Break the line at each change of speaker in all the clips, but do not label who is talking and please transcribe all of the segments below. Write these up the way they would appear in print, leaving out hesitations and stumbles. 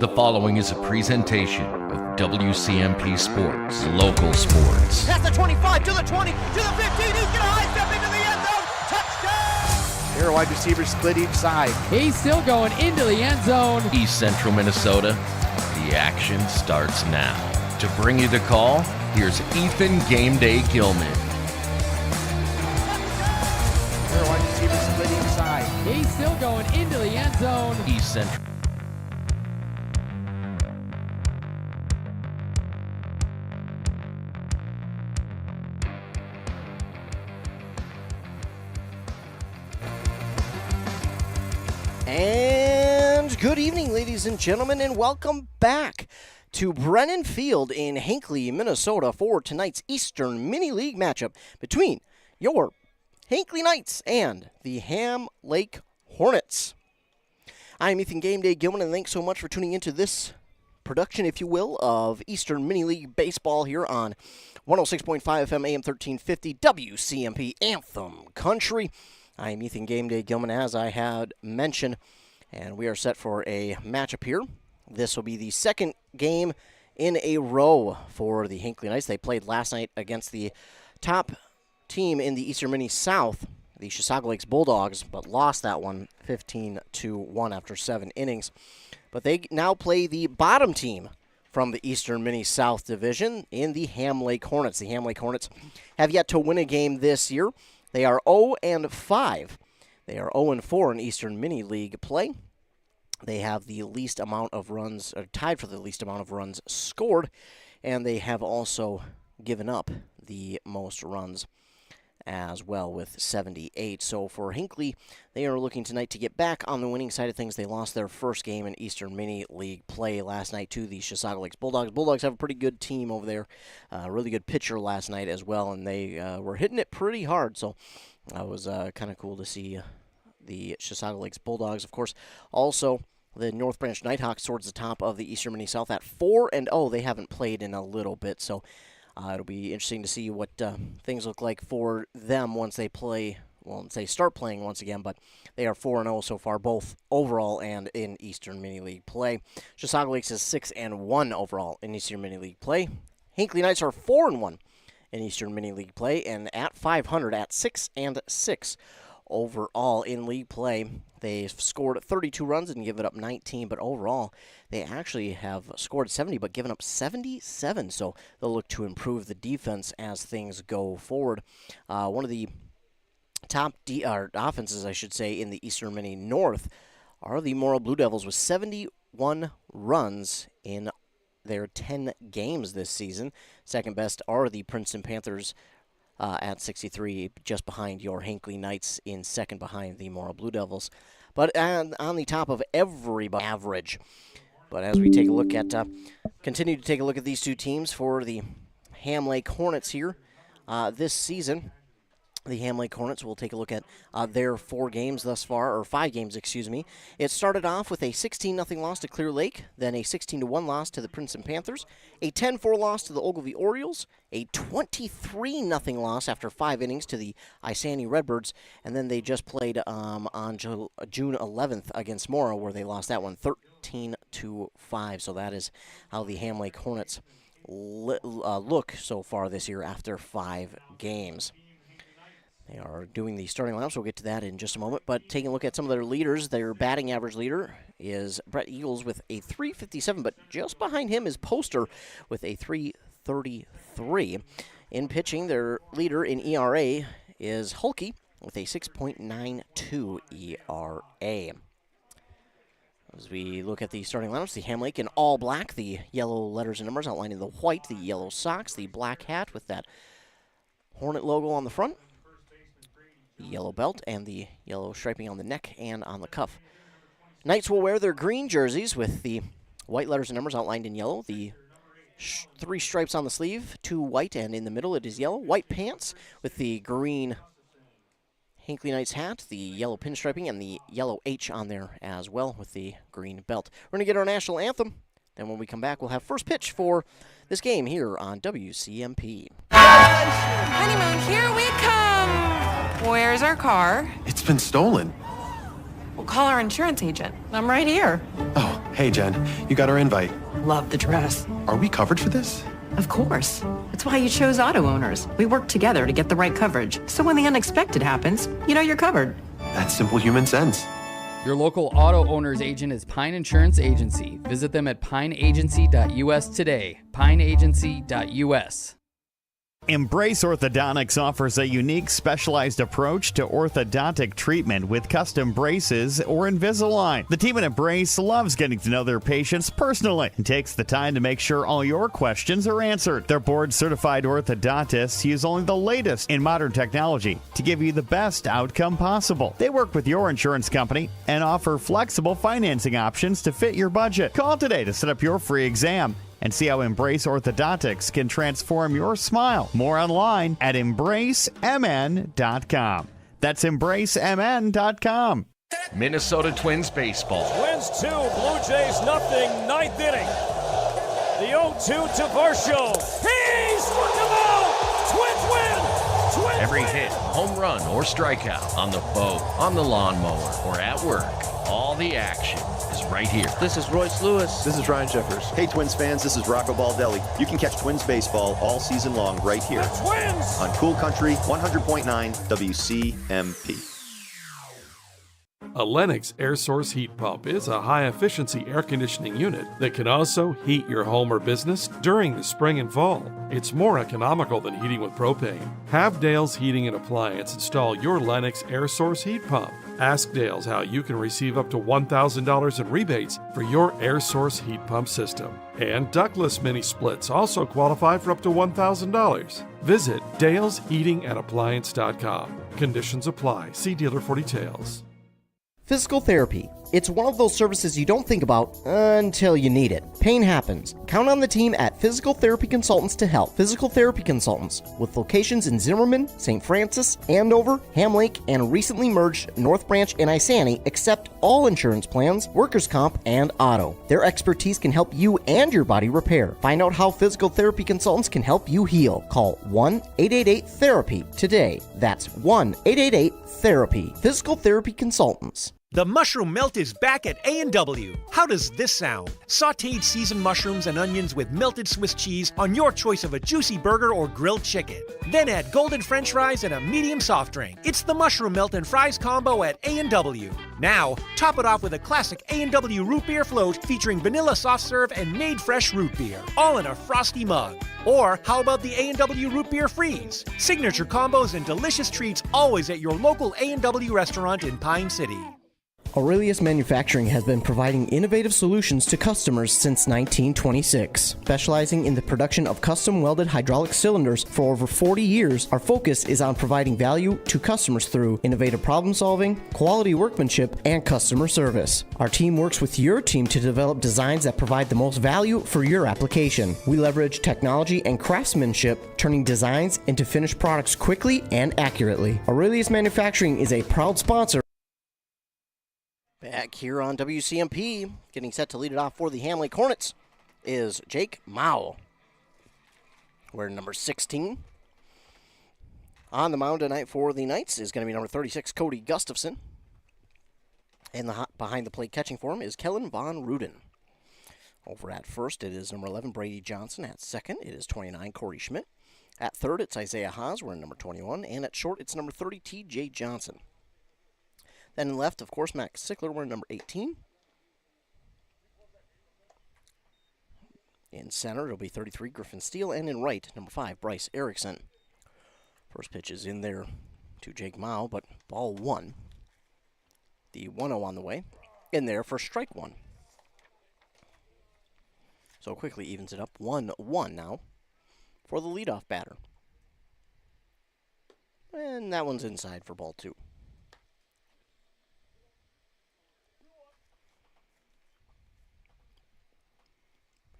The following is a presentation of WCMP Sports, local sports.
That's the 25, to the 20, to the 15, he's gonna high step into the end zone, touchdown!
Here, wide receivers split each side.
He's still going into the end zone.
East Central Minnesota, the action starts now. To bring you the call, here's Ethan Game Day Gilman.
Here, wide receivers split each side.
He's still going into the end zone.
East Central.
And good evening, ladies and gentlemen, and welcome back to Brennan Field in Hinckley, Minnesota for tonight's Eastern Mini League matchup between your Hinckley Knights and the Ham Lake Hornets. I'm Ethan Game Day Gilman, and thanks so much for tuning into this production, if you will, of Eastern Mini League baseball here on 106.5 FM AM 1350 WCMP Anthem Country. I'm Ethan Game Day Gilman, as I had mentioned, and we are set for a matchup here. This will be the second game in a row for the Hinckley Knights. They played last night against the top team in the Eastern Mini South, the Chisago Lakes Bulldogs, but lost that one 15-1 after 7 innings. But they now play the bottom team from the Eastern Mini South Division in the Ham Lake Hornets. The Ham Lake Hornets have yet to win a game this year. They are 0-5. They are 0-4 in Eastern Mini League play. They have the least amount of runs, or tied for the least amount of runs scored, and they have also given up the most runs as well with 78. So for Hinckley, they are looking tonight to get back on the winning side of things. They lost their first game in Eastern Mini League play last night to the Chisago Lakes Bulldogs. Bulldogs have a pretty good team over there, really good pitcher last night as well, and they were hitting it pretty hard. So it was kind of cool to see the Chisago Lakes Bulldogs. Of course, also the North Branch Nighthawks towards the top of the Eastern Mini South at 4-0. They haven't played in a little bit, so it'll be interesting to see what things look like for them once they play, well, once they start playing once again, but they are 4-0 so far, both overall and in Eastern Mini League play. Chisago Lakes is 6-1 overall in Eastern Mini League play. Hinckley Knights are 4-1 in Eastern Mini League play, and at 500 at 6-6 overall in league play. They've scored 32 runs and given up 19, but overall they actually have scored 70 but given up 77, so they'll look to improve the defense as things go forward. One of the top offenses, I should say, in the Eastern Mini North are the Morrow Blue Devils with 71 runs in their 10 games this season. Second best are the Princeton Panthers at 63, just behind your Hinckley Knights in second behind the Morrow Blue Devils. But on the top of everybody, average. But as we take a look at, continue to take a look at these two teams for the Ham Lake Hornets here this season. The Ham Lake Hornets will take a look at their 4 games thus far, or 5 games, excuse me. It started off with a 16-0 loss to Clear Lake, then a 16-1 loss to the Princeton Panthers, a 10-4 loss to the Ogilvie Orioles, a 23-0 loss after 5 innings to the Isani Redbirds, and then they just played on June 11th against Morrow, where they lost that one 13-5. So that is how the Ham Lake Hornets look so far this year after 5 games. They are doing the starting lineups. We'll get to that in just a moment. But taking a look at some of their leaders, their batting average leader is Brett Eagles with a .357, but just behind him is Poster with a .333. In pitching, their leader in ERA is Hulkey with a 6.92 ERA. As we look at the starting lineups, the Ham Lake in all black, the yellow letters and numbers outlined in the white, the yellow socks, the black hat with that Hornet logo on the front, the yellow belt, and the yellow striping on the neck and on the cuff. Knights will wear their green jerseys with the white letters and numbers outlined in yellow, the 3 stripes on the sleeve, 2 white, and in the middle it is yellow. White pants with the green Hinckley Knights hat, the yellow pinstriping, and the yellow H on there as well with the green belt. We're going to get our national anthem. Then when we come back, we'll have first pitch for this game here on WCMP.
Honeymoon, here we come. Where's our car?
It's been stolen.
We'll call our insurance agent. I'm right here.
Oh, Hey, Jen, you got our invite.
Love the dress.
Are we covered for this?
Of course. That's why you chose auto owners. We work together to get the right coverage. So when the unexpected happens, you know you're covered.
That's simple human sense.
Your local auto owner's agent is Pine Insurance Agency. Visit them at pineagency.us today. pineagency.us.
Embrace Orthodontics offers a unique specialized approach to orthodontic treatment with custom braces or Invisalign. The team at Embrace loves getting to know their patients personally and takes the time to make sure all your questions are answered. Their board-certified orthodontists use only the latest in modern technology to give you the best outcome possible. They work with your insurance company and offer flexible financing options to fit your budget. Call today to set up your free exam and see how Embrace Orthodontics can transform your smile. More online at embracemn.com. That's embracemn.com.
Minnesota Twins baseball.
Twins 2, Blue Jays nothing, ninth inning. The 0-2 to Varsho. He struck him out! Twins win! Twins
Every
win!
hit, home run, or strikeout on the boat, on the lawnmower, or at work. All the action is right here.
This is Royce Lewis.
This is Ryan Jeffers. Hey, Twins fans, this is Rocco Baldelli. You can catch Twins baseball all season long right here.
The Twins!
On Cool Country 100.9 WCMP.
A Lennox air source heat pump is a high-efficiency air conditioning unit that can also heat your home or business during the spring and fall. It's more economical than heating with propane. Have Dale's Heating and Appliance install your Lennox air source heat pump. Ask Dale's how you can receive up to $1,000 in rebates for your air source heat pump system. And ductless mini splits also qualify for up to $1,000. Visit dalesheatingandappliance.com. Conditions apply. See dealer for details.
Physical therapy. It's one of those services you don't think about until you need it. Pain happens. Count on the team at Physical Therapy Consultants to help. Physical Therapy Consultants, with locations in Zimmerman, St. Francis, Andover, Ham Lake, and recently merged North Branch and Isani, accept all insurance plans, workers' comp, and auto. Their expertise can help you and your body repair. Find out how Physical Therapy Consultants can help you heal. Call 1-888-THERAPY today. That's 1-888-THERAPY. Physical Therapy Consultants.
The mushroom melt is back at A&W. How does this sound? Sautéed seasoned mushrooms and onions with melted Swiss cheese on your choice of a juicy burger or grilled chicken. Then add golden french fries and a medium soft drink. It's the mushroom melt and fries combo at A&W. Now, top it off with a classic A&W root beer float featuring vanilla soft serve and made fresh root beer, all in a frosty mug. Or how about the A&W root beer freeze? Signature combos and delicious treats always at your local A&W restaurant in Pine City.
Aurelius Manufacturing has been providing innovative solutions to customers since 1926. Specializing in the production of custom welded hydraulic cylinders for over 40 years, our focus is on providing value to customers through innovative problem solving, quality workmanship, and customer service. Our team works with your team to develop designs that provide the most value for your application. We leverage technology and craftsmanship, turning designs into finished products quickly and accurately. Aurelius Manufacturing is a proud sponsor. Back here on WCMP, getting set to lead it off for the Ham Lake Hornets is Jake Mao. We're number 16. On the mound tonight for the Knights is going to be number 36, Cody Gustafson. And behind the plate catching for him is Kellen Von Ruden. Over at first, it is number 11, Brady Johnson. At second, it is 29, Corey Schmidt. At third, it's Isaiah Haas. We're in number 21. And at short, it's number 30, T.J. Johnson. Then in left, of course, Max Sickler, we're number 18. In center, it'll be 33, Griffin Steele. And in right, number 5, Bryce Erickson. First pitch is in there to Jake Mao, but ball one. The 1-0 on the way. In there for strike one. So quickly evens it up. 1-1 now for the leadoff batter. And that one's inside for ball two.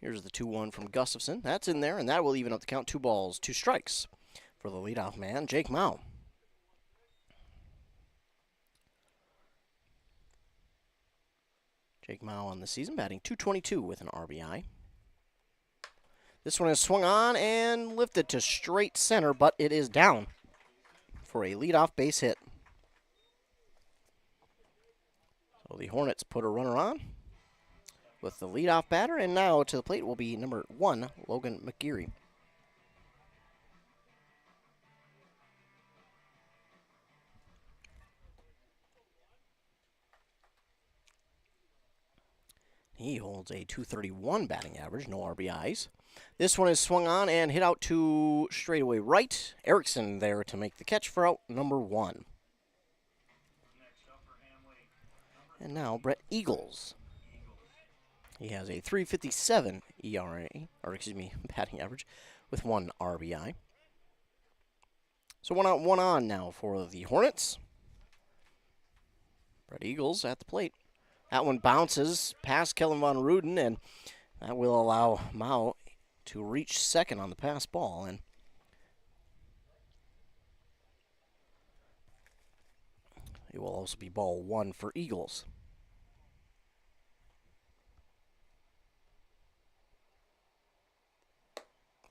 Here's the 2-1 from Gustafson. That's in there, and that will even up the count. 2 balls, 2 strikes for the leadoff man, Jake Mao. Jake Mao on the season, batting .222 with an RBI. This one is swung on and lifted to straight center, but it is down for a leadoff base hit. So the Hornets put a runner on with the leadoff batter, and now to the plate will be number 1, Logan McGeary. He holds a .231 batting average, no RBIs. This one is swung on and hit out to straightaway right. Erickson there to make the catch for out number 1. And now Brett Eagles. He has a .357 ERA, or excuse me, batting average with 1 RBI. So 1 out, 1 on now for the Hornets. Brett Eagles at the plate. That one bounces past Kellen Von Ruden, and that will allow Mao to reach second on the pass ball. And it will also be ball 1 for Eagles.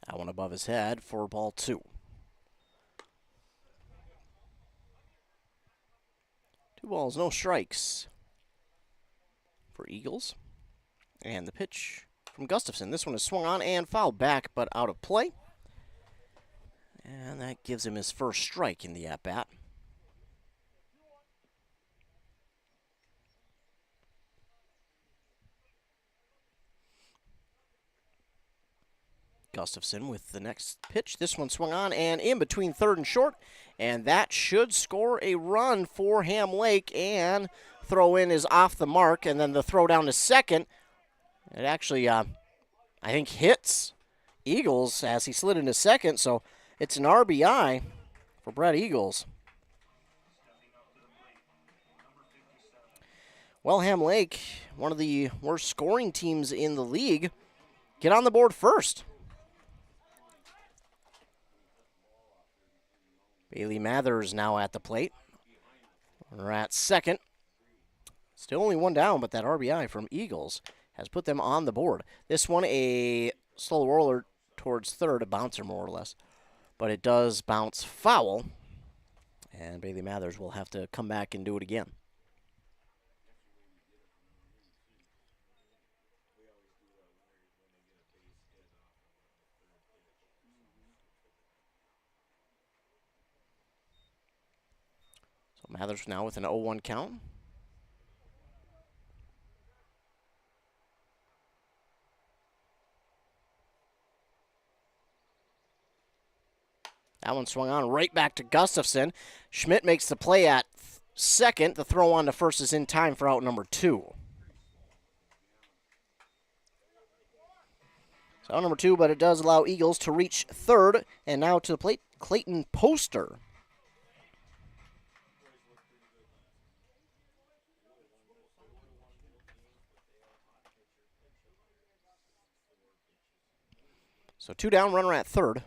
That one above his head for ball 2. 2 balls, no strikes for Eagles. And the pitch from Gustafson. This one is swung on and fouled back, but out of play. And that gives him his first strike in the at-bat. Gustafson with the next pitch. This one swung on and in between third and short. And that should score a run for Ham Lake. And throw in is off the mark. And then the throw down to second. It actually, I think, hits Eagles as he slid into second. So it's an RBI for Brett Eagles. Well, Ham Lake, one of the worst scoring teams in the league, get on the board first. Bailey Mathers now at the plate. We're at second. Still only 1 down, but that RBI from Eagles has put them on the board. This one a slow roller towards third, a bouncer more or less. But it does bounce foul, and Bailey Mathers will have to come back and do it again. Mathers now with an 0-1 count. That one swung on right back to Gustafson. Schmidt makes the play at second. The throw on to first is in time for out number 2. So out number 2, but it does allow Eagles to reach third. And now to the plate, Clayton Poster. So 2 down, runner at third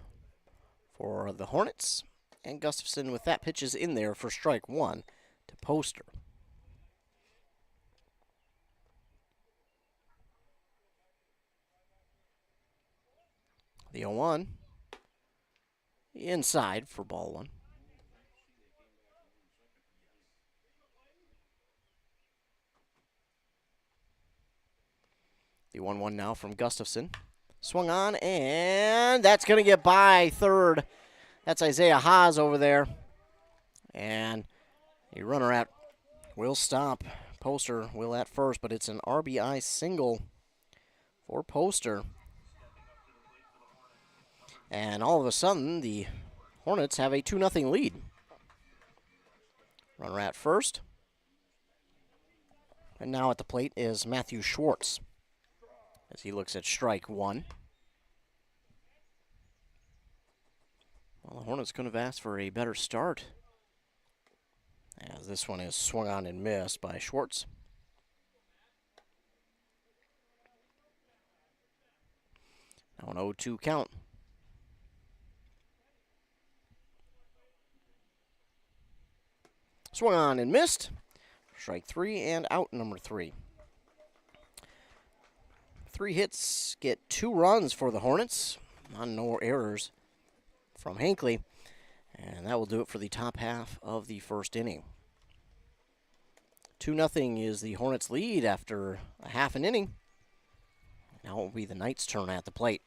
for the Hornets. And Gustafson with that pitch is in there for strike 1 to Poster. The 0-1 inside for ball 1. The 1-1 now from Gustafson. Swung on, and that's going to get by third. That's Isaiah Haas over there. And a runner at will stop. Poster will at first, but it's an RBI single for Poster. And all of a sudden, the Hornets have a 2-0 lead. Runner at first. And now at the plate is Matthew Schwartz, as he looks at strike 1. Well, the Hornets could have asked for a better start, as this one is swung on and missed by Schwartz. Now an 0-2 count. Swung on and missed. Strike 3 and out number 3. 3 hits get 2 runs for the Hornets on no errors from Hinckley. And that will do it for the top half of the first inning. 2-0 is the Hornets' lead after a half an inning. Now it will be the Knights' turn at the plate.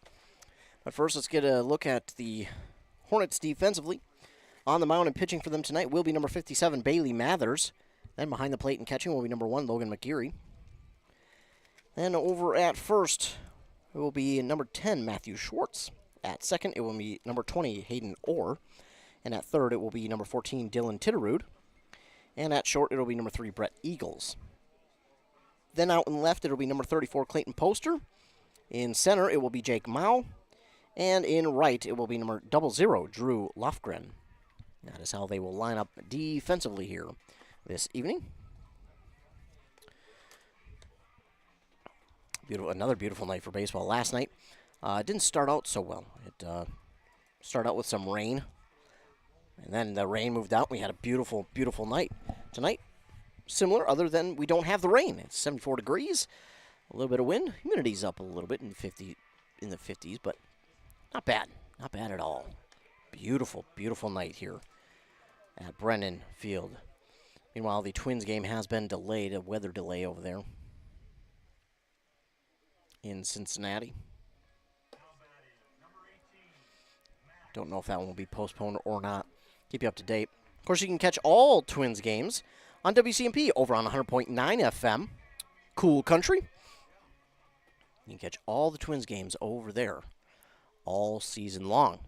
But first, let's get a look at the Hornets defensively. On the mound and pitching for them tonight will be number 57, Bailey Mathers. Then behind the plate and catching will be number 1, Logan McGeary. Then over at first, it will be number 10, Matthew Schwartz. At second, it will be number 20, Hayden Orr. And at third, it will be number 14, Dylan Titterud. And at short, it will be number 3, Brett Eagles. Then out and left, it will be number 34, Clayton Poster. In center, it will be Jake Mao. And in right, it will be number 00, Drew Lofgren. That is how they will line up defensively here this evening. Another beautiful night for baseball. Last night, it didn't start out so well. It started out with some rain, and then the rain moved out. We had a beautiful, beautiful night. Tonight, similar, other than we don't have the rain. It's 74 degrees, a little bit of wind. Humidity's up a little bit in the 50s, but not bad. Not bad at all. Beautiful, beautiful night here at Brennan Field. Meanwhile, the Twins game has been delayed, a weather delay over there in Cincinnati. Don't know if that one will be postponed or not. Keep you up to date. Of course, you can catch all Twins games on WCMP over on 100.9 FM. Cool Country. You can catch all the Twins games over there all season long.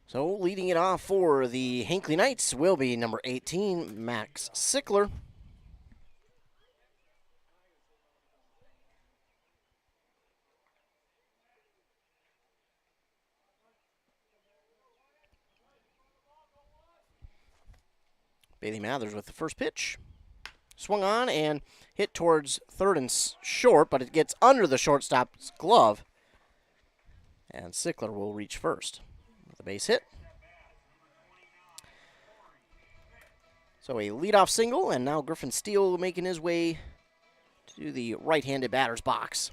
So leading it off for the Hinckley Knights will be number 18, Max Sickler. Bailey Mathers with the first pitch. Swung on and hit towards third and short, but it gets under the shortstop's glove. And Sickler will reach first. The base hit. So a leadoff single, and now Griffin Steele making his way to the right-handed batter's box.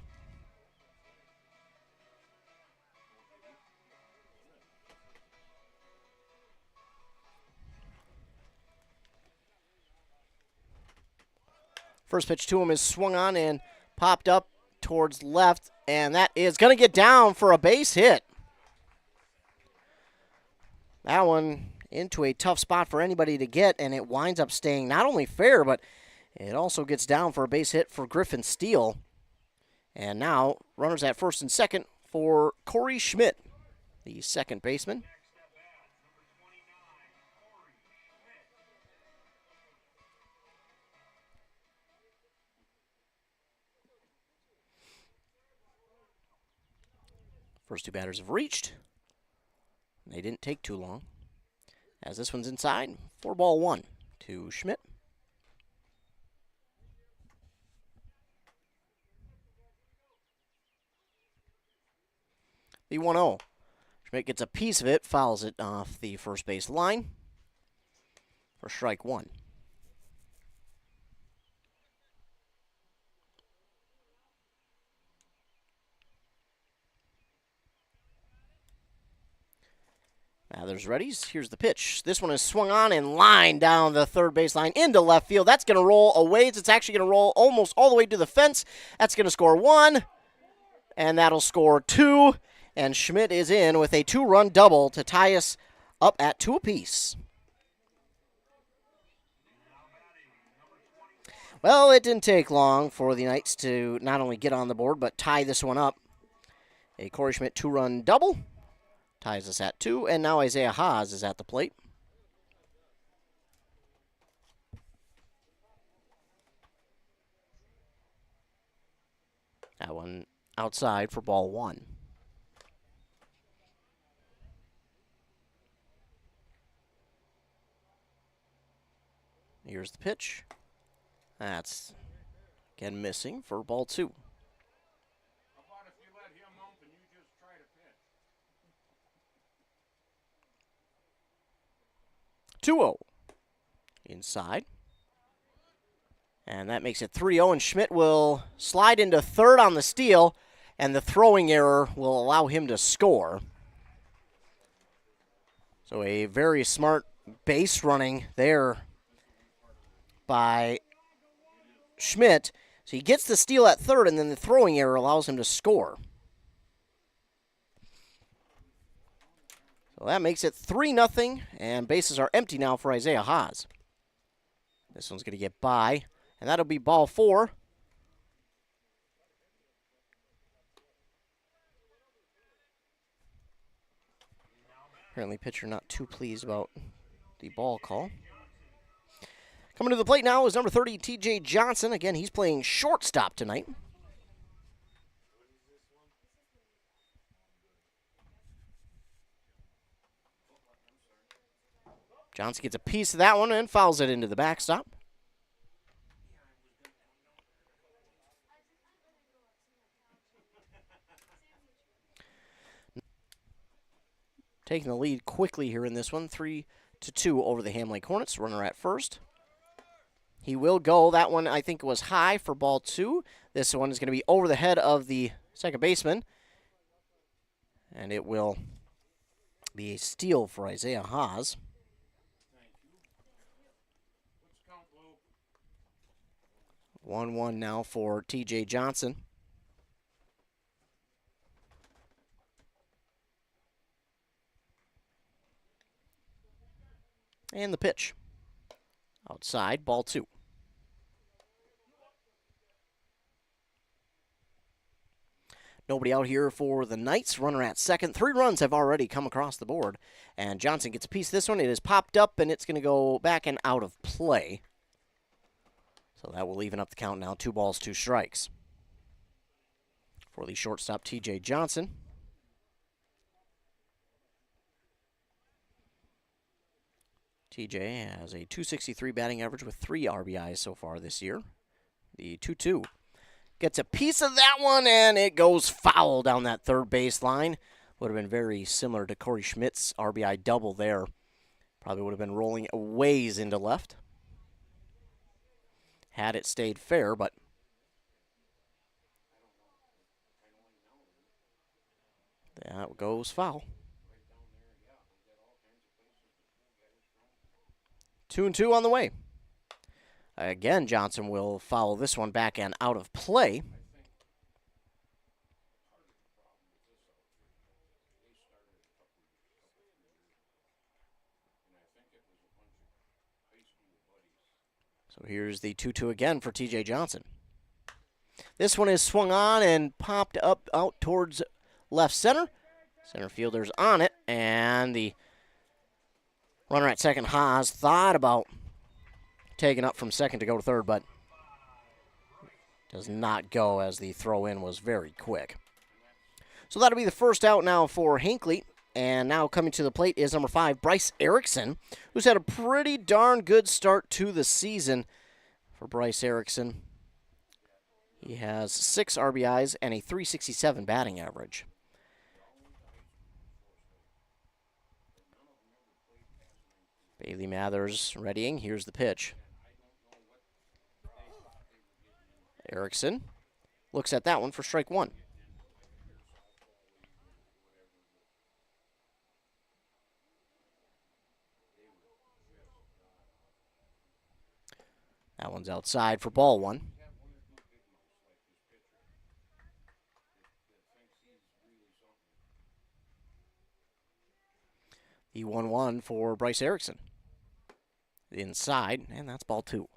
First pitch to him is swung on and popped up towards left, and that is going to get down for a base hit. That one into a tough spot for anybody to get, and it winds up staying not only fair, but it also gets down for a base hit for Griffin Steele. And now, runners at first and second for Corey Schmidt, the second baseman. First two batters have reached. They didn't take too long. As this one's inside, 4-1 to Schmidt. The 1-0. Schmidt gets a piece of it, fouls it off the first base line for strike one. Now there's readies. Here's the pitch. This one is swung on and lined down the third baseline into left field. That's going to roll a ways. It's actually going to roll almost all the way to the fence. That's going to score one, and that'll score two. And Schmidt is in with a two-run double to tie us up at 2 apiece. Well, it didn't take long for the Knights to not only get on the board, but tie this one up. A Corey Schmidt two-run double ties us at 2, and now Isaiah Haas is at the plate. That one outside for ball one. Here's the pitch. That's again missing for ball two. 2-0 inside. And that makes it 3-0, and Schmidt will slide into third on the steal, and the throwing error will allow him to score. So a very smart base running there by Schmidt. So he gets the steal at third, and then the throwing error allows him to score. So that makes it 3-0, and bases are empty now for Isaiah Haas. This one's going to get by, and that'll be ball 4. Apparently pitcher not too pleased about the ball call. Coming to the plate now is number 30, TJ Johnson. Again, he's playing shortstop tonight. Johnson gets a piece of that one and fouls it into the backstop. Taking the lead quickly here in this one, 3-2 over the Ham Lake Hornets. Runner at first. He will go. That one, I think, was high for ball 2. This one is going to be over the head of the second baseman. And it will be a steal for Isaiah Haas. One 1 now for TJ Johnson. And the pitch. Outside, ball 2. Nobody out here for the Knights. Runner at second. 3 runs have already come across the board. And Johnson gets a piece of this one. It is popped up, and it's going to go back and out of play. So that will even up the count now. 2 balls, 2 strikes. For the shortstop, TJ Johnson. TJ has a .263 batting average with 3 RBIs so far this year. The 2-2 gets a piece of that one, and it goes foul down that third base line. Would have been very similar to Corey Schmidt's RBI double there. Probably would have been rolling a ways into left had it stayed fair, but that goes foul. 2-2 on the way. Again, Johnson will foul this one back and out of play. So here's the 2-2 again for TJ Johnson. This one is swung on and popped up out towards left center. Center fielder's on it, and the runner at second, Haas, thought about taking up from second to go to third, but does not go as the throw-in was very quick. So that'll be the first out now for Hinckley. And now coming to the plate is number 5, Bryce Erickson, who's had a pretty darn good start to the season for Bryce Erickson. He has 6 RBIs and a .367 batting average. Bailey Mathers readying. Here's the pitch. Erickson looks at that one for strike 1. That one's outside for ball 1. The 1-1 for Bryce Erickson. Inside, and that's ball 2.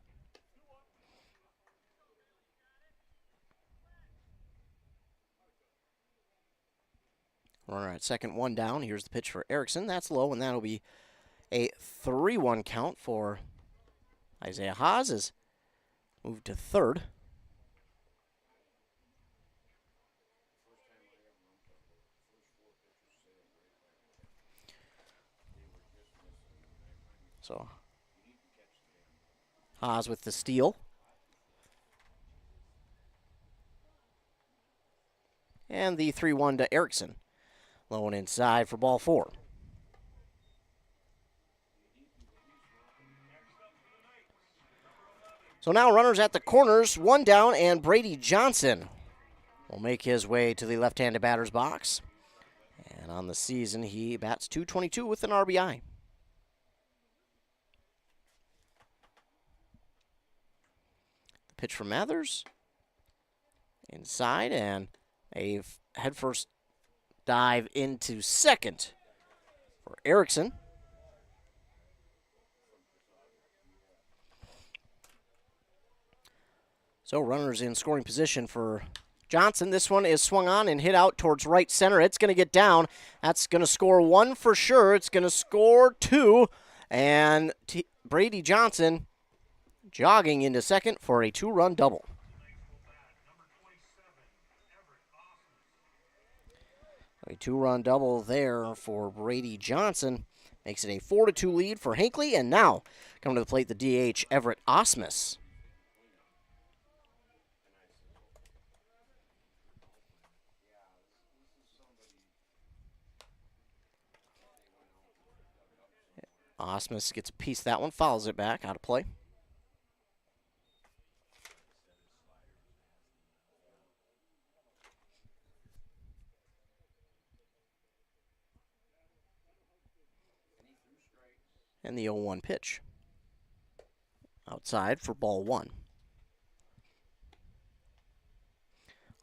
Runner at second, 1 down. Here's the pitch for Erickson. That's low, and that'll be a 3-1 count for Isaiah Haas. Has moved to third. So Haas with the steal. And the 3-1 to Erickson. Low and inside for ball 4. So now runners at the corners, 1 down, and Brady Johnson will make his way to the left-handed batter's box. And on the season, he bats .222 with an RBI. Pitch from Mathers. Inside, and a headfirst dive into second for Erickson. So runners in scoring position for Johnson. This one is swung on and hit out towards right center. It's going to get down. That's going to score one for sure. It's going to score two. And Brady Johnson jogging into second for a two-run double. A two-run double there for Brady Johnson. Makes it a 4-2 lead for Hinckley. And now coming to the plate, the DH, Everett Osmus. Osmus gets a piece of that one, fouls it back, out of play. And the 0-1 pitch. Outside for ball one.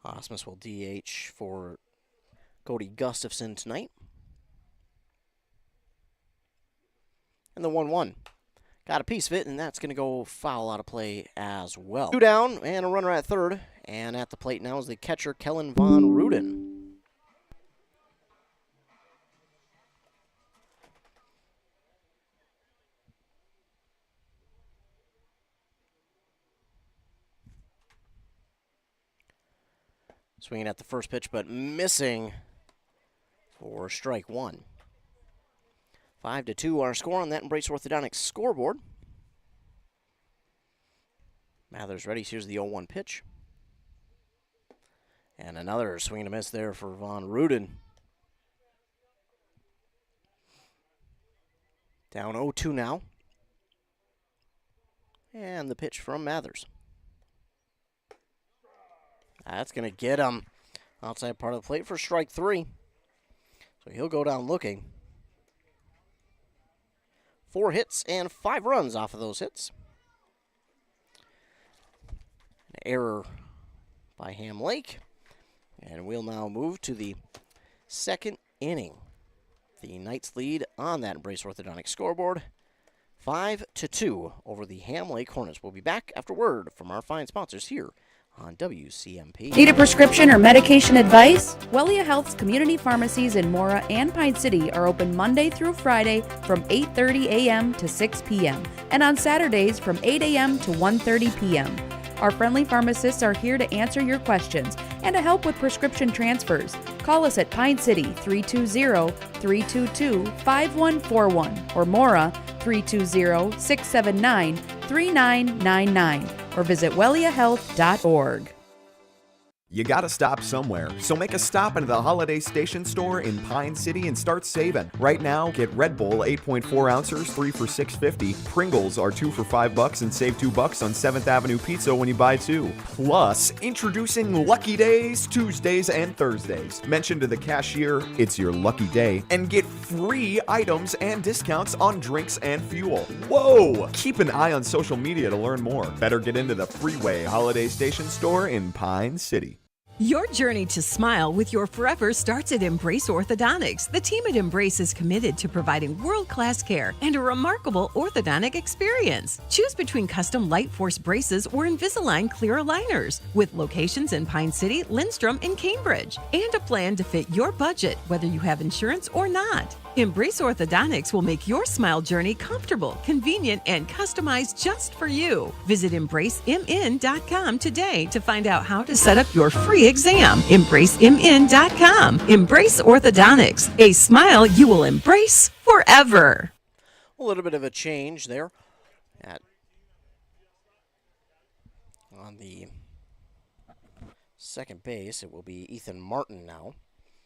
Osmus will DH for Cody Gustafson tonight. And the 1-1. Got a piece of it, and that's going to go foul out of play as well. Two down, and a runner at third. And at the plate now is the catcher, Kellen Von Ruden. Swinging at the first pitch, but missing for strike one. 5-2 our score on that Embrace Orthodontics scoreboard. Mathers ready. Here's the 0-1 pitch. And another swing and a miss there for Von Ruden. Down 0-2 now. And the pitch from Mathers. That's going to get him outside part of the plate for strike three. So he'll go down looking. 4 hits and 5 runs off of those hits. An error by Ham Lake. And we'll now move to the second inning. The Knights lead on that Embrace Orthodontics scoreboard. 5-2 over the Ham Lake Hornets. We'll be back after word from our fine sponsors here on WCMP.
Need a prescription or medication advice? Wellia Health's community pharmacies in Mora and Pine City are open Monday through Friday from 8:30 a.m. to 6 p.m. and on Saturdays from 8 a.m. to 1:30 p.m. Our friendly pharmacists are here to answer your questions and to help with prescription transfers. Call us at Pine City 320-322-5141 or Mora 320-679-3999 or visit welliahealth.org.
You gotta stop somewhere, so make a stop into the Holiday Station store in Pine City and start saving. Right now, get Red Bull 8.4 ounces, 3 for $6.50. Pringles are 2 for $5 and save $2 on 7th Avenue Pizza when you buy 2. Plus, introducing Lucky Days, Tuesdays and Thursdays. Mention to the cashier, it's your lucky day, and get free items and discounts on drinks and fuel. Whoa! Keep an eye on social media to learn more. Better get into the Freeway Holiday Station store in Pine City.
Your journey to smile with your forever starts at Embrace Orthodontics. The team at Embrace is committed to providing world-class care and a remarkable orthodontic experience. Choose between custom Light Force braces or Invisalign clear aligners with locations in Pine City, Lindstrom, and Cambridge, and a plan to fit your budget, whether you have insurance or not. Embrace Orthodontics will make your smile journey comfortable, convenient, and customized just for you. Visit EmbraceMN.com today to find out how to set up your free exam. EmbraceMN.com. Embrace Orthodontics, a smile you will embrace forever.
A little bit of a change there. On the second base, it will be Ethan Martin now.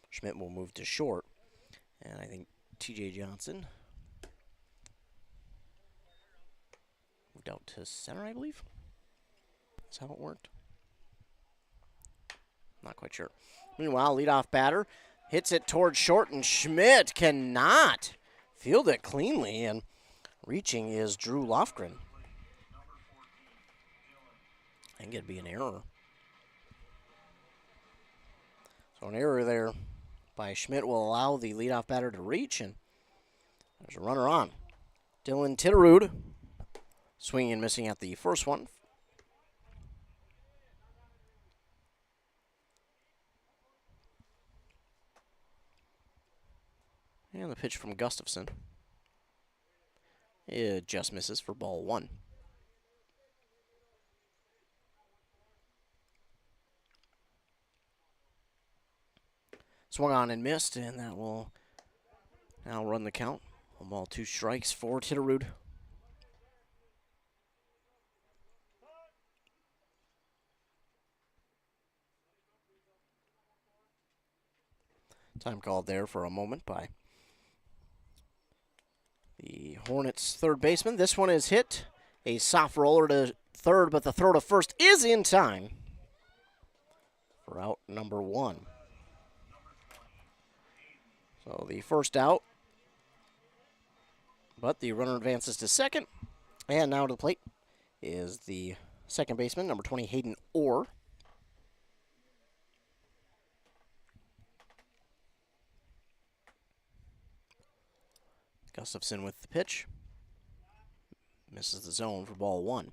Schmidt will move to short. And I think T.J. Johnson moved out to center, I believe. That's how it worked. Not quite sure. Meanwhile, leadoff batter hits it towards short, and Schmidt cannot field it cleanly. And reaching is Drew Lofgren. I think it'd be an error. So an error there by Schmidt will allow the leadoff batter to reach, and there's a runner on. Dylan Titterud swinging and missing at the first one. And the pitch from Gustafson. It just misses for ball one. Swung on and missed, and that will now run the count. 1 ball, 2 strikes for Titterud. Time called there for a moment by the Hornets' third baseman. This one is hit. A soft roller to third, but the throw to first is in time for out number 1. So the first out, but the runner advances to second. And now to the plate is the second baseman, number 20, Hayden Orr. Gustafson with the pitch. Misses the zone for ball 1.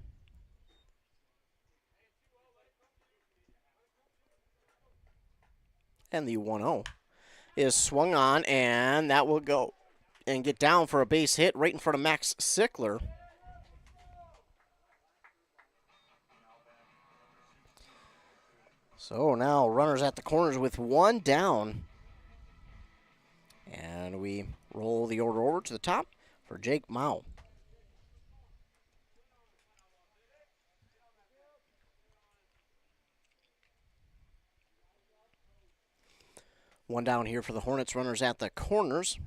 And the 1-0 is swung on, and that will go and get down for a base hit right in front of Max Sickler. So now runners at the corners with 1 down. And we roll the order over to the top for Jake Mao. One down here for the Hornets, runners at the corners.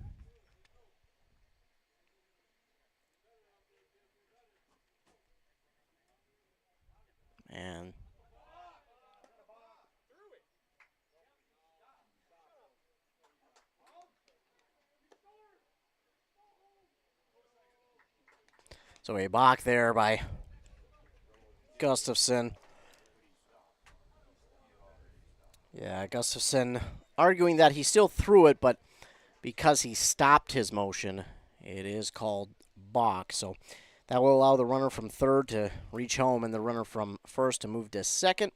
And so a balk there by Gustafson. Yeah, Gustafson arguing that he still threw it, but because he stopped his motion, it is called balk. So that will allow the runner from third to reach home and the runner from first to move to second.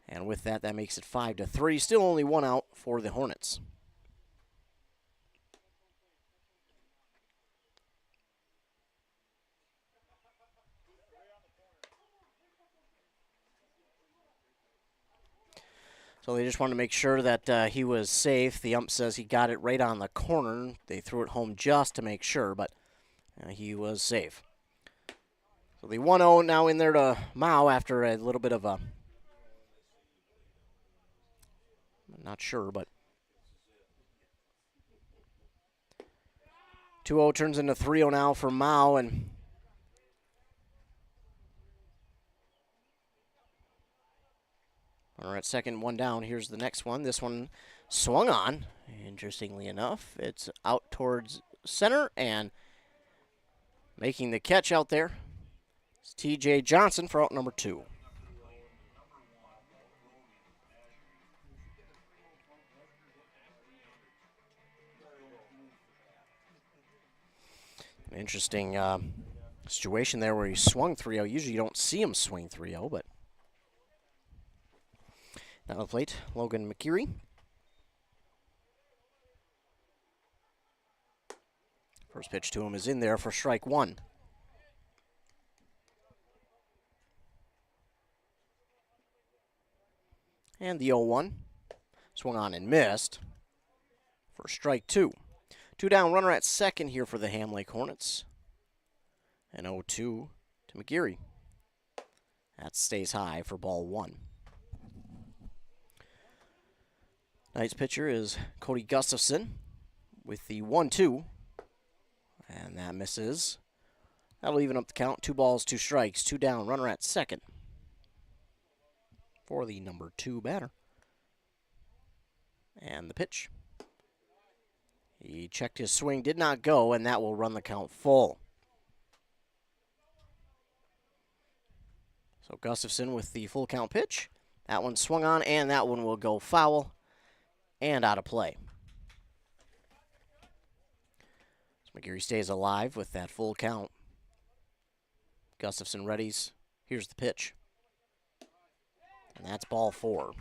And with that, that makes it 5-3. Still only 1 out for the Hornets. So they just wanted to make sure that he was safe. The ump says he got it right on the corner. They threw it home just to make sure, but he was safe. So the 1-0 now in there to Mao after a little bit of a, I'm not sure, but 2-0 turns into 3-0 now for Mao, and we're at second, 1 down. Here's the next one. This one swung on, interestingly enough. It's out towards center, and making the catch out there is T.J. Johnson for out number 2. An interesting situation there where he swung 3-0. Usually you don't see him swing 3-0, but now to the plate, Logan McKeary. First pitch to him is in there for strike 1. And the 0-1. Swung on and missed for strike 2. 2 down, runner at second here for the Ham Lake Hornets. And 0-2 to McGeary. That stays high for ball 1. Tonight's pitcher is Cody Gustafson with the 1-2. And that misses. That'll even up the count. 2 balls, 2 strikes. 2 down, runner at second for the number 2 batter. And the pitch. He checked his swing, did not go, and that will run the count full. So Gustafson with the full count pitch. That one swung on, and that one will go foul and out of play. So McGeary stays alive with that full count. Gustafson readies. Here's the pitch. And that's ball 4.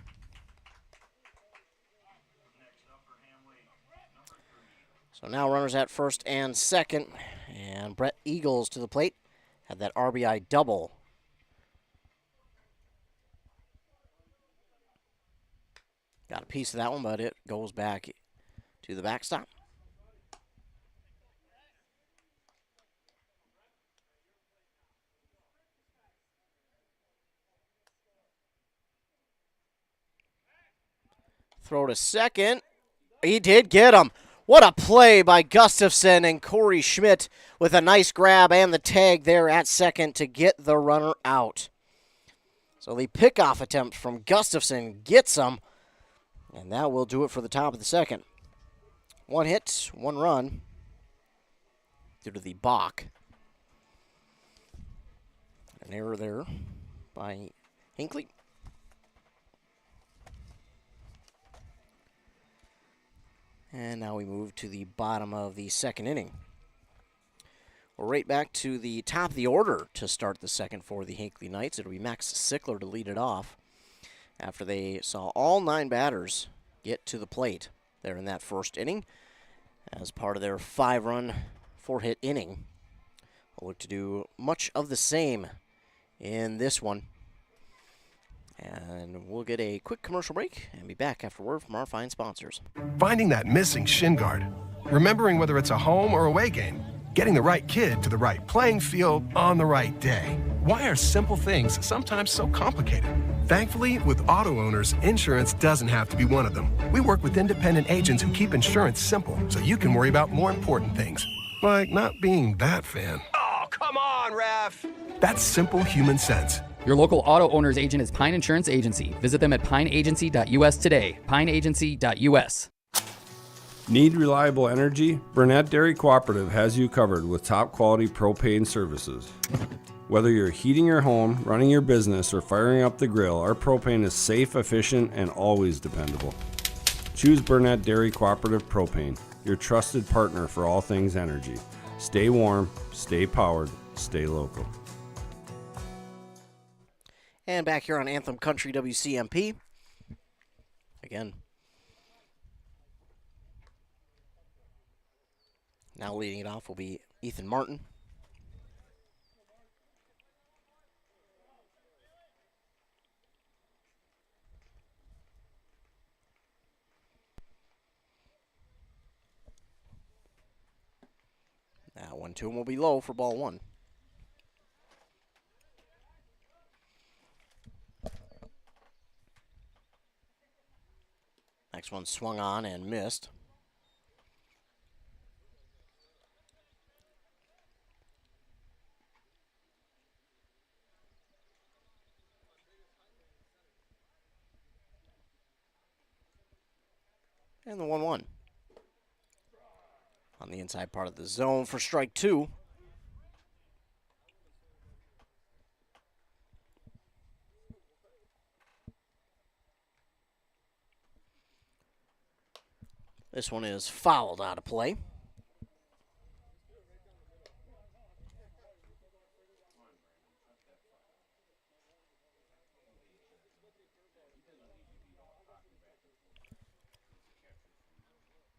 So now runners at first and second. And Brett Eagles to the plate. Had that RBI double. Got a piece of that one, but it goes back to the backstop. Throw to second. He did get him. What a play by Gustafson and Corey Schmidt with a nice grab and the tag there at second to get the runner out. So the pickoff attempt from Gustafson gets him, and that will do it for the top of the second. 1 hit, 1 run due to the balk. An error there by Hinckley. And now we move to the bottom of the second inning. We're right back to the top of the order to start the second for the Hinckley Knights. It'll be Max Sickler to lead it off after they saw all 9 batters get to the plate there in that first inning as part of their 5-run, 4-hit inning. We'll look to do much of the same in this one. And we'll get a quick commercial break and be back after word from our fine sponsors.
Finding that missing shin guard, remembering whether it's a home or away game, getting the right kid to the right playing field on the right day. Why are simple things sometimes so complicated? Thankfully, with auto owners, insurance doesn't have to be one of them. We work with independent agents who keep insurance simple so you can worry about more important things, like not being that fan.
Oh, come on, ref!
That's simple human sense.
Your local auto owner's agent is Pine Insurance Agency. Visit them at pineagency.us today. pineagency.us.
Need reliable energy? Burnett Dairy Cooperative has you covered with top quality propane services. Whether you're heating your home, running your business, or firing up the grill, our propane is safe, efficient, and always dependable. Choose Burnett Dairy Cooperative Propane, your trusted partner for all things energy. Stay warm, stay powered, stay local.
And back here on Anthem Country WCMP. Again. Now leading it off will be Ethan Martin. That 1-2 will be low for ball 1. Next one swung on and missed. And the 1-1. On the inside part of the zone for strike 2. This one is fouled out of play.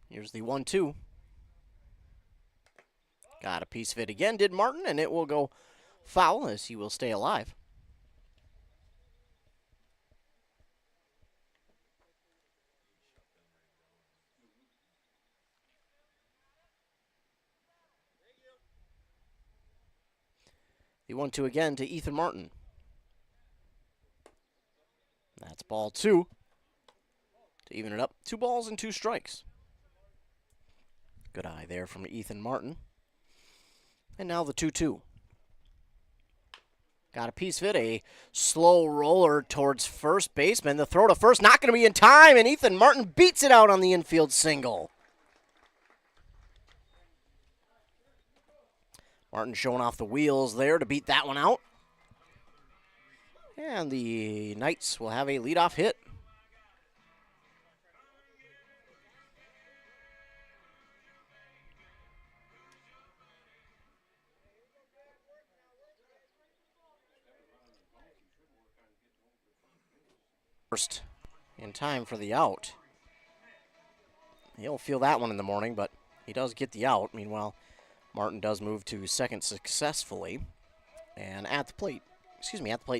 Here's the 1-2. Got a piece of it again, did Martin, and it will go foul as he will stay alive. The 1-2 again to Ethan Martin. That's ball 2. To even it up, 2 balls and 2 strikes. Good eye there from Ethan Martin. And now the 2-2. Got a piece of it, a slow roller towards first baseman. The throw to first, not going to be in time, and Ethan Martin beats it out on the infield single. Martin showing off the wheels there to beat that one out. And the Knights will have a leadoff hit. First in time for the out. He'll feel that one in the morning, but he does get the out. Meanwhile, Martin does move to second successfully. And at the plate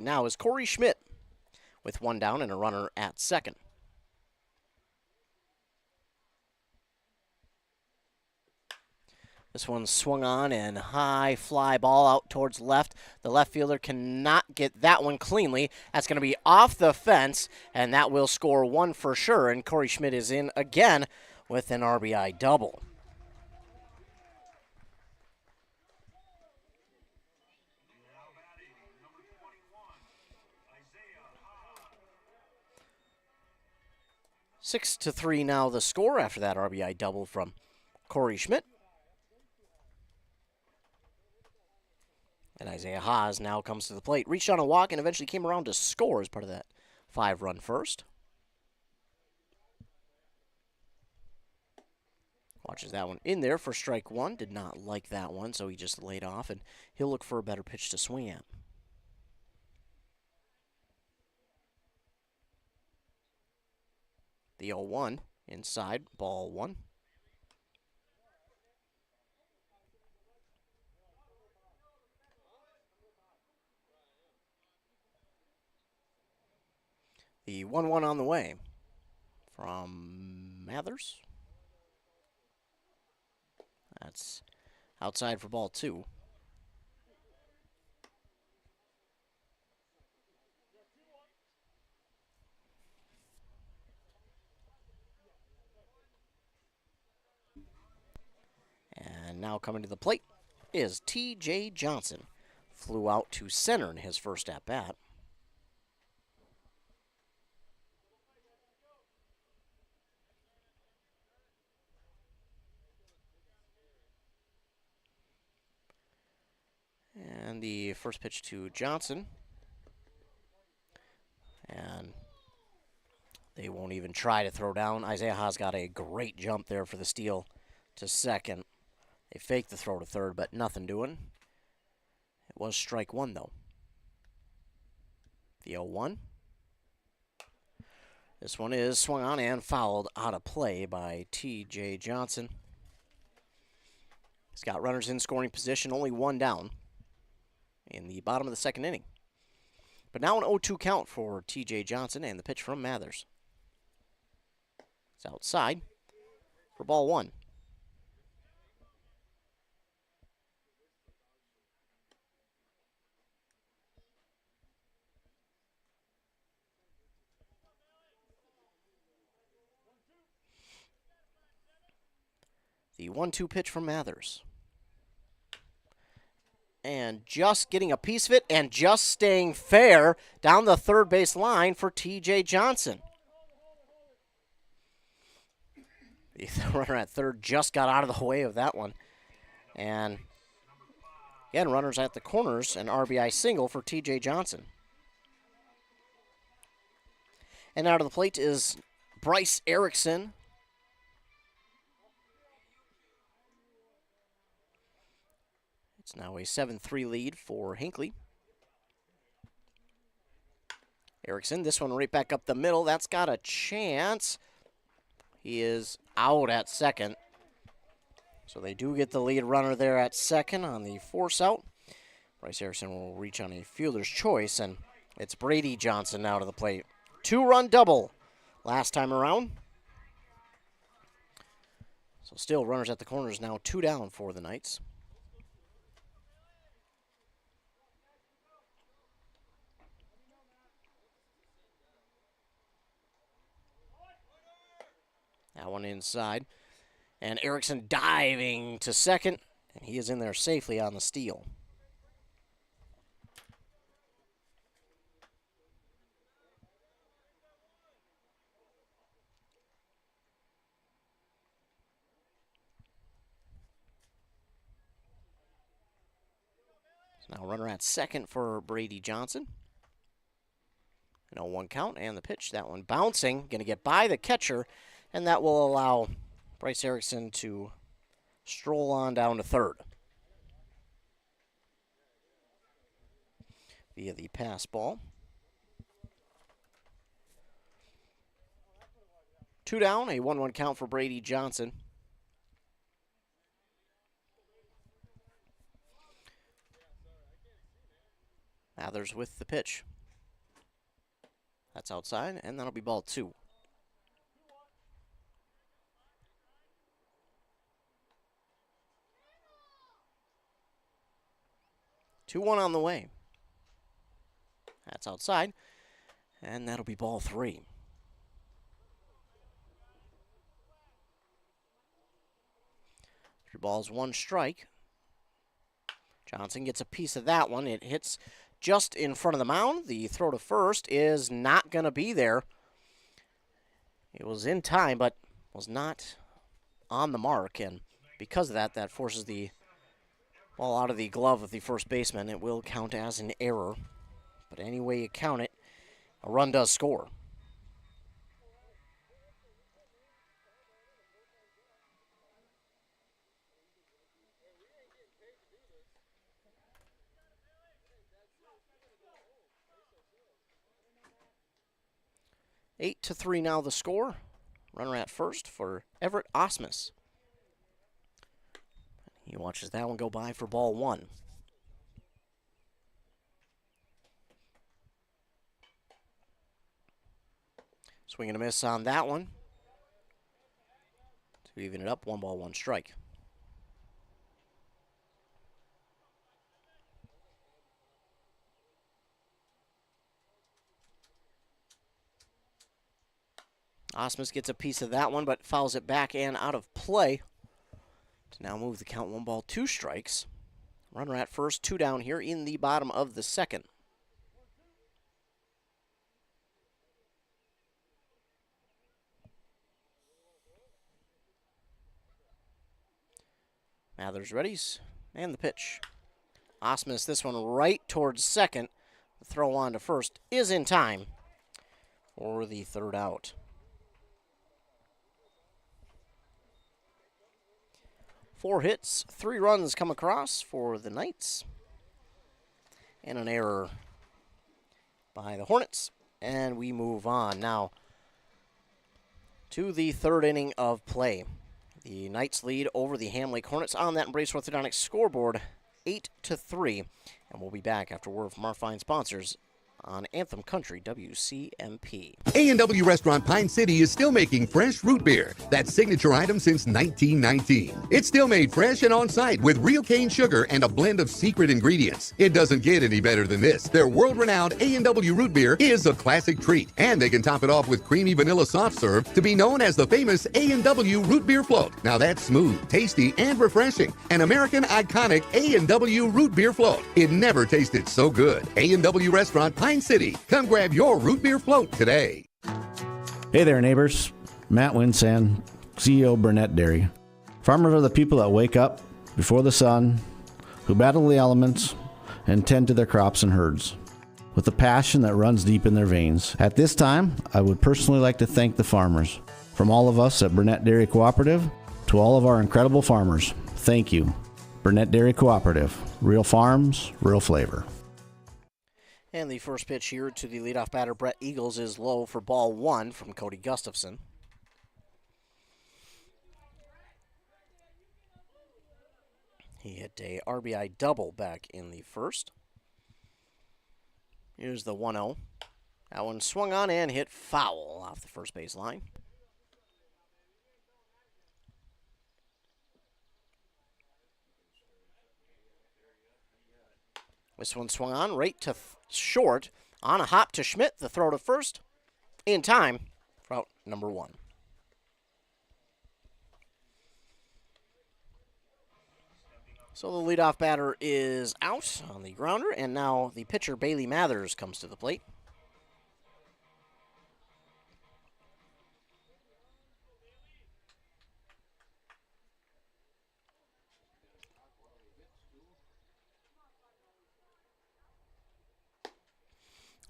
now is Corey Schmidt with one down and a runner at second. This one swung on and high fly ball out towards left. The left fielder cannot get that one cleanly. That's going to be off the fence, and that will score one for sure. And Corey Schmidt is in again with an RBI double. Six to 3 now the score after that RBI double from Corey Schmidt. And Isaiah Haas now comes to the plate. Reached on a walk and eventually came around to score as part of that 5-run first. Watches that one in there for strike one. Did not like that one, so he just laid off, and he'll look for a better pitch to swing at. The 0-1 inside, ball one. The 1-1 on the way from Mathers. That's outside for ball two. And now coming to the plate is T.J. Johnson. Flew out to center in his first at-bat. And the first pitch to Johnson. And they won't even try to throw down. Isaiah Haas got a great jump there for the steal to second. They faked the throw to third, but nothing doing. It was strike one, though. The 0-1. This one is swung on and fouled out of play by T.J. Johnson. He's got runners in scoring position, only one down in the bottom of the second inning. But now an 0-2 count for T.J. Johnson and the pitch from Mathers. It's outside for ball one. The 1-2 pitch from Mathers. And just getting a piece of it and just staying fair down the third base line for T.J. Johnson. The runner at third just got out of the way of that one. And again, runners at the corners, an RBI single for T.J. Johnson. And out of the plate is Bryce Erickson. It's now a 7-3 lead for Hinckley. Erickson, this one right back up the middle. That's got a chance. He is out at second. So they do get the lead runner there at second on the force out. Bryce Erickson will reach on a fielder's choice, and it's Brady Johnson now to the plate. 2-run double last time around. So still runners at the corners now, 2 down for the Knights. That one inside. And Erickson diving to second, and he is in there safely on the steal. So now runner at second for Brady Johnson. No 1 count, and the pitch, that one bouncing, going to get by the catcher, and that will allow Bryce Erickson to stroll on down to third. Via the pass ball. 2 down, a 1-1 count for Brady Johnson. Mathers with the pitch. That's outside, and that'll be ball 2. Two one on the way. That's outside, and that'll be ball 3. Three balls, 1 strike. Johnson gets a piece of that one. It hits just in front of the mound. The throw to first is not going to be there. It was in time, but was not on the mark, and because of that, that forces the ball out of the glove of the first baseman. It will count as an error, but any way you count it, a run does score. Eight to 3 now the score. Runner at first for Everett Osmus. He watches that one go by for ball 1. Swing and a miss on that one. To even it up, 1 ball, 1 strike. Osmus gets a piece of that one, but fouls it back and out of play to now move the count 1 ball, 2 strikes. Runner at first, 2 down here in the bottom of the second. Mathers readies, and the pitch. Osmus, this one right towards second. The throw on to first is in time for the third out. 4 hits, 3 runs come across for the Knights. And an error by the Hornets. And we move on now to the 3rd inning of play. The Knights lead over the Ham Lake Hornets on that Embrace Orthodontics scoreboard, 8 to 3. And we'll be back after word from our fine sponsors on Anthem Country WCMP.
A&W Restaurant Pine City is still making fresh root beer, that signature item since 1919. It's still made fresh and on site with real cane sugar and a blend of secret ingredients. It doesn't get any better than this. Their world-renowned A&W root beer is a classic treat, and they can top it off with creamy vanilla soft serve to be known as the famous A&W root beer float. Now that's smooth, tasty, and refreshing. An American iconic A&W root beer float. It never tasted so good. A&W Restaurant Pine City. Come grab your root beer float today.
Hey there, neighbors. Matt Winsan, CEO Burnett Dairy. Farmers are the people that wake up before the sun, who battle the elements, and tend to their crops and herds with a passion that runs deep in their veins. At this time, I would personally like to thank the farmers. From all of us at Burnett Dairy Cooperative to all of our incredible farmers, thank you. Burnett Dairy Cooperative. Real farms, real flavor.
And the first pitch here to the leadoff batter, Brett Eagles, is low for ball 1 from Cody Gustafson. He hit a RBI double back in the first. Here's the 1-0. That one swung on and hit foul off the first base line. This one swung on right to short. On a hop to Schmidt. The throw to first. In time for out number 1. So the leadoff batter is out on the grounder, and now the pitcher, Bailey Mathers, comes to the plate.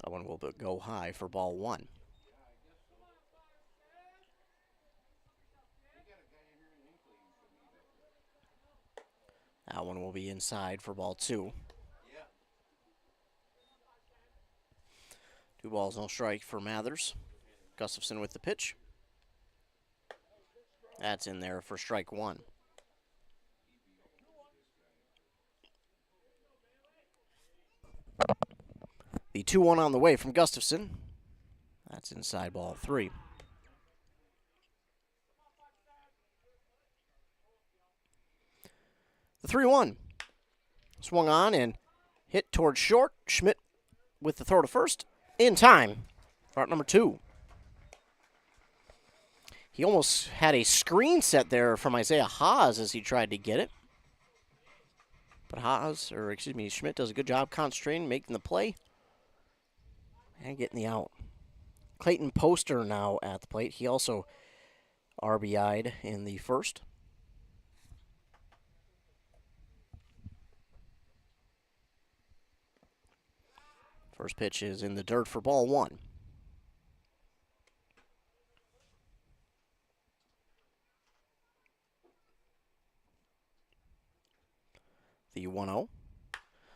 That one will go high for ball 1. That one will be inside for ball 2. 2 balls, no strike for Mathers. Gustafson with the pitch. That's in there for strike 1. The 2-1 on the way from Gustafson. That's inside ball 3. The 3-1. Swung on and hit towards short. Schmidt with the throw to first. In time for out number 2. He almost had a screen set there from Isaiah Haas as he tried to get it. But Schmidt does a good job concentrating, making the play, and getting the out. Clayton Poster now at the plate. He also RBI'd in the first. First pitch is in the dirt for ball 1. The 1-0.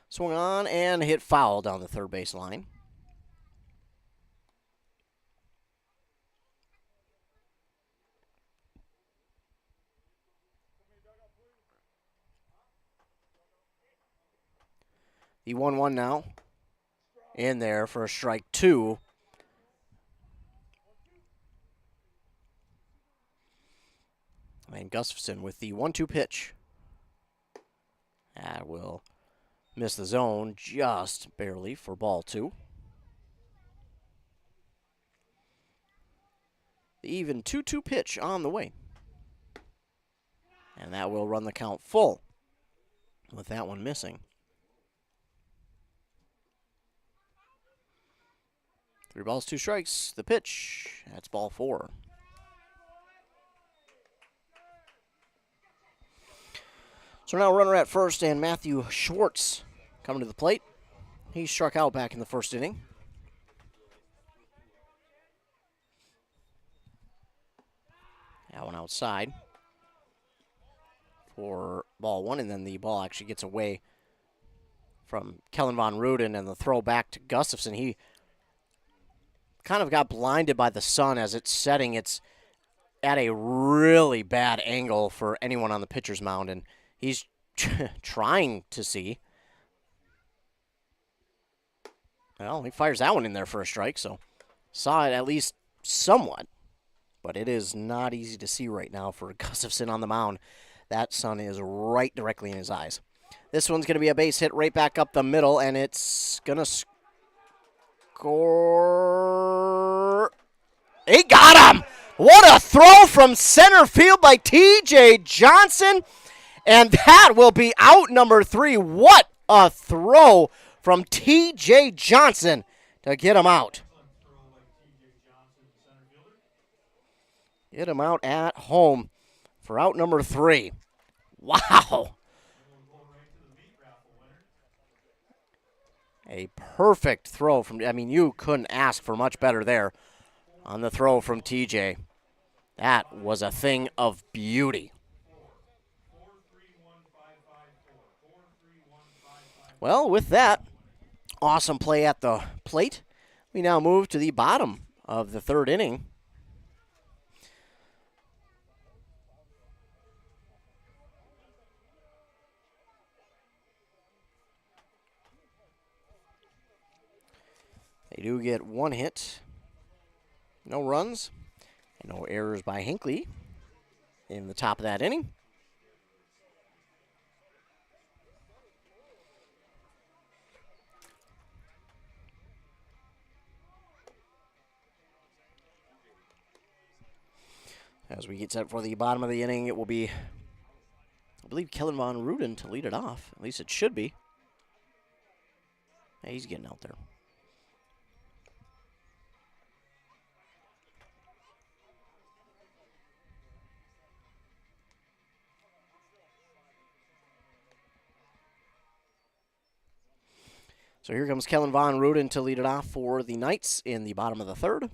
Swung on and hit foul down the third base line. The 1-1 now. In there for a strike 2. And Gustafson with the 1-2 pitch. That will miss the zone just barely for ball 2. The even 2-2 pitch on the way. And that will run the count full with that one missing. 3 balls, 2 strikes. The pitch. That's ball 4. So now runner at first and Matthew Schwartz coming to the plate. He struck out back in the first inning. That one outside for ball 1, and then the ball actually gets away from Kellen Von Ruden, and the throw back to Gustafson. He kind of got blinded by the sun as it's setting. It's at a really bad angle for anyone on the pitcher's mound, and he's trying to see. Well, he fires that one in there for a strike, so saw it at least somewhat. But it is not easy to see right now for Gustafson on the mound. That sun is right directly in his eyes. This one's going to be a base hit right back up the middle, and it's going to score. He got him! What a throw from center field by T.J. Johnson. And that will be out number 3. What a throw from T.J. Johnson to get him out. Get him out at home for out number 3. Wow. A perfect throw from, you couldn't ask for much better there on the throw from TJ. That was a thing of beauty. Well, with that awesome play at the plate, we now move to the bottom of the third inning. They do get 1 hit, no runs, and no errors by Hinckley in the top of that inning. As we get set for the bottom of the inning, it will be, I believe, Kellen Von Ruden to lead it off. At least it should be. Hey, he's getting out there. So here comes Kellen Von Ruden to lead it off for the Knights in the bottom of the third.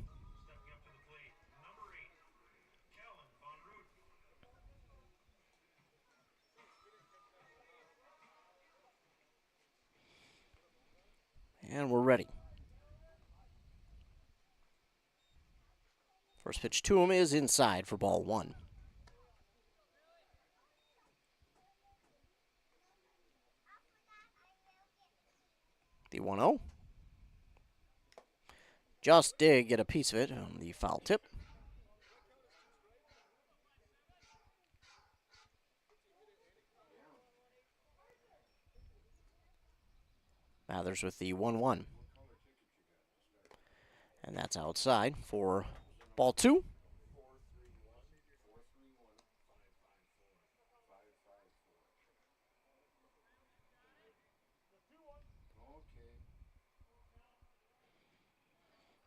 And we're ready. First pitch to him is inside for ball one. The 1-0. Just did get a piece of it on the foul tip. Mathers with the 1-1. And that's outside for ball two.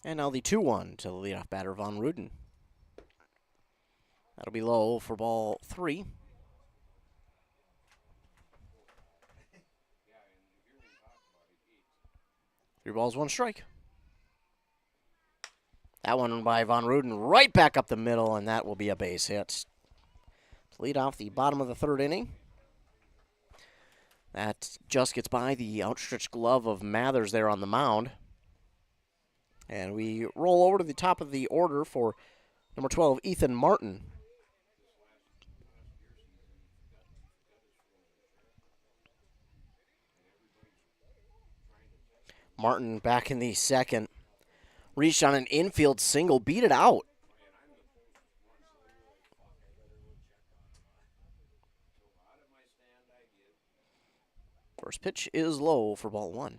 And now the 2-1 to the leadoff batter, Von Ruden. That'll be low for ball three. Three balls, one strike. That one by Von Ruden right back up the middle, and that will be a base hit. To lead off the bottom of the third inning. That just gets by the outstretched glove of Mathers there on the mound. And we roll over to the top of the order for number 12, Ethan Martin. Martin back in the second. Reached on an infield single, beat it out. First pitch is low for ball one.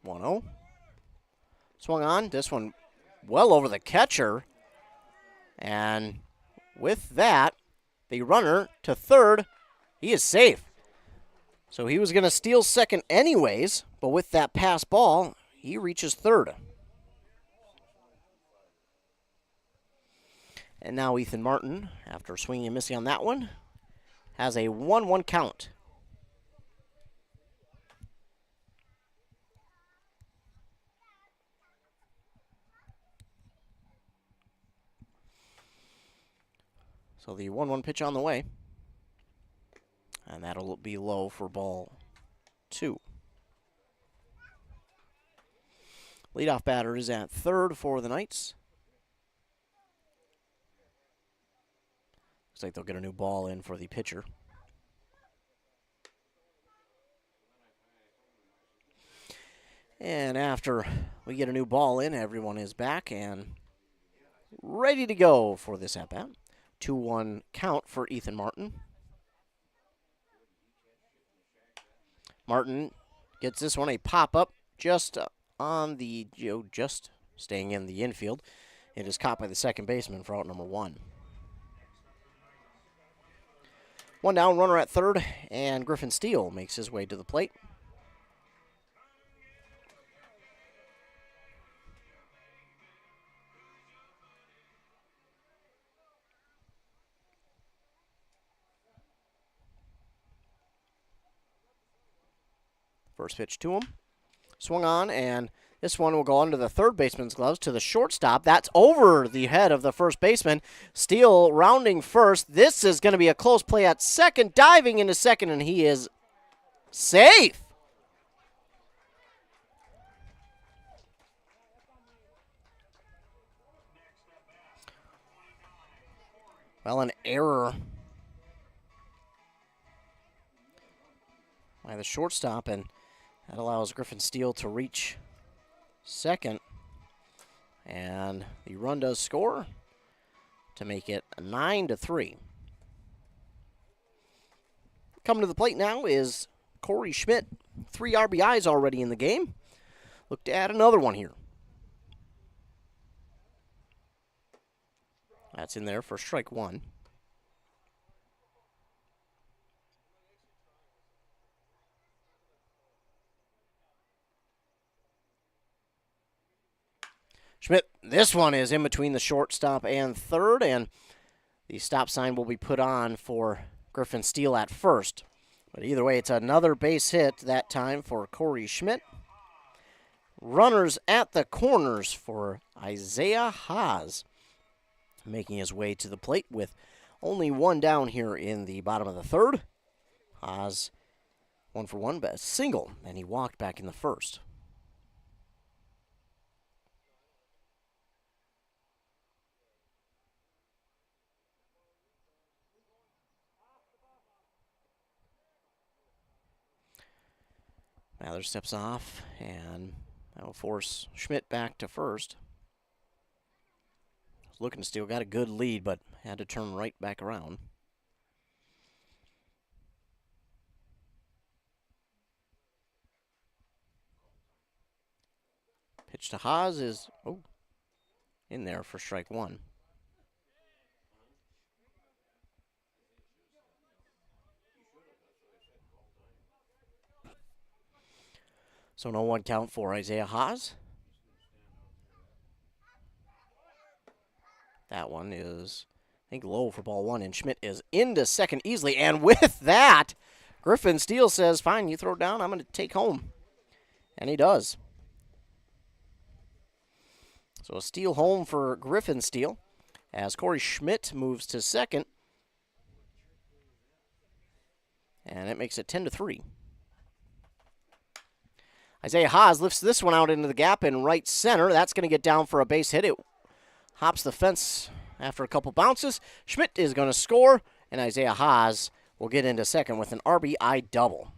One 0. Swung on. This one well over the catcher. And with that, the runner to third, he is safe. So he was going to steal second anyways, but with that pass ball, he reaches third. And now Ethan Martin, after swinging and missing on that one, has a 1-1 count. So the 1-1 pitch on the way. And that'll be low for ball two. Leadoff batter is at third for the Knights. Looks like they'll get a new ball in for the pitcher. And after we get a new ball in, everyone is back and ready to go for this at-bat. 2-1 count for Ethan Martin. Martin gets this one a pop-up just on the, just staying in the infield. It is caught by the second baseman for out number one. One down, runner at third, and Griffin Steele makes his way to the plate. First pitch to him. Swung on, and this one will go under the third baseman's gloves to the shortstop. That's over the head of the first baseman. Steele rounding first. This is going to be a close play at second, diving into second, and he is safe. Well, an error by the shortstop, and that allows Griffin Steele to reach second. And the run does score to make it 9-3. Coming to the plate now is Corey Schmidt. 3 RBIs already in the game. Look to add another one here. That's in there for strike one. Schmidt, this one is in between the shortstop and third, and the stop sign will be put on for Griffin Steele at first. But either way, it's another base hit that time for Corey Schmidt. Runners at the corners for Isaiah Haas, making his way to the plate with only one down here in the bottom of the third. Haas 1 for 1, but a single, and he walked back in the first. Mather steps off, and that will force Schmidt back to first. Was looking to steal, got a good lead, but had to turn right back around. Pitch to Haas is in there for strike one. So no 1 count for Isaiah Haas. That one is, I think, low for ball one, and Schmidt is into second easily. And with that, Griffin Steele says, fine, you throw down, I'm going to take home. And he does. So a steal home for Griffin Steele as Corey Schmidt moves to second. And it makes it 10-3. Isaiah Haas lifts this one out into the gap in right center. That's going to get down for a base hit. It hops the fence after a couple bounces. Schmidt is going to score, and Isaiah Haas will get into second with an RBI double.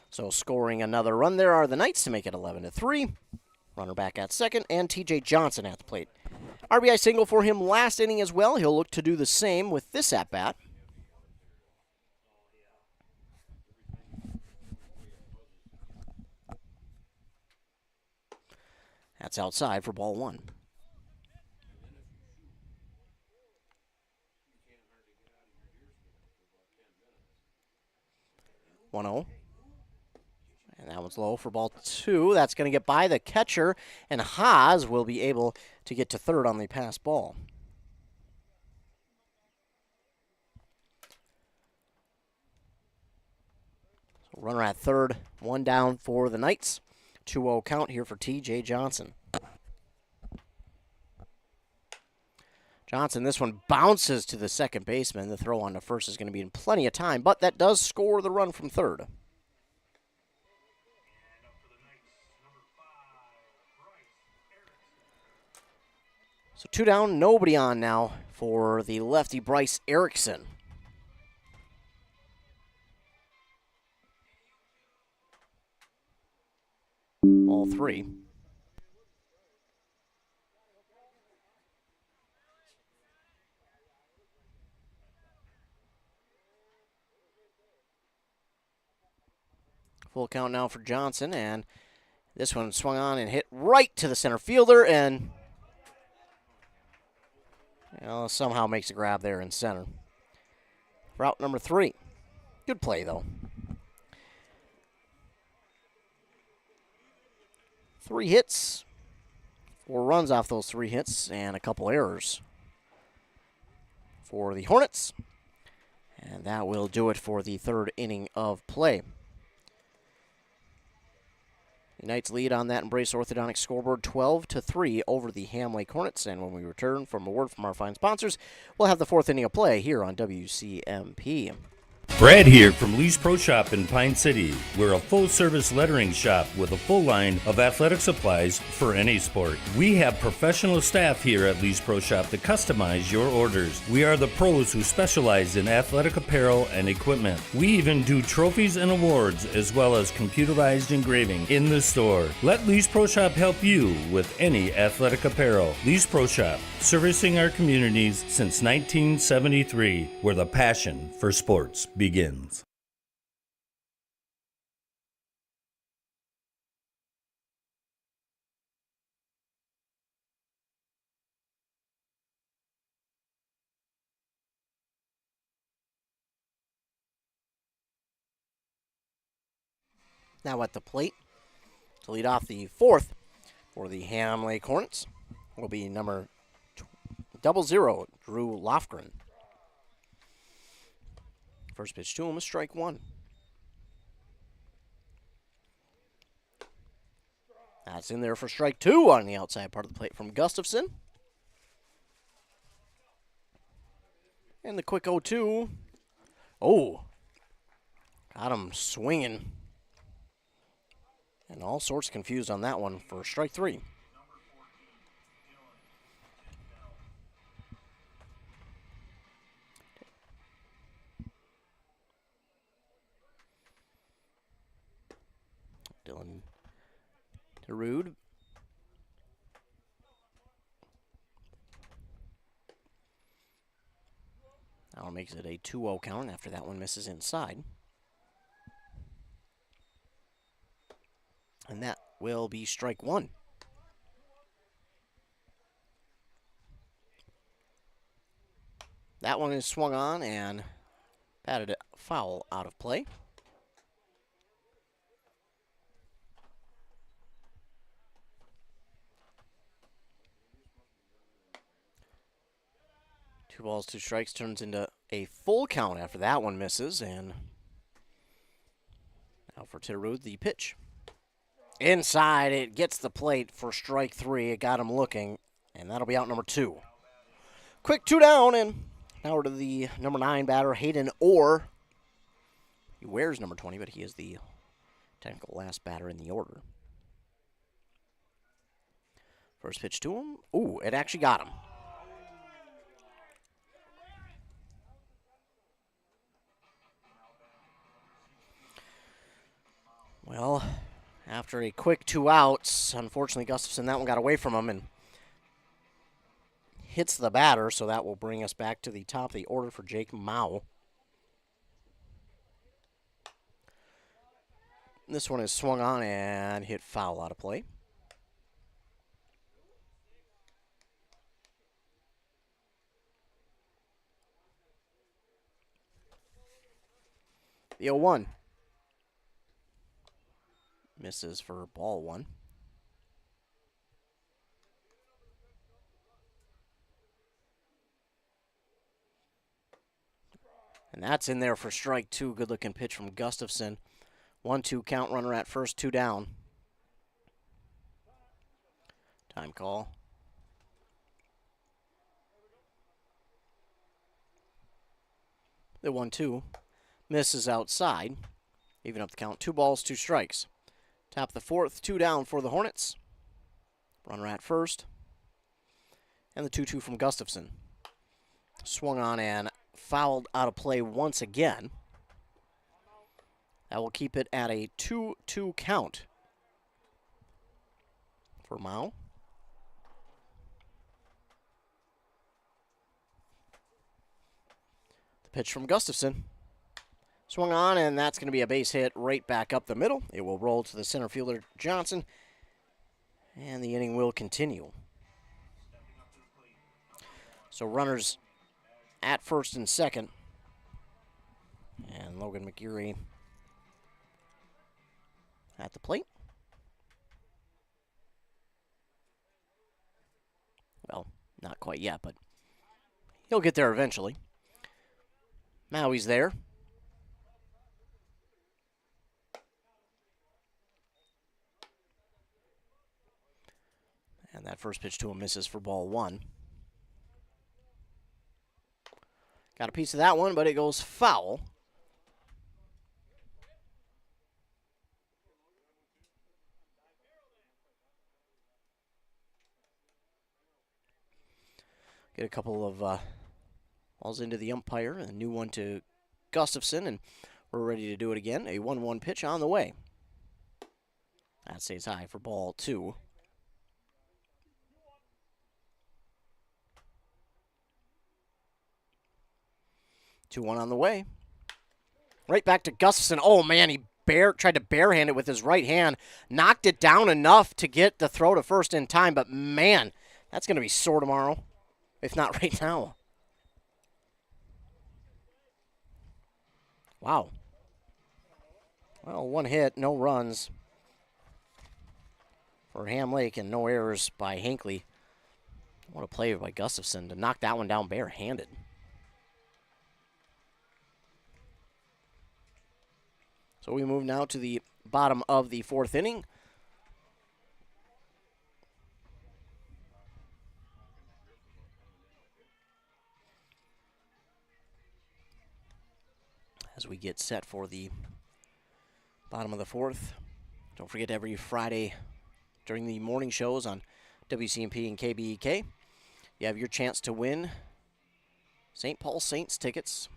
So scoring another run there are the Knights to make it 11-3. Runner back at second, and TJ Johnson at the plate. RBI single for him last inning as well. He'll look to do the same with this at-bat. That's outside for ball one. 1-0. And that one's low for ball two. That's going to get by the catcher, and Haas will be able to get to third on the pass ball. So runner at third, one down for the Knights. 2-0 count here for TJ Johnson. Johnson, this one bounces to the second baseman. The throw on to first is going to be in plenty of time, but that does score the run from third. So 2 down, nobody on now for the lefty Bryce Erickson. Ball three. Full count now for Johnson, and this one swung on and hit right to the center fielder, and somehow makes a grab there in center. Route number 3. Good play, though. 3 hits, 4 runs off those 3 hits, and a couple errors for the Hornets. And that will do it for the third inning of play. The Knights lead on that Embrace Orthodontics scoreboard 12-3 over the Ham Lake Hornets. And when we return from a word from our fine sponsors, we'll have the 4th inning of play here on WCMP.
Brad here from Lee's Pro Shop in Pine City. We're a full-service lettering shop with a full line of athletic supplies for any sport. We have professional staff here at Lee's Pro Shop to customize your orders. We are the pros who specialize in athletic apparel and equipment. We even do trophies and awards as well as computerized engraving in the store. Let Lee's Pro Shop help you with any athletic apparel. Lee's Pro Shop, servicing our communities since 1973, where the passion for sports begins.
Now at the plate to lead off the fourth for the Ham Lake Hornets will be number 00, Drew Lofgren. First pitch to him is strike one. That's in there for strike two on the outside part of the plate from Gustafson. And the quick 0-2. Oh, got him swinging. And all sorts confused on that one for strike three. Dylan DeRude. Now makes it a 2-0 count after that one misses inside. And that will be strike one. That one is swung on and batted it foul out of play. Two balls, two strikes turns into a full count after that one misses. And now for Titterud, the pitch. Inside, it gets the plate for strike three. It got him looking, and that'll be out number two. Quick two down, and now we're to the number 9 batter, Hayden Orr. He wears number 20, but he is the technical last batter in the order. First pitch to him. Ooh, it actually got him. Well, after a quick 2 outs, unfortunately Gustafson, that one got away from him and hits the batter, so that will bring us back to the top of the order for Jake Mao. This one is swung on and hit foul out of play. The 0-1. Misses for ball one. And that's in there for strike two. Good looking pitch from Gustafson. 1-2 count, runner at first, 2 down. Time call. The 1-2 misses outside. Even up the count. 2 balls, 2 strikes. Top of the fourth, 2 down for the Hornets. Runner at first. And the 2-2 from Gustafson. Swung on and fouled out of play once again. That will keep it at a 2-2 count for Mao. The pitch from Gustafson. Swung on, and that's going to be a base hit right back up the middle. It will roll to the center fielder, Johnson, and the inning will continue. So runners at first and second, and Logan McGeary at the plate. Well, not quite yet, but he'll get there eventually. Maui's there. And that first pitch to him misses for ball one. Got a piece of that one, but it goes foul. Get a couple of balls into the umpire. A new one to Gustafson, and we're ready to do it again. A 1-1 pitch on the way. That stays high for ball two. 2-1 on the way. Right back to Gustafson. Oh, man, he tried to barehand it with his right hand. Knocked it down enough to get the throw to first in time. But, man, that's going to be sore tomorrow, if not right now. Wow. Well, one hit, no runs for Ham Lake and no errors by Hinckley. What a play by Gustafson to knock that one down barehanded. So we move now to the bottom of the fourth inning. As we get set for the bottom of the fourth. Don't forget every Friday during the morning shows on WCMP and KBEK, you have your chance to win St. Paul Saints tickets.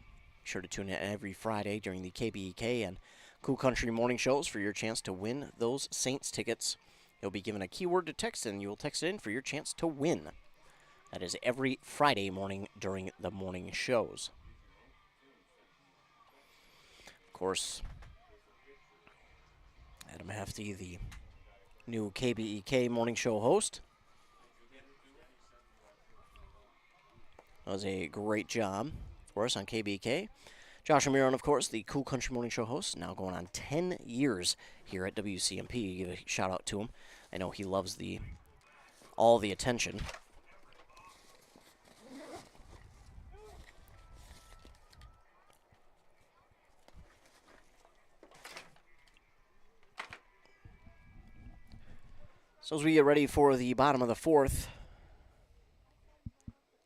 Be sure to tune in every Friday during the KBEK and Cool Country morning shows for your chance to win those Saints tickets. You'll be given a keyword to text, and you will text it in for your chance to win. That is every Friday morning during the morning shows. Of course, Adam Hefty, the new KBEK morning show host, does a great job for us on KBEK. Josh Amiron, of course, the Cool Country Morning Show host, now going on 10 years here at WCMP. Give a shout out to him. I know he loves all the attention. So as we get ready for the bottom of the fourth,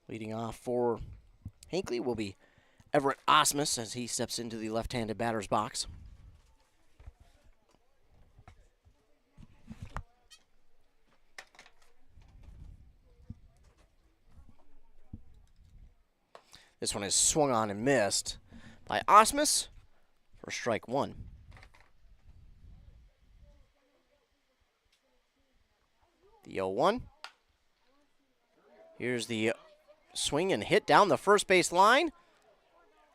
leading off for Hinckley will be Everett Osmus as he steps into the left-handed batter's box. This one is swung on and missed by Osmus for strike one. The 0-1. Here's the swing and hit down the first base line.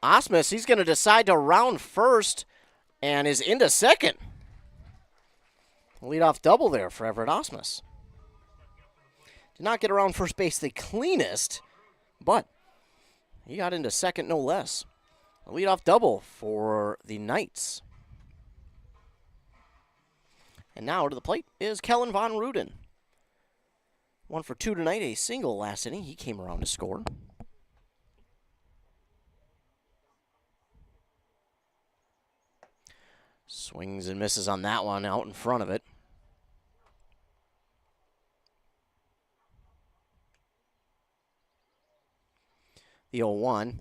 Osmus, he's going to decide to round first and is into second. Leadoff double there for Everett Osmus. Did not get around first base the cleanest, but he got into second no less. A leadoff double for the Knights. And now to the plate is Kellen Von Ruden. 1 for 2 tonight, a single last inning. He came around to score. Swings and misses on that one out in front of it. The 0-1.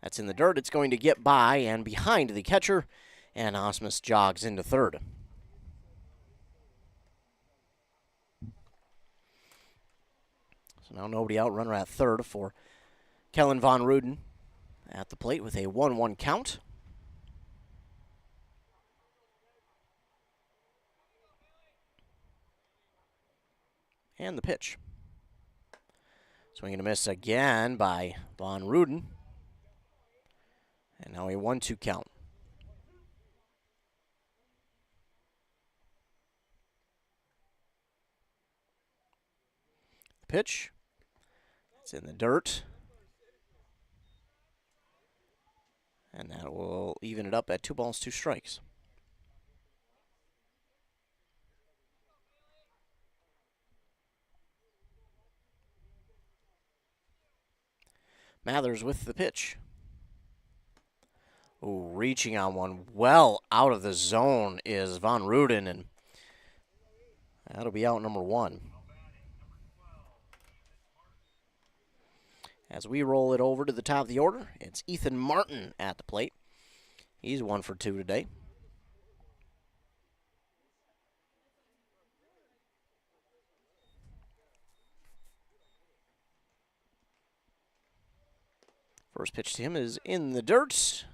That's in the dirt. It's going to get by and behind the catcher, and Osmus jogs into third. So now nobody out, runner at third for Kellen Von Ruden at the plate with a 1-1 count. And the pitch. Swing and a miss again by Von Ruden. And now a 1-2 count. Pitch. It's in the dirt. And that will even it up at 2 balls, 2 strikes. Mathers with the pitch. Ooh, reaching on one well out of the zone is Von Ruden, and that'll be out number 1. As we roll it over to the top of the order, it's Ethan Martin at the plate. He's 1 for 2 today. First pitch to him is in the dirt.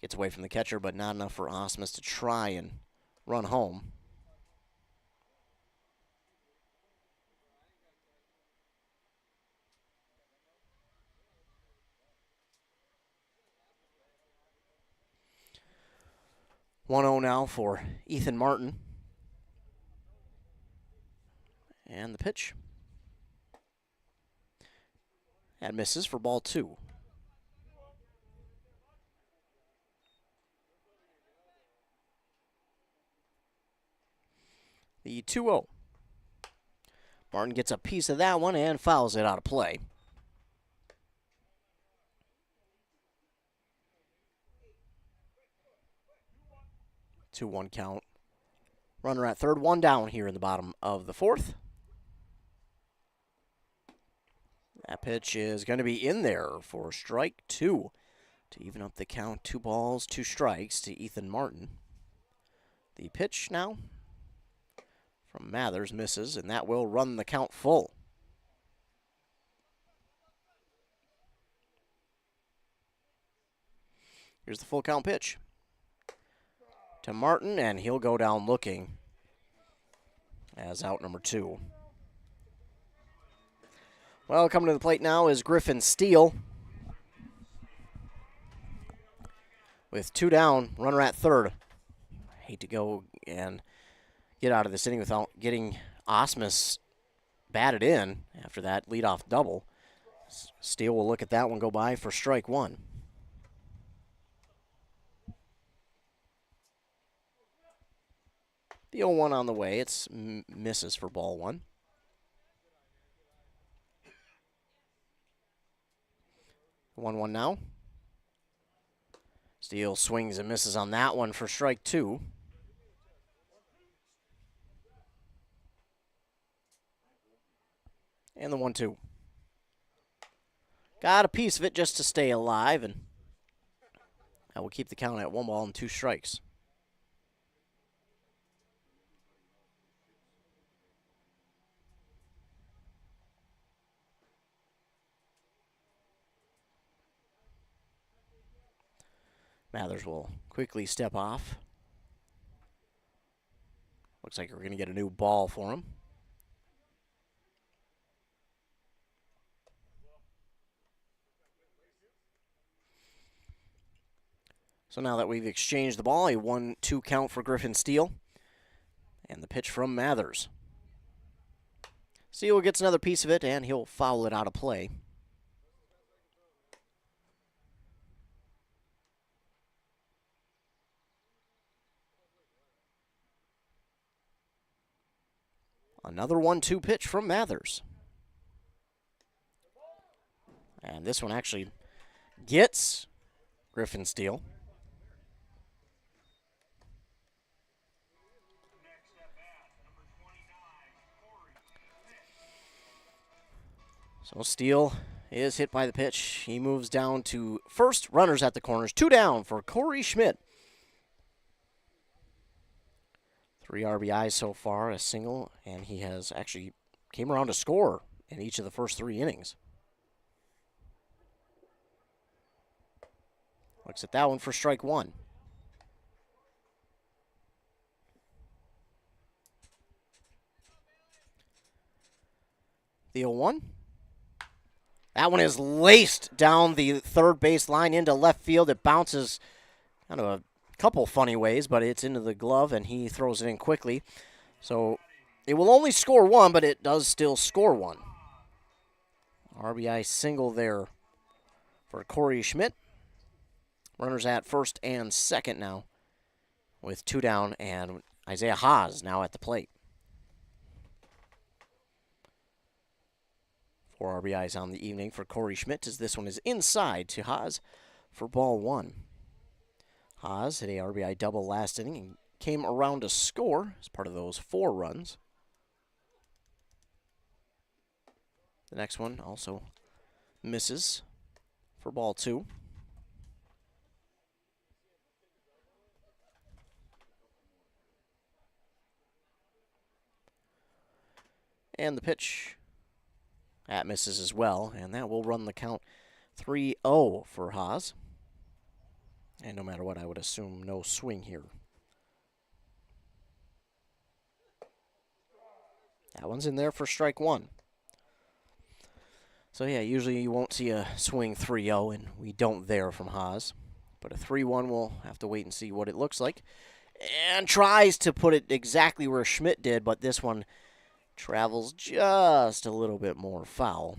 Gets away from the catcher, but not enough for Osmus to try and run home. (1-0) now for Ethan Martin. And the pitch. That misses for ball 2. The 2-0. Martin gets a piece of that one and fouls it out of play. Two 1 count. Runner at third, one down here in the bottom of the fourth. That pitch is going to be in there for strike 2 to even up the count. 2 balls, 2 strikes to Ethan Martin. The pitch now from Mathers misses, and that will run the count full. Here's the full count pitch to Martin, and he'll go down looking as out number 2. Well, coming to the plate now is Griffin Steele. With 2 down, runner at third. Hate to go and get out of this inning without getting Osmus batted in after that leadoff double. Steele will look at that one go by for strike 1. The 0-1 on the way. It's misses for ball 1. The 1-1 now. Steele swings and misses on that one for strike 2. And the 1-2. Got a piece of it just to stay alive, and that will keep the count at 1 ball and 2 strikes. Mathers will quickly step off. Looks like we're going to get a new ball for him. So now that we've exchanged the ball, a 1-2 count for Griffin Steele. And the pitch from Mathers. Steele gets another piece of it, and he'll foul it out of play. Another 1-2 pitch from Mathers. And this one actually gets Griffin Steele. So Steele is hit by the pitch. He moves down to first. Runners at the corners. 2 down for Corey Schmidt. 3 RBIs so far, a single, and he has actually came around to score in each of the first 3 innings. Looks at that one for strike 1. The 0-1. That one is laced down the third base line into left field. It bounces kind of a couple funny ways, but it's into the glove, and he throws it in quickly. So it will only score 1, but it does still score 1. RBI single there for Corey Schmidt. Runners at first and second now with 2 down, and Isaiah Haas now at the plate. 4 RBIs on the evening for Corey Schmidt, as this one is inside to Haas for ball 1. Haas hit a RBI double last inning and came around to score as part of those 4 runs. The next one also misses for ball 2. And the pitch, that misses as well, and that will run the count 3-0 for Haas. And no matter what, I would assume no swing here. That one's in there for strike 1. So yeah, usually you won't see a swing 3-0, and we don't there from Haas. But a 3-1, we'll have to wait and see what it looks like. And tries to put it exactly where Schmidt did, but this one travels just a little bit more foul.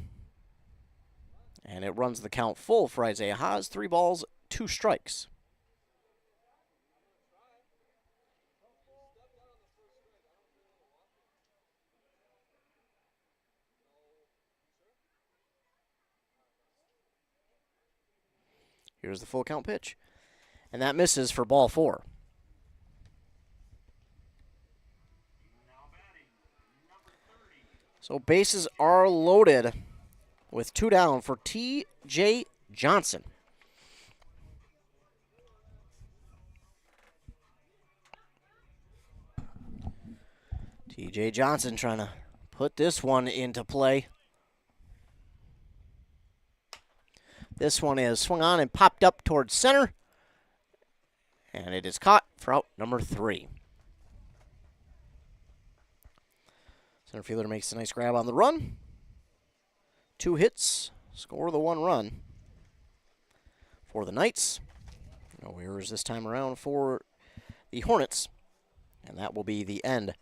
And it runs the count full for Isaiah Haas. 3 balls, 2 strikes. Here's the full count pitch. And that misses for ball 4. So bases are loaded with 2 down for T.J. Johnson. T.J. Johnson trying to put this one into play. This one is swung on and popped up towards center. And it is caught for out number 3. Center fielder makes a nice grab on the run. 2 hits, score the 1 run for the Knights. No errors this time around for the Hornets. And that will be the end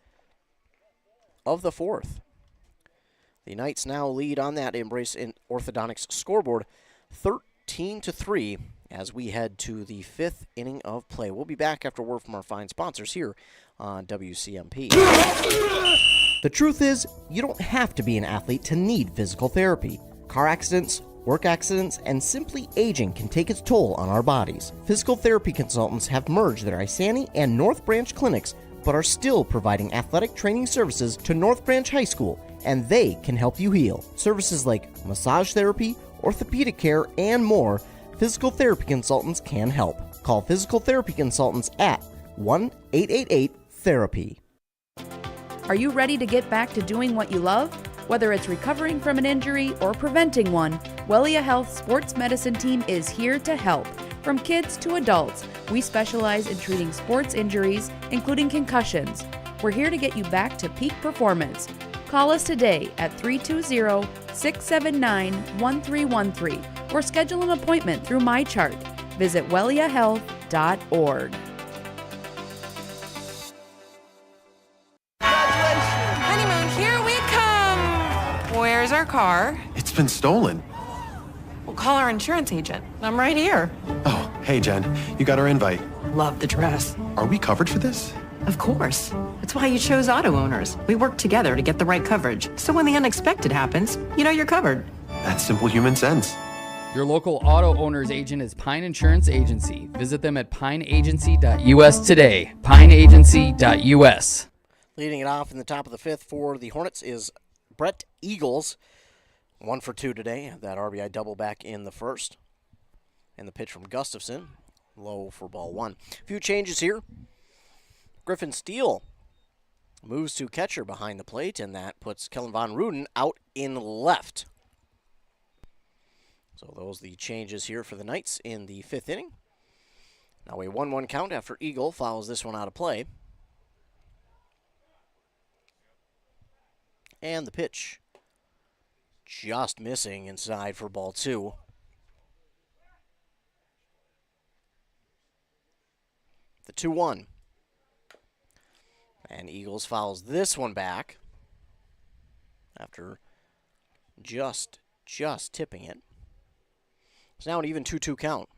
of the 4th. The Knights now lead on that Embrace in Orthodontics scoreboard 13-3 as we head to the 5th inning of play. We'll be back after word from our fine sponsors here on WCMP. The truth is, you don't have to be an athlete to need physical therapy. Car accidents, work accidents, and simply aging can take its toll on our bodies. Physical therapy consultants have merged their Isani and North Branch clinics, but are still providing athletic training services to North Branch High School, and they can help you heal. Services like massage therapy, orthopedic care, and more, physical therapy consultants can help. Call Physical Therapy Consultants at 1-888-THERAPY.
Are you ready to get back to doing what you love? Whether it's recovering from an injury or preventing one, Wellia Health Sports Medicine Team is here to help. From kids to adults, we specialize in treating sports injuries, including concussions. We're here to get you back to peak performance. Call us today at 320-679-1313 or schedule an appointment through MyChart. Visit welliahealth.org.
Honeymoon, here we come. Where's our car?
It's been stolen.
We'll call our insurance agent. I'm right here.
Oh, hey, Jen. You got our invite.
Love the dress.
Are we covered for this?
Of course. That's why you chose auto owners. We work together to get the right coverage. So when the unexpected happens, you know you're covered.
That's simple human sense.
Your local auto owner's agent is Pine Insurance Agency. Visit them at pineagency.us today. Pineagency.us.
Leading it off in the top of the 5th for the Hornets is Brett Eagles. 1 for 2 today. That RBI double back in the 1st. And the pitch from Gustafson. Low for ball 1. A few changes here. Griffin Steele moves to catcher behind the plate, and that puts Kellen Von Ruden out in left. So those are the changes here for the Knights in the 5th inning. Now a 1-1 count after Eagle fouls this one out of play. And the pitch just missing inside for ball 2. The 2-1. And Eagles fouls this one back after just tipping it. It's now an even 2-2 count.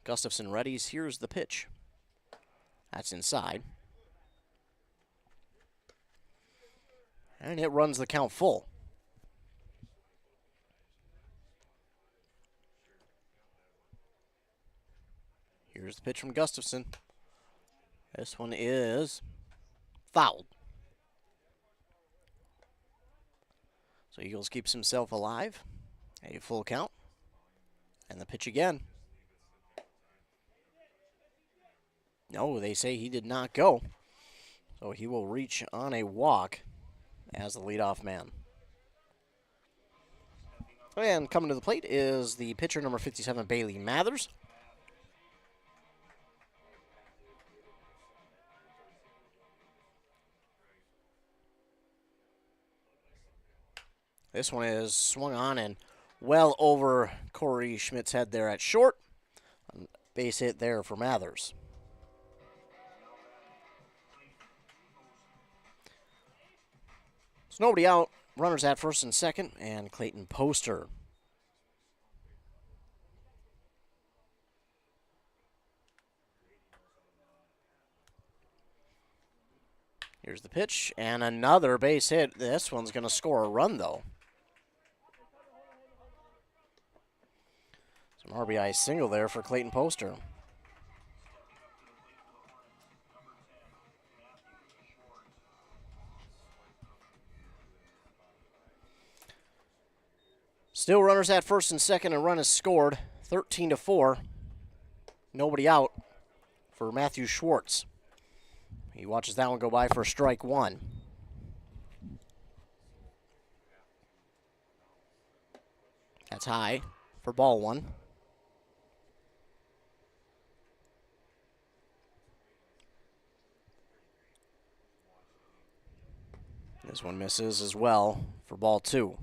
Gustafson readies. Here's the pitch. That's inside. And it runs the count full. Here's the pitch from Gustafson. This one is fouled. So Eagles keeps himself alive. A full count. And the pitch again. No, they say he did not go. So he will reach on a walk as the leadoff man. And coming to the plate is the pitcher, number 57, Bailey Mathers. This one is swung on and well over Corey Schmidt's head there at short. Base hit there for Mathers. So nobody out. Runners at first and second, and Clayton Poster. Here's the pitch, and another base hit. This one's going to score a run, though. An RBI single there for Clayton Poster. Still runners at first and second. A run is scored. 13-4. Nobody out for Matthew Schwartz. He watches that one go by for strike one. That's high for ball one. This one misses as well for ball two.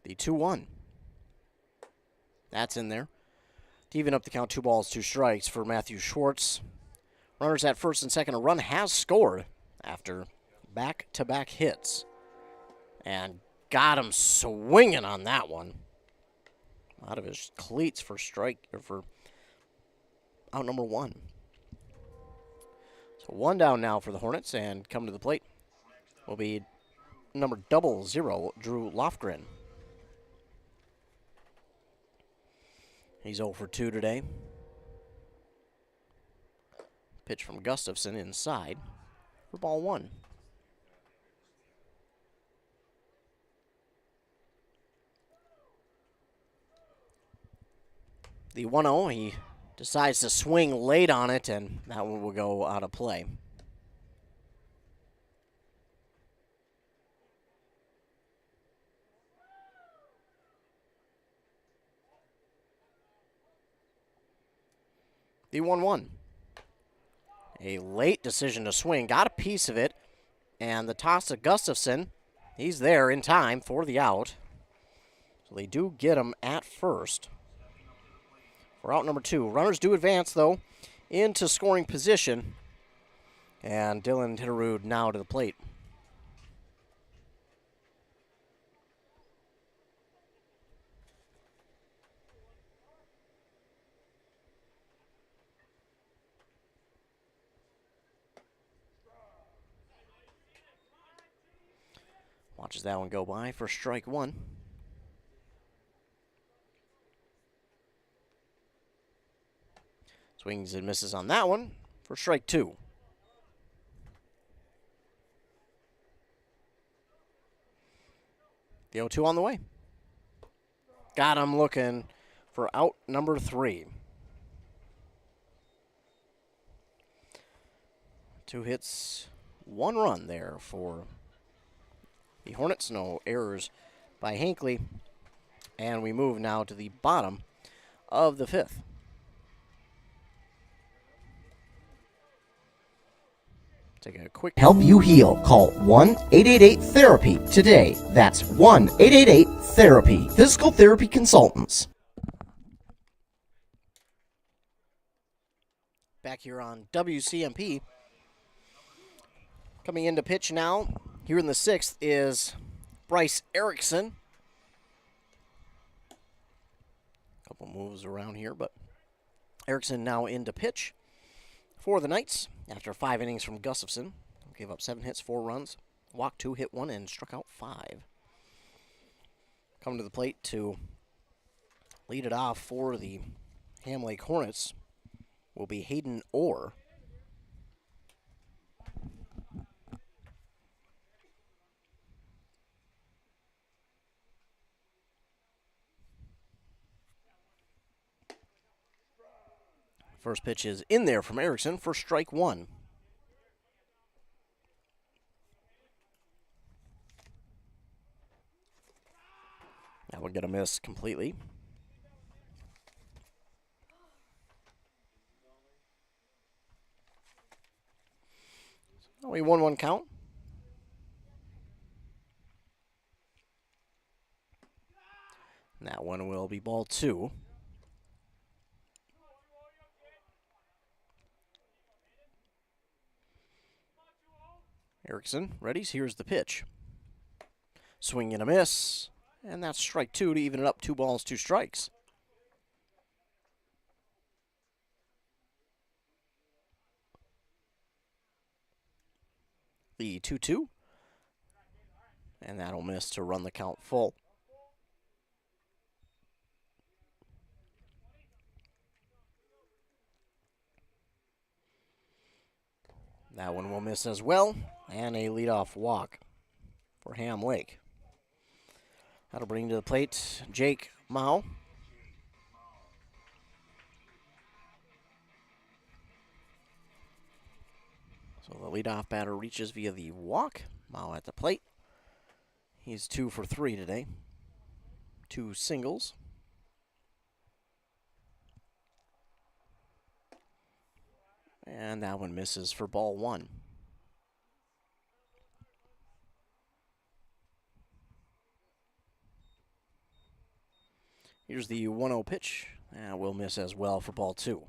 The 2-1. That's in there. To even up the count, 2 balls, 2 strikes for Matthew Schwartz. Runners at first and second. A run has scored after back-to-back hits. And got him swinging on that one. Out of his cleats for strike, or for out number one. So one down now for the Hornets, and come to the plate will be number 00, Drew Lofgren. He's 0 for 2 today. Pitch from Gustafson inside for ball one. The 1-0, he decides to swing late on it, and that one will go out of play. The 1-1. A late decision to swing. Got a piece of it. And the toss to Gustafson. He's there in time for the out. So they do get him at first. For out number 2. Runners do advance, though, into scoring position. And Dylan Titterud now to the plate. Watches that one go by for strike one. Swings and misses on that one for strike two. The 0-2 on the way. Got him looking for out number 3. 2 hits, 1 run there for the Hornets. No errors by Hinckley. And we move now to the bottom of the 5th. Take a quick
help you heal. Call 1-888-THERAPY today. That's 1-888-THERAPY. Physical therapy consultants.
Back here on WCMP. Coming into pitch now, here in the 6th, is Bryce Erickson. Couple moves around here, but Erickson now into pitch for the Knights after 5 innings from Gustafson. Gave up 7 hits, 4 runs, walked 2, hit 1, and struck out 5. Coming to the plate to lead it off for the Ham Lake Hornets will be Hayden Orr. First pitch is in there from Erickson for strike 1. That would get a miss completely. Only 1-1 count. And that one will be ball 2. Erickson readies. Here's the pitch. Swing and a miss. And that's strike 2 to even it up. 2 balls, 2 strikes. The 2-2 And that'll miss to run the count full. That one will miss as well. And a leadoff walk for Ham Lake. That'll bring to the plate Jake Mao. So the leadoff batter reaches via the walk. Mao at the plate. He's 2 for 3 today. 2 singles. And that one misses for ball 1. Here's the 1-0 pitch. That will miss as well for ball 2.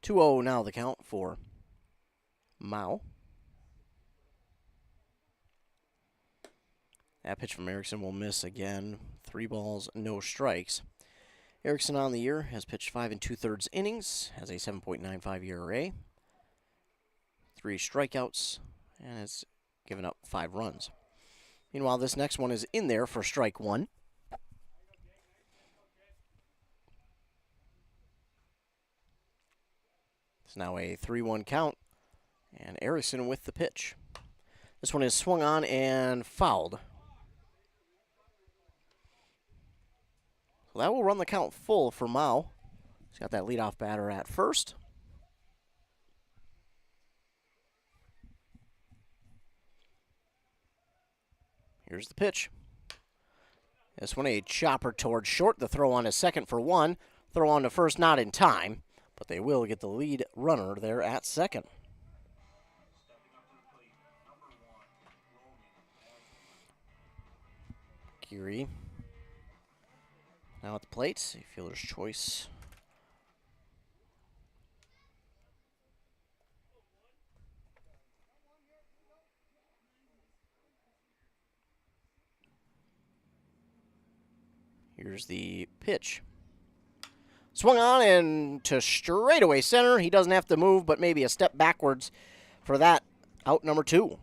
2-0 now the count for Mao. That pitch from Erickson will miss again. 3 balls, no strikes. Erickson on the year has pitched 5 2/3 innings, has a 7.95 ERA, 3 strikeouts, and has given up 5 runs. Meanwhile, this next one is in there for strike 1. It's now a 3-1 count, and Erickson with the pitch. This one is swung on and fouled. So that will run the count full for Mao. He's got that leadoff batter at first. Here's the pitch. This one a chopper towards short. The throw on to second for 1. Throw on to first not in time, but they will get the lead runner there at second. Geary now at the plate, a fielder's choice. Here's the pitch. Swung on and to straightaway center. He doesn't have to move, but maybe a step backwards for that. Out number 2.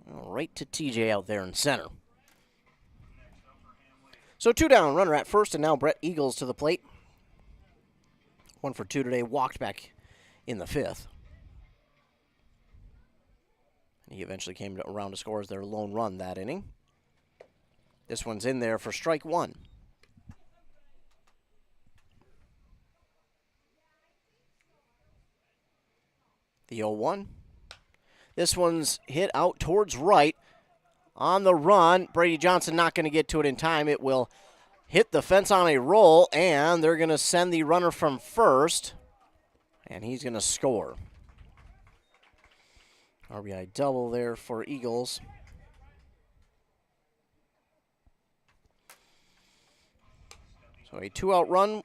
Right to TJ out there in center. So 2 down, runner at first, and now Brett Eagles to the plate. 1 for 2 today, walked back in the 5th. And he eventually came around to score as their lone run that inning. This one's in there for strike 1. The 0-1. This one's hit out towards right. On the run, Brady Johnson not going to get to it in time. It will hit the fence on a roll, and they're going to send the runner from first, and he's going to score. RBI double there for Eagles. So a 2-out run to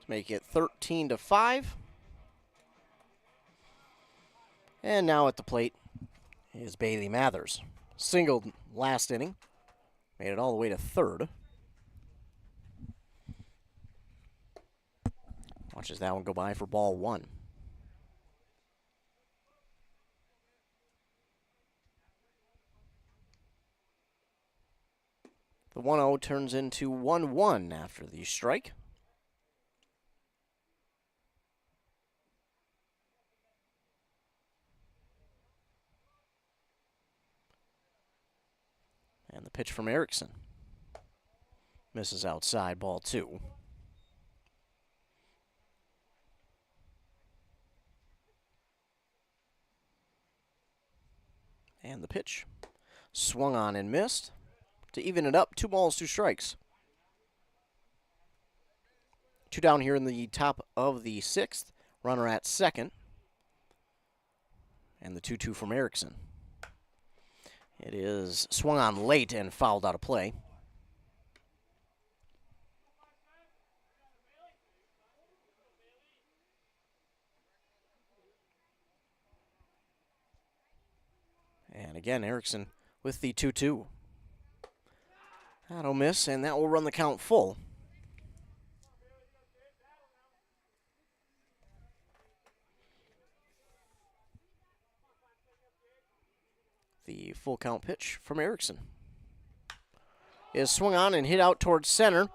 make it 13-5. And now at the plate is Bailey Mathers. Singled last inning. Made it all the way to third. Watches that one go by for ball 1. The 1-0 turns into 1-1 after the strike. And the pitch from Erickson. Misses outside, ball 2. And the pitch. Swung on and missed. To even it up, 2 balls, 2 strikes. 2 down here in the top of the 6th. Runner at second. And the 2-2 from Erickson. It is swung on late and fouled out of play. And again, Erickson with the 2-2. That'll miss, and that will run the count full. The full count pitch from Erickson is swung on and hit out towards center.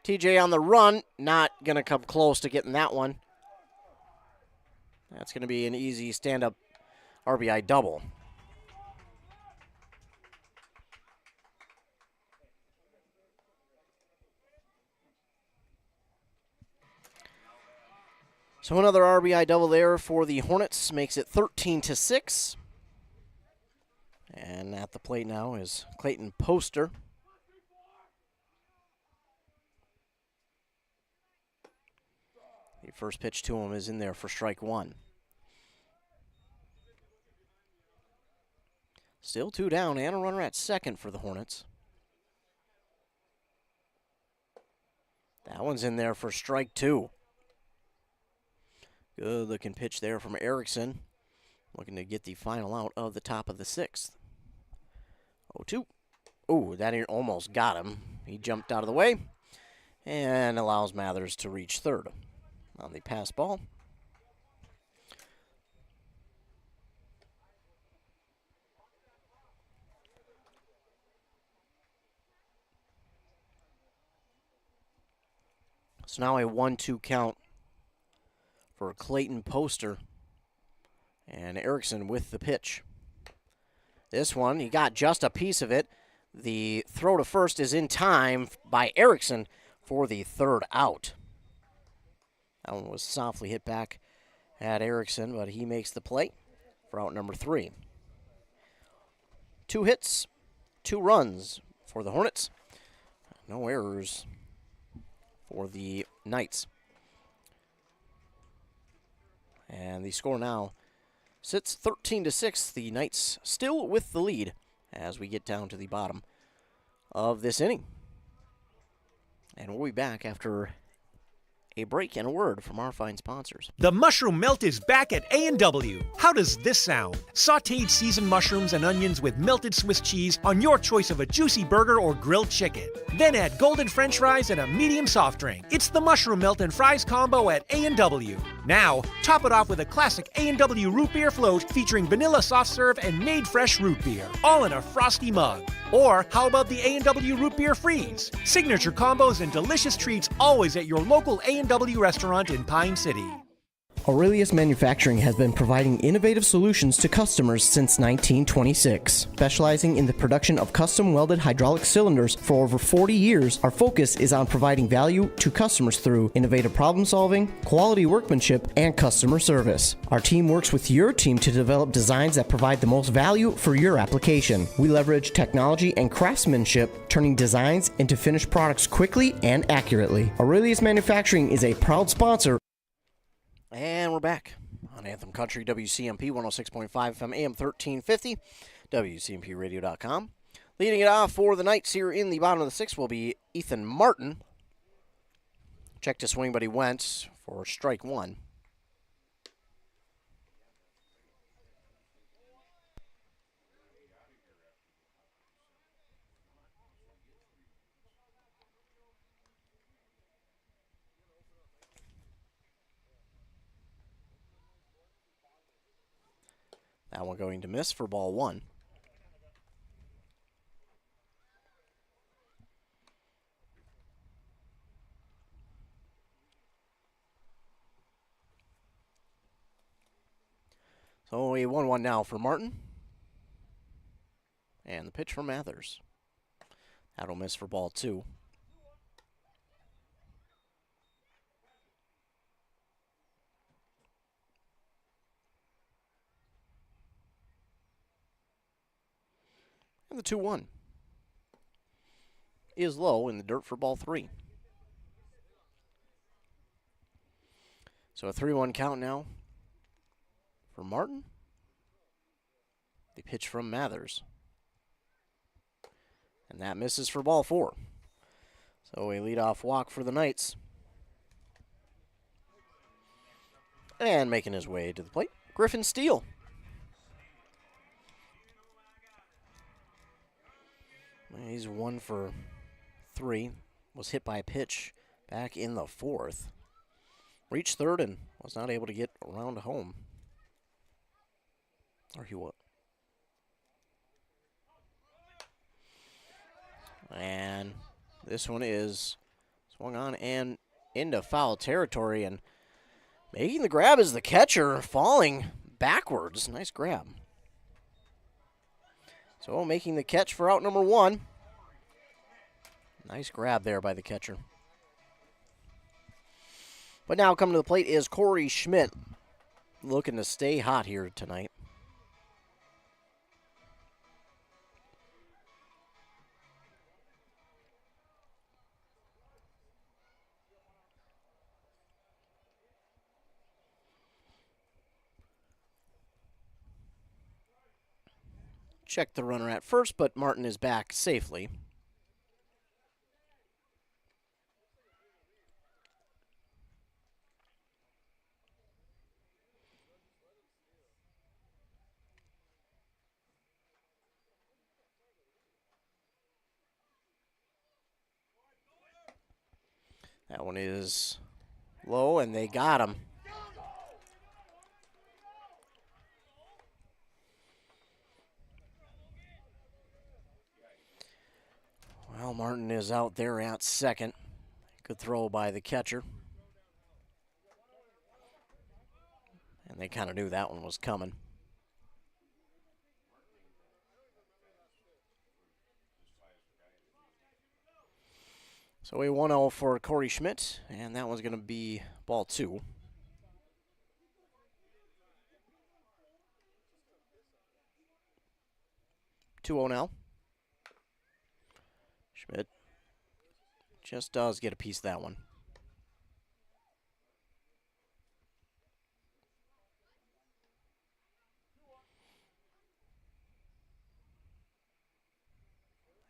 TJ on the run, not going to come close to getting that one. That's going to be an easy stand-up RBI double. So another RBI double there for the Hornets makes it 13-6. And at the plate now is Clayton Poster. The first pitch to him is in there for strike one. Still 2 down and a runner at second for the Hornets. That one's in there for strike two. Good looking pitch there from Erickson. Looking to get the final out of the top of the sixth. 0-2. Oh, that almost got him. He jumped out of the way and allows Mathers to reach third on the pass ball. So now a 1-2 count for Clayton Poster and Erickson with the pitch. This one, he got just a piece of it. The throw to first is in time by Erickson for the third out. That one was softly hit back at Erickson, but he makes the play for out number 3. 2 hits, 2 runs for the Hornets. No errors for the Knights. And the score now sits 13-6. The Knights still with the lead as we get down to the bottom of this inning. And we'll be back after a break and a word from our fine sponsors.
The mushroom melt is back at A&W. How does this sound? Sautéed seasoned mushrooms and onions with melted Swiss cheese on your choice of a juicy burger or grilled chicken. Then add golden French fries and a medium soft drink. It's the mushroom melt and fries combo at A&W. Now, top it off with a classic A&W root beer float featuring vanilla soft serve and made fresh root beer, all in a frosty mug. Or how about the A&W root beer freeze? Signature combos and delicious treats always at your local A&W restaurant in Pine City.
Aurelius Manufacturing has been providing innovative solutions to customers since 1926. Specializing in the production of custom welded hydraulic cylinders for over 40 years, our focus is on providing value to customers through innovative problem solving, quality workmanship, and customer service. Our team works with your team to develop designs that provide the most value for your application. We leverage technology and craftsmanship, turning designs into finished products quickly and accurately. Aurelius Manufacturing is a proud sponsor.
And we're back on Anthem Country, WCMP 106.5 FM, AM 1350, WCMPradio.com. Leading it off for the Knights here in the bottom of the sixth will be Ethan Martin. Checked to swing, but he went for strike one. That one going to miss for ball one. So a 1-1 now for Martin. And the pitch from Mathers. That'll miss for ball two. And the 2-1 is low in the dirt for ball three. So a 3-1 count now for Martin. The pitch from Mathers. And that misses for ball four. So a leadoff walk for the Knights. And making his way to the plate, Griffin Steele. He's 1 for 3. Was hit by a pitch back in the fourth. Reached third and was not able to get around to home. Or he was. And this one is swung on and into foul territory, and making the grab is the catcher, falling backwards. Nice grab. So making the catch for out number 1. Nice grab there by the catcher. But now coming to the plate is Corey Schmidt, looking to stay hot here tonight. Check the runner at first, but Martin is back safely. That one is low, and they got him. Well, Martin is out there at second. Good throw by the catcher. And they kind of knew that one was coming. So a 1-0 for Corey Schmidt, and that one's going to be ball 2. Now. Schmidt just does get a piece of that one.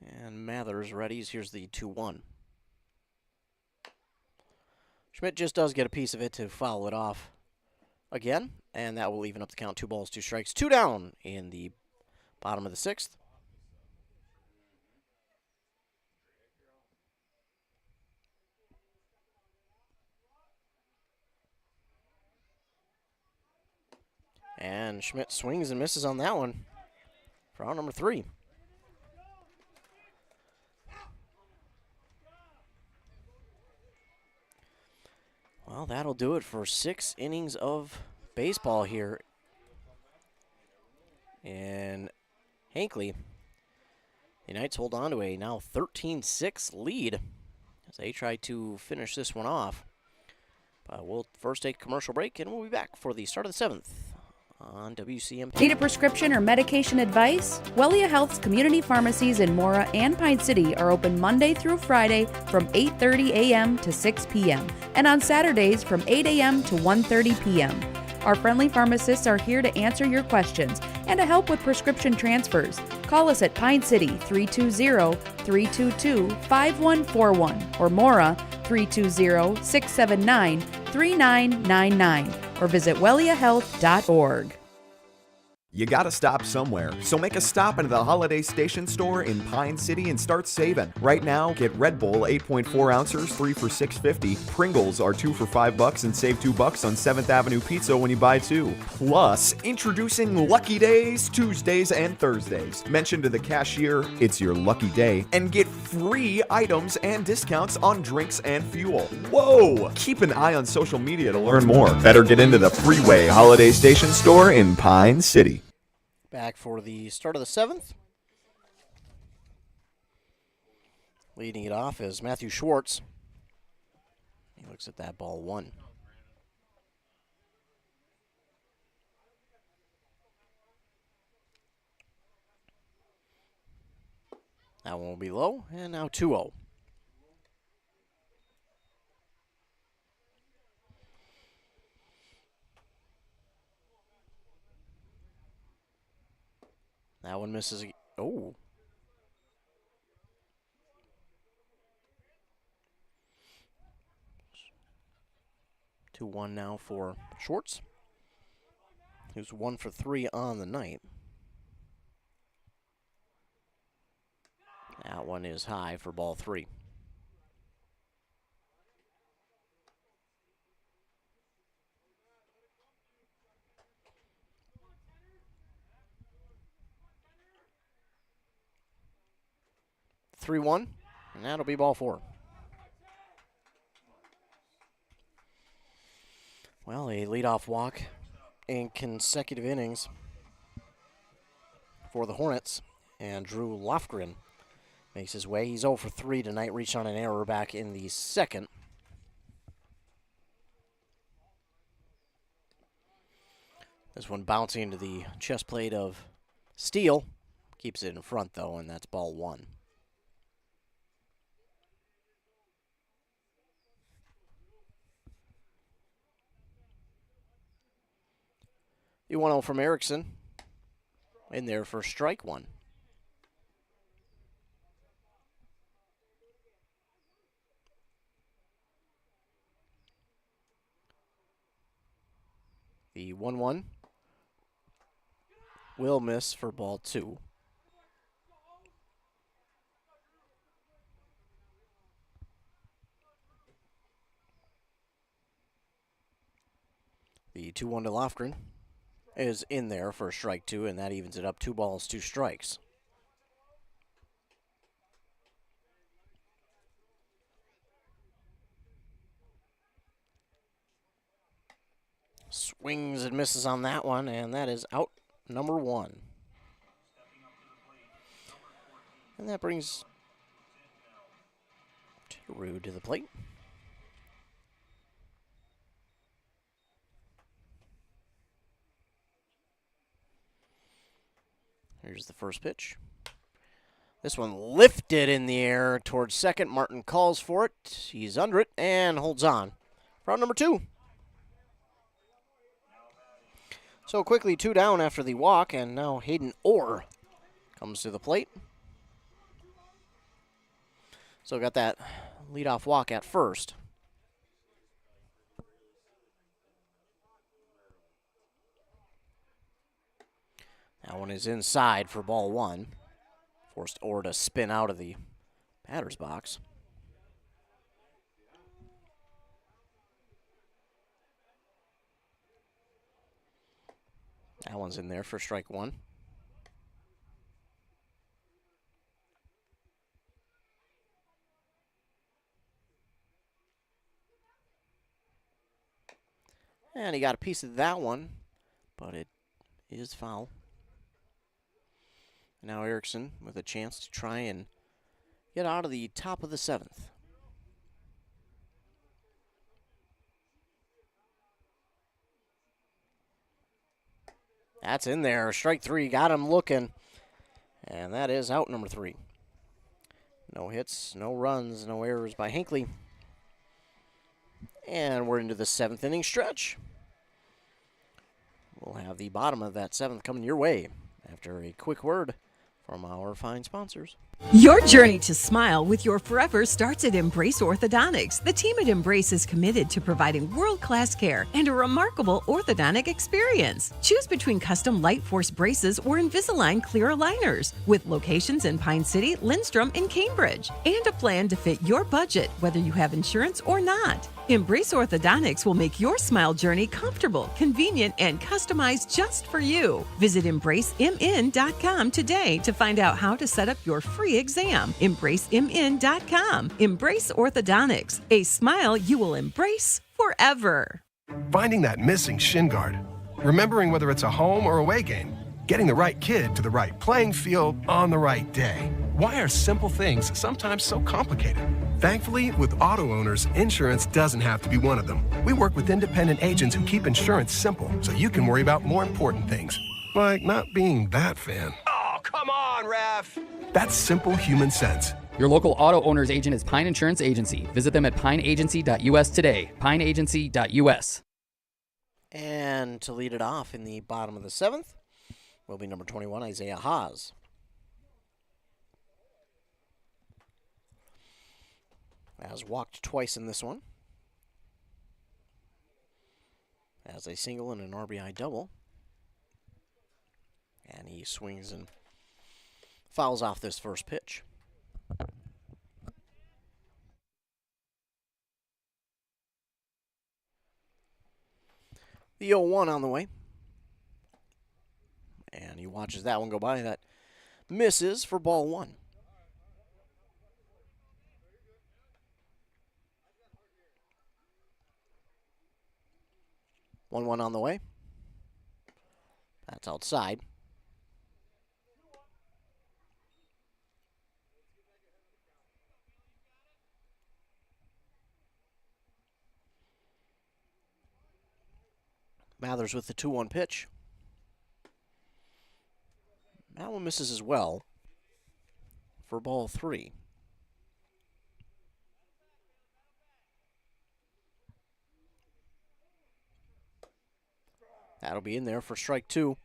And Mathers readies. Here's the 2-1. Schmidt just does get a piece of it to foul it off again, and that will even up the count. 2 balls, 2 strikes, 2 down in the bottom of the 6th. And Schmidt swings and misses on that one for out number 3. Well, that'll do it for 6 innings of baseball here in Hinckley. The Knights hold on to a now 13-6 lead as they try to finish this one off. But we'll first take a commercial break, and we'll be back for the start of the 7th on WCMP.
Need a prescription or medication advice? Wellia Health's community pharmacies in Mora and Pine City are open Monday through Friday from 8:30 a.m. to 6 p.m. and on Saturdays from 8 a.m. to 1:30 p.m. Our friendly pharmacists are here to answer your questions and to help with prescription transfers. Call us at Pine City 320-322-5141 or Mora 320-679-3999 or visit welliahealth.org.
You gotta stop somewhere, so make a stop into the Holiday Station store in Pine City and start saving. Right now, get Red Bull 8.4 ounces, 3 for $6.50. Pringles are 2 for $5 and save $2 on 7th Avenue Pizza when you buy 2. Plus, introducing Lucky Days, Tuesdays and Thursdays. Mention to the cashier, it's your lucky day, and get free items and discounts on drinks and fuel. Whoa! Keep an eye on social media to learn more. Better get into the Freeway Holiday Station store in Pine City.
Back for the start of the 7th. Leading it off is Matthew Schwartz. He looks at that ball 1. That one will be low, and now 2-0. That one misses. Oh. Two 2-1 now for Schwartz, who's 1 for 3 on the night. That one is high for ball 3. 3-1, and that'll be ball 4. Well, a leadoff walk in consecutive innings for the Hornets, and Drew Lofgren makes his way. He's 0 for 3 tonight, reached on an error back in the second. This one bouncing into the chest plate of Steele. Keeps it in front, though, and that's ball 1. The 1-0 from Erickson. In there for strike 1. The 1-1 will miss for ball 2. The 2-1 to Lofgren is in there for strike 2, and that evens it up. 2 balls, 2 strikes. Swings and misses on that one, and that is out number 1. And that brings Teru to the plate. Here's the first pitch. This one lifted in the air towards second. Martin calls for it. He's under it and holds on. Round number 2. So quickly 2 down after the walk, and now Hayden Orr comes to the plate. So got that leadoff walk at first. That one is inside for ball 1. Forced Orr to spin out of the batter's box. That one's in there for strike 1. And he got a piece of that one, but it is foul. Now Erickson with a chance to try and get out of the top of the 7th. That's in there. Strike 3. Got him looking. And that is out number 3. No hits, no runs, no errors by Hinckley. And we're into the 7th inning stretch. We'll have the bottom of that 7th coming your way after a quick word from our fine sponsors.
Your journey to smile with your forever starts at Embrace Orthodontics. The team at Embrace is committed to providing world-class care and a remarkable orthodontic experience. Choose between custom Light Force braces or Invisalign clear aligners with locations in Pine City, Lindstrom, and Cambridge, and a plan to fit your budget, whether you have insurance or not. Embrace Orthodontics will make your smile journey comfortable, convenient, and customized just for you. Visit EmbraceMN.com today to find out how to set up your free exam. EmbraceMN.com. Embrace Orthodontics, a smile you will embrace forever.
Finding that missing shin guard. Remembering whether it's a home or away game. Getting the right kid to the right playing field on the right day. Why are simple things sometimes so complicated? Thankfully, with auto owners, insurance doesn't have to be one of them. We work with independent agents who keep insurance simple so you can worry about more important things, like not being that fan.
Oh, come on, Ref.
That's simple human sense.
Your local auto owner's agent is Pine Insurance Agency. Visit them at pineagency.us today. Pineagency.us.
And to lead it off in the bottom of the 7th will be number 21, Isaiah Haas. Has walked twice in this one. Has a single and an RBI double. And he swings and fouls off this first pitch. The 0-1 on the way. And he watches that one go by. That misses for ball 1. 1-1 on the way. That's outside. Mathers with the 2-1 pitch. That one misses as well for ball 3. That'll be in there for strike 2.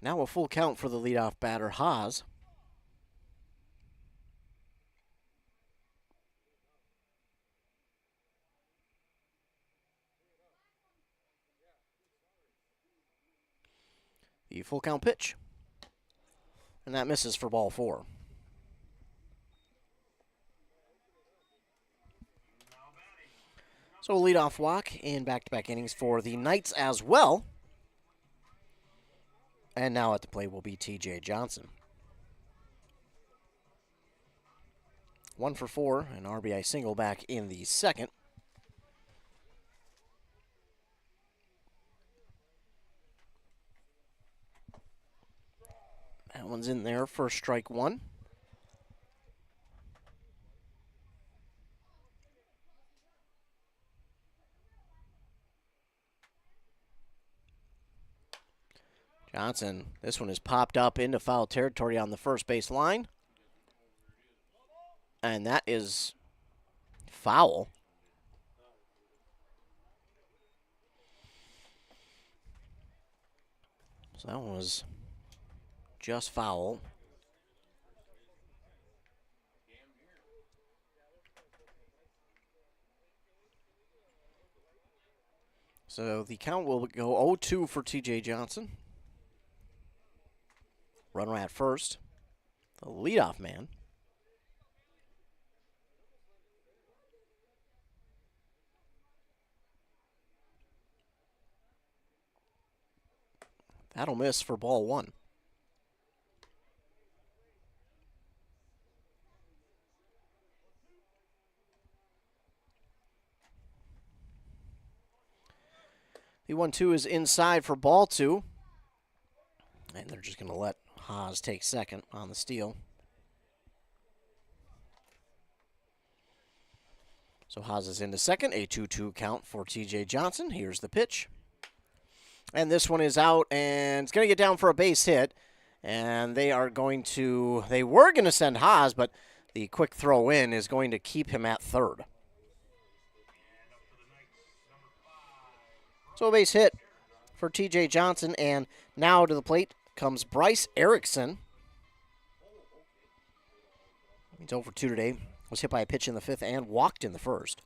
Now a full count for the leadoff batter, Haas. The full count pitch. And that misses for ball 4. So a leadoff walk in back-to-back innings for the Knights as well. And now at the plate will be TJ Johnson. 1 for 4, an RBI single back in the second. That one's in there for strike 1. Johnson, this one is popped up into foul territory on the first base line. And that is foul. So that one was just foul. So the count will go 0-2 for TJ Johnson. Runner at first. The leadoff man. That'll miss for ball 1. The 1-2 is inside for ball 2. And they're just going to let Haas take second on the steal. So Haas is into second. A 2-2 count for TJ Johnson. Here's the pitch. And this one is out, and it's going to get down for a base hit. And they were going to send Haas, but the quick throw in is going to keep him at third. So a base hit for TJ Johnson, and now to the plate comes Bryce Erickson. He's 0 for 2 today. Was hit by a pitch in the 5th and walked in the 1st.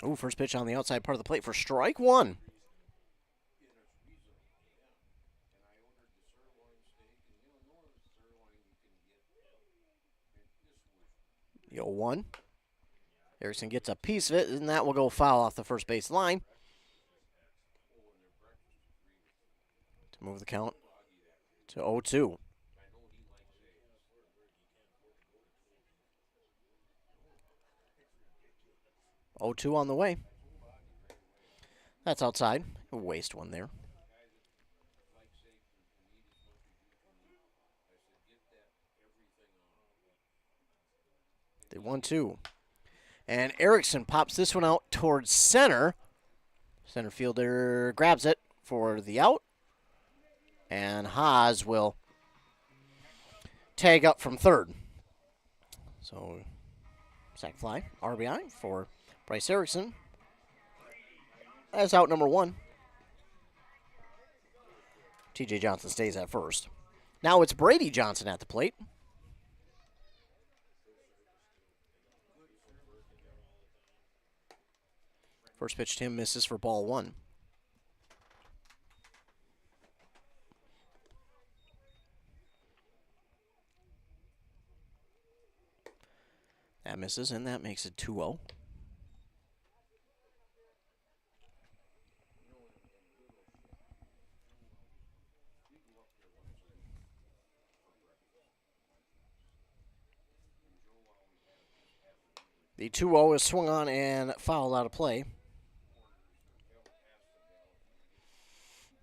Ooh, first pitch on the outside part of the plate for strike 1. The 0-1. Erickson gets a piece of it, and that will go foul off the first base line. To move the count to 0-2. Oh, 2 on the way. That's outside. A waste one there. The 1-2. And Erickson pops this one out towards center. Center fielder grabs it for the out. And Haas will tag up from third. So, sac fly, RBI for Bryce Erickson. That's out number 1. TJ Johnson stays at first. Now it's Brady Johnson at the plate. First pitch to him misses for ball 1. That misses, and that makes it 2-0. The 2-0 is swung on and fouled out of play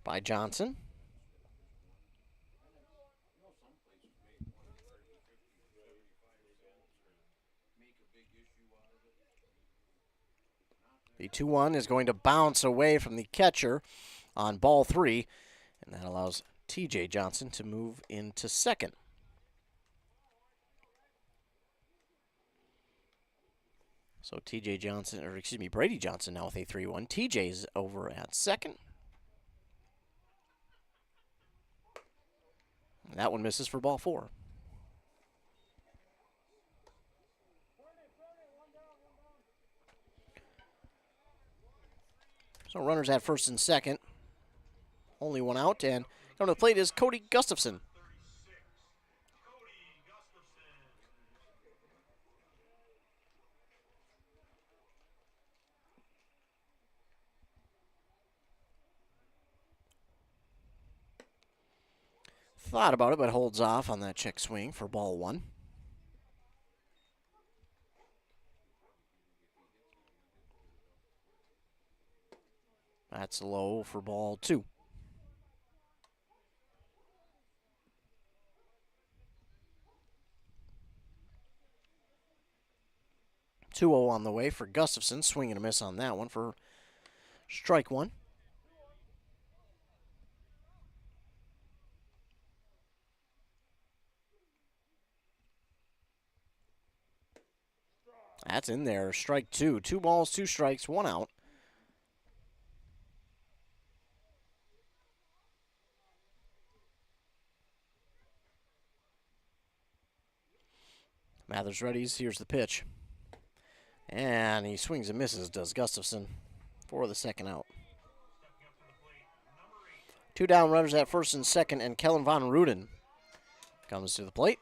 by Johnson. The 2-1 is going to bounce away from the catcher on ball 3, and that allows T.J. Johnson to move into second. So T.J. Johnson, or excuse me, Brady Johnson now with a 3-1. T.J.'s over at second. That one misses for ball 4. So runners at first and second. Only one out, and coming to the plate is Cody Gustafson. Thought about it, but holds off on that check swing for ball 1. That's low for ball 2. Two-0 on the way for Gustafson. Swing and a miss on that one for strike 1. That's in there. Strike 2. 2 balls, 2 strikes, 1 out. Mathers readies. Here's the pitch. And he swings and misses, does Gustafson, for the second out. 2 down, runners at first and second, and Kellen Von Ruden comes to the plate.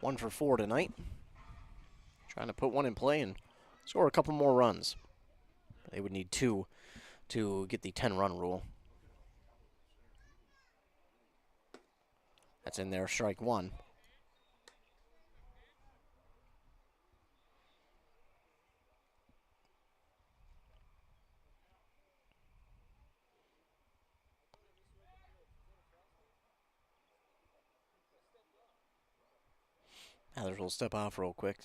1 for 4 tonight. Trying to put one in play and score a couple more runs. They would need 2 to get the 10-run rule. That's in there, strike 1. Mathers will step off real quick,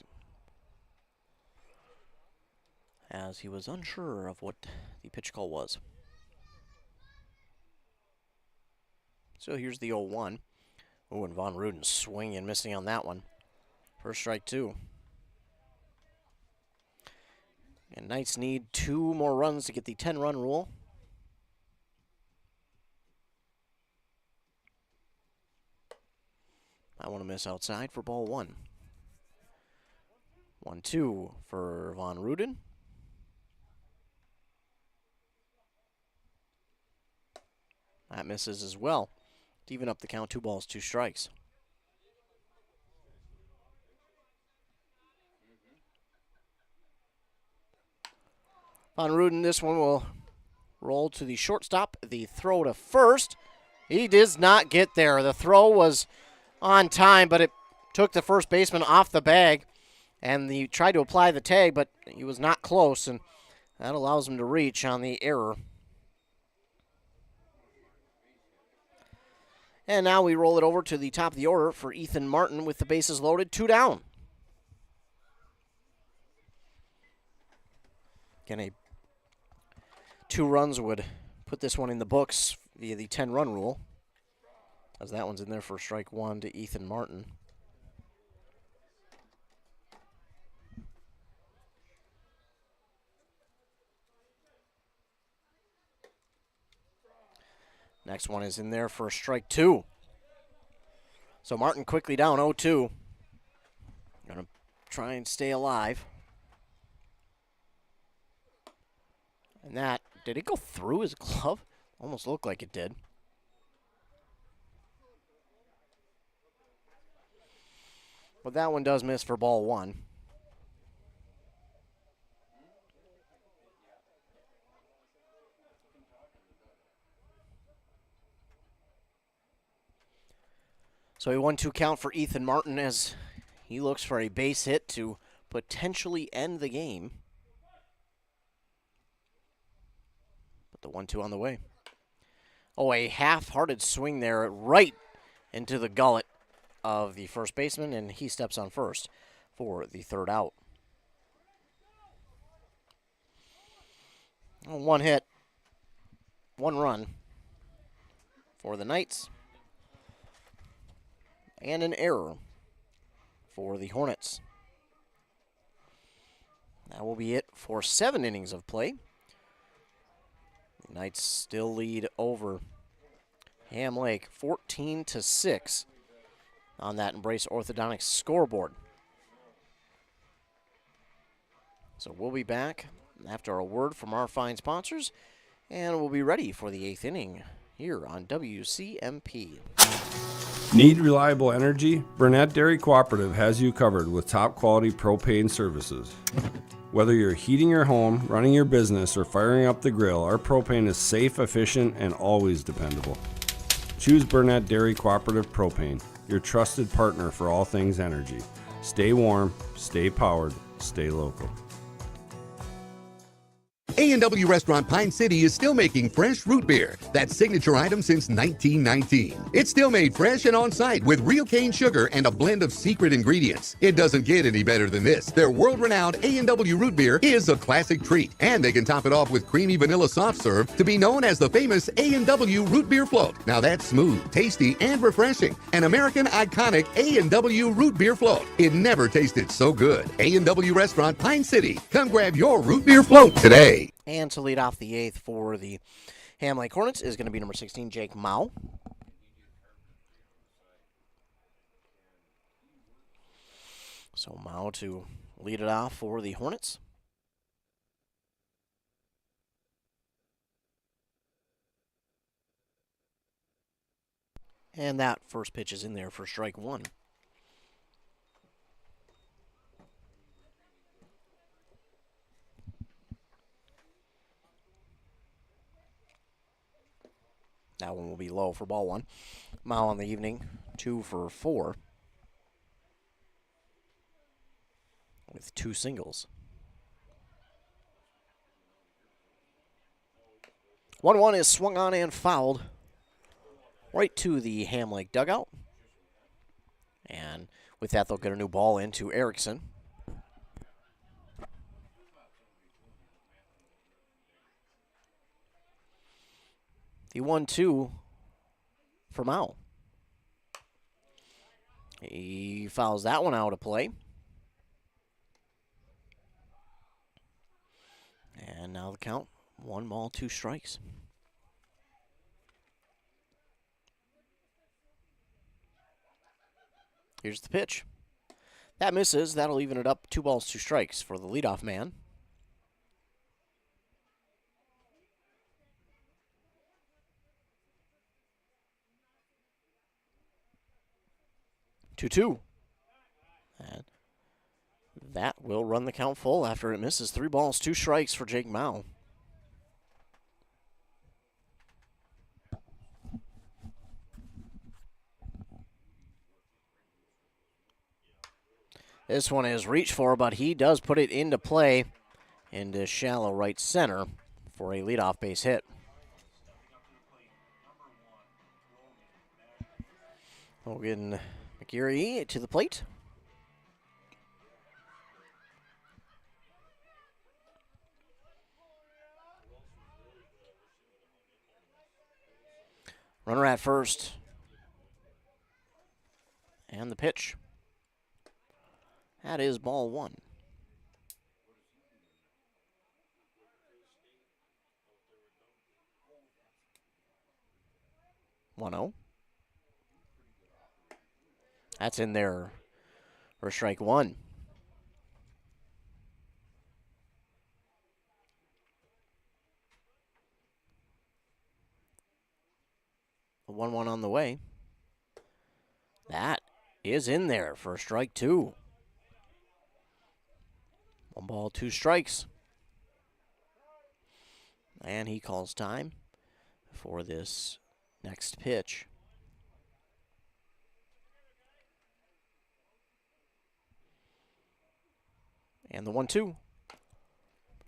as he was unsure of what the pitch call was. So here's the 0-1. Oh, and Von Ruden swinging and missing on that one. First strike 2. And Knights need 2 more runs to get the 10-run rule. I want to miss outside for ball 1. 1-2 for Von Ruden. That misses as well. To even up the count, 2 balls, 2 strikes. Von Ruden, this one will roll to the shortstop. The throw to first. He does not get there. The throw was on time, but it took the first baseman off the bag. And he tried to apply the tag, but he was not close, and that allows him to reach on the error. And now we roll it over to the top of the order for Ethan Martin with the bases loaded, 2 down. Again, 2 runs would put this one in the books via the 10-run rule, as that one's in there for strike 1 to Ethan Martin. Next one is in there for strike 2. So Martin quickly down 0-2. Going to try and stay alive. And that, did it go through his glove? Almost looked like it did. But that one does miss for ball 1. So a 1-2 count for Ethan Martin as He looks for a base hit to potentially end the game. But the 1-2 on the way. Oh, a half-hearted swing there right into the gullet of the first baseman, and he steps on first for the third out. One hit, one run for the Knights, and an error for the Hornets. That will be it for 7 innings of play. The Knights still lead over Ham Lake 14-6 on that Embrace Orthodontics scoreboard. So we'll be back after a word from our fine sponsors, and we'll be ready for the 8th inning here on WCMP.
Need reliable energy? Burnett Dairy Cooperative has you covered with top quality propane services. Whether you're heating your home, running your business, or firing up the grill, our propane is safe, efficient, and always dependable. Choose Burnett Dairy Cooperative Propane, your trusted partner for all things energy. Stay warm, stay powered, stay local.
A&W Restaurant Pine City is still making fresh root beer, that signature item since 1919. It's still made fresh and on-site with real cane sugar and a blend of secret ingredients. It doesn't get any better than this. Their world-renowned A&W root beer is a classic treat, and they can top it off with creamy vanilla soft serve to be known as the famous A&W root beer float. Now that's smooth, tasty, and refreshing. An American iconic A&W root beer float. It never tasted so good. A&W Restaurant Pine City. Come grab your root beer float today.
And to lead off the 8th for the Ham Lake Hornets is going to be number 16, Jake Mao. So Mao to lead it off for the Hornets. And that first pitch is in there for strike one. That one will be low for ball one. Mao on the evening, 2 for 4. With 2 singles. 1-1 is swung on and fouled right to the Ham Lake dugout. And with that, they'll get a new ball into Erickson. The 1-2 for Mao. He fouls that one out of play. And now the count, 1 ball, 2 strikes. Here's the pitch. That misses. That'll even it up, 2 balls, 2 strikes for the leadoff man. Two. And that will run the count full after it misses. 3 balls, 2 strikes for Jake Mao. This one is reached for, but he does put it into play into shallow right center for a leadoff base hit. Logan McGeary to the plate. Runner at first. And the pitch. That is ball 1. 1-0. That's in there for strike 1. A 1-1 on the way. That is in there for strike 2. 1 ball, 2 strikes. And he calls time for this next pitch. And the 1-2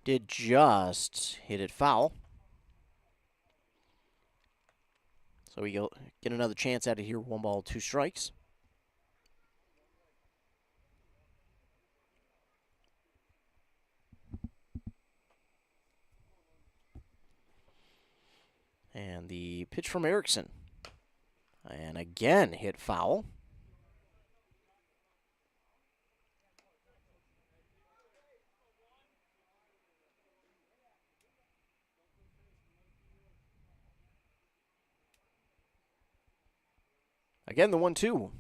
did just hit it foul. So we get another chance out of here. 1 ball, 2 strikes. And the pitch from Erickson. And again, hit foul. Again, the 1-2.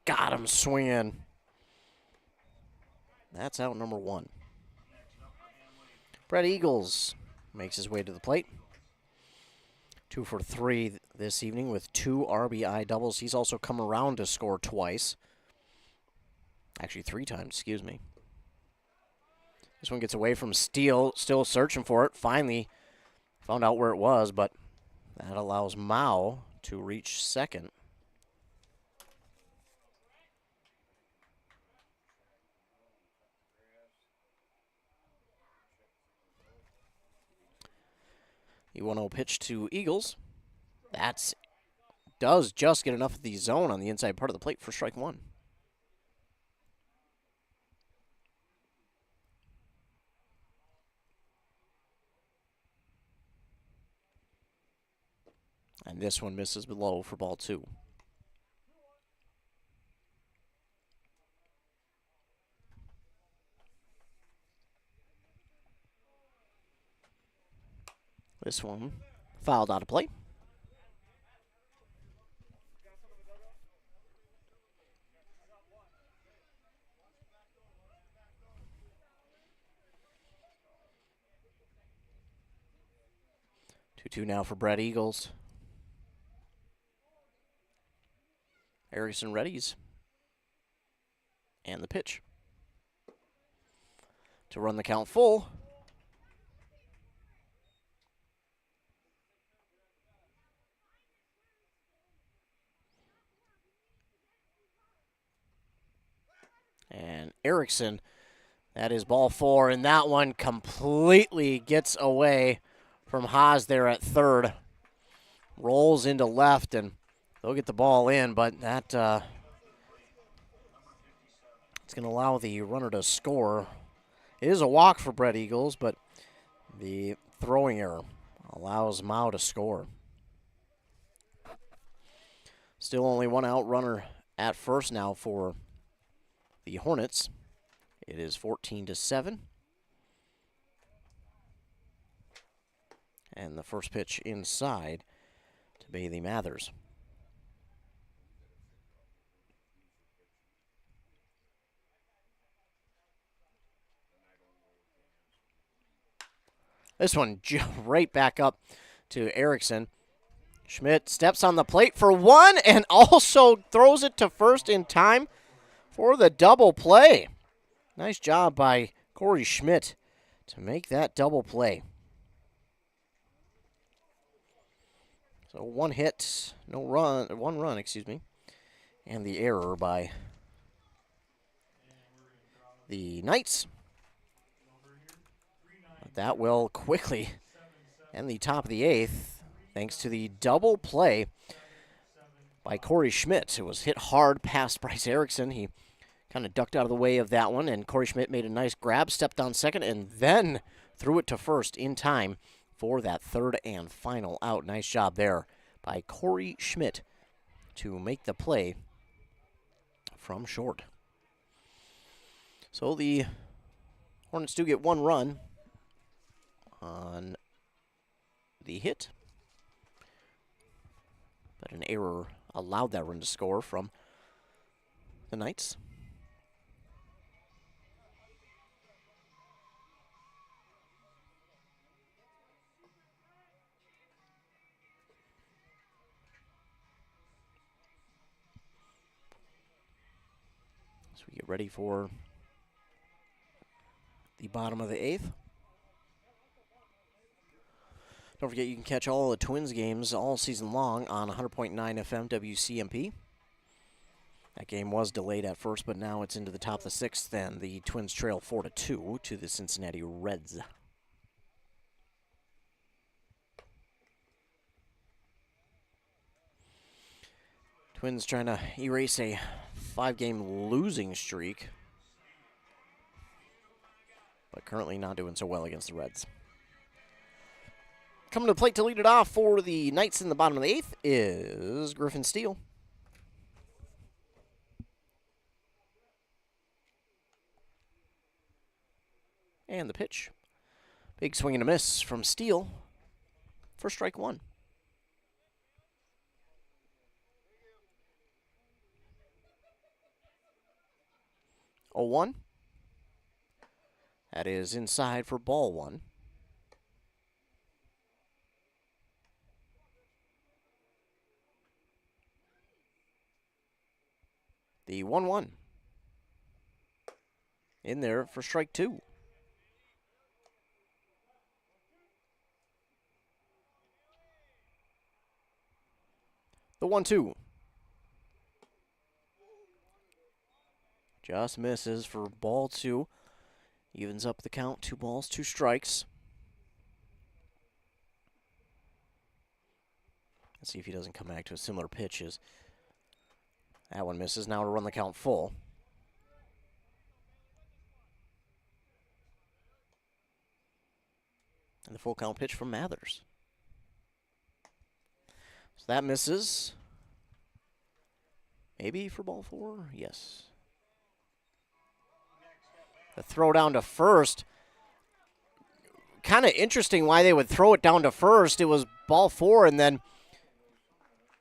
Got him swinging. That's out number 1. Brett Eagles makes his way to the plate. 2 for 3 this evening with 2 RBI doubles. He's also come around to score twice. Actually, 3 times, excuse me. This one gets away from Steele, still searching for it. Finally found out where it was, but that allows Mao to reach second. The 1-0 pitch to Eagles. That does just get enough of the zone on the inside part of the plate for strike 1. And this one misses below for ball 2. This one fouled out of play. Two now for Brett Eagles. Erickson readies. And the pitch. To run the count full. And Erickson, that is ball 4, and that one completely gets away from Haas there at third. Rolls into left, and they'll get the ball in, but that it's going to allow the runner to score. It is a walk for Brett Eagles, but the throwing error allows Mao to score. Still only 1 out runner at first now for the Hornets. It is 14-7. And the first pitch inside to Bailey Mathers. This one right back up to Erickson. Schmidt steps on the plate for 1 and also throws it to first in time for the double play. Nice job by Corey Schmidt to make that double play. So 1 hit, no run, 1 run, excuse me, and the error by the Knights. But that will quickly end the top of the 8th, thanks to the double play by Corey Schmidt. It was hit hard past Bryce Erickson. He kind of ducked out of the way of that one, and Corey Schmidt made a nice grab, stepped on second, and then threw it to first in time for that third and final out. Nice job there by Corey Schmidt to make the play from short. So the Hornets do get 1 run on the hit, but an error allowed that run to score from the Knights. So we get ready for the bottom of the 8th. Don't forget you can catch all the Twins games all season long on 100.9 FM WCMP. That game was delayed at first, but now it's into the top of the sixth, and the Twins trail 4-2 to the Cincinnati Reds. Twins trying to erase a 5-game losing streak, but currently not doing so well against the Reds. Coming to the plate to lead it off for the Knights in the bottom of the 8th is Griffin Steele. And the pitch. Big swing and a miss from Steele for strike one. Oh, 1. That is inside for ball one. The 1-1. In there for strike two. The 1-2. Just misses for ball two. Evens up the count. 2 balls, 2 strikes. Let's see if he doesn't come back to a similar pitch as that one misses. Now to run the count full. And the full count pitch from Mathers. So that misses. Maybe for ball 4? Yes. The throw down to first. Kind of interesting why they would throw it down to first. It was ball 4, and then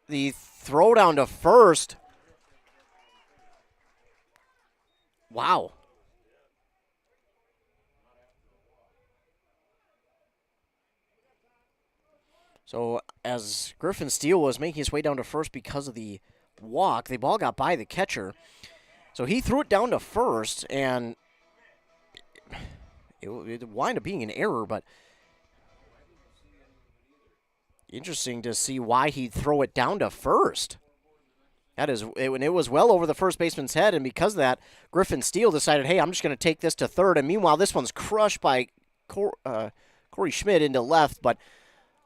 the throw down to first. Wow. So as Griffin Steele was making his way down to first because of the walk, the ball got by the catcher. So he threw it down to first, and it wound up being an error, but interesting to see why he'd throw it down to first. That is, it was well over the first baseman's head, and because of that, Griffin Steele decided, hey, I'm just going to take this to third. And meanwhile, this one's crushed by Corey Schmidt into left, but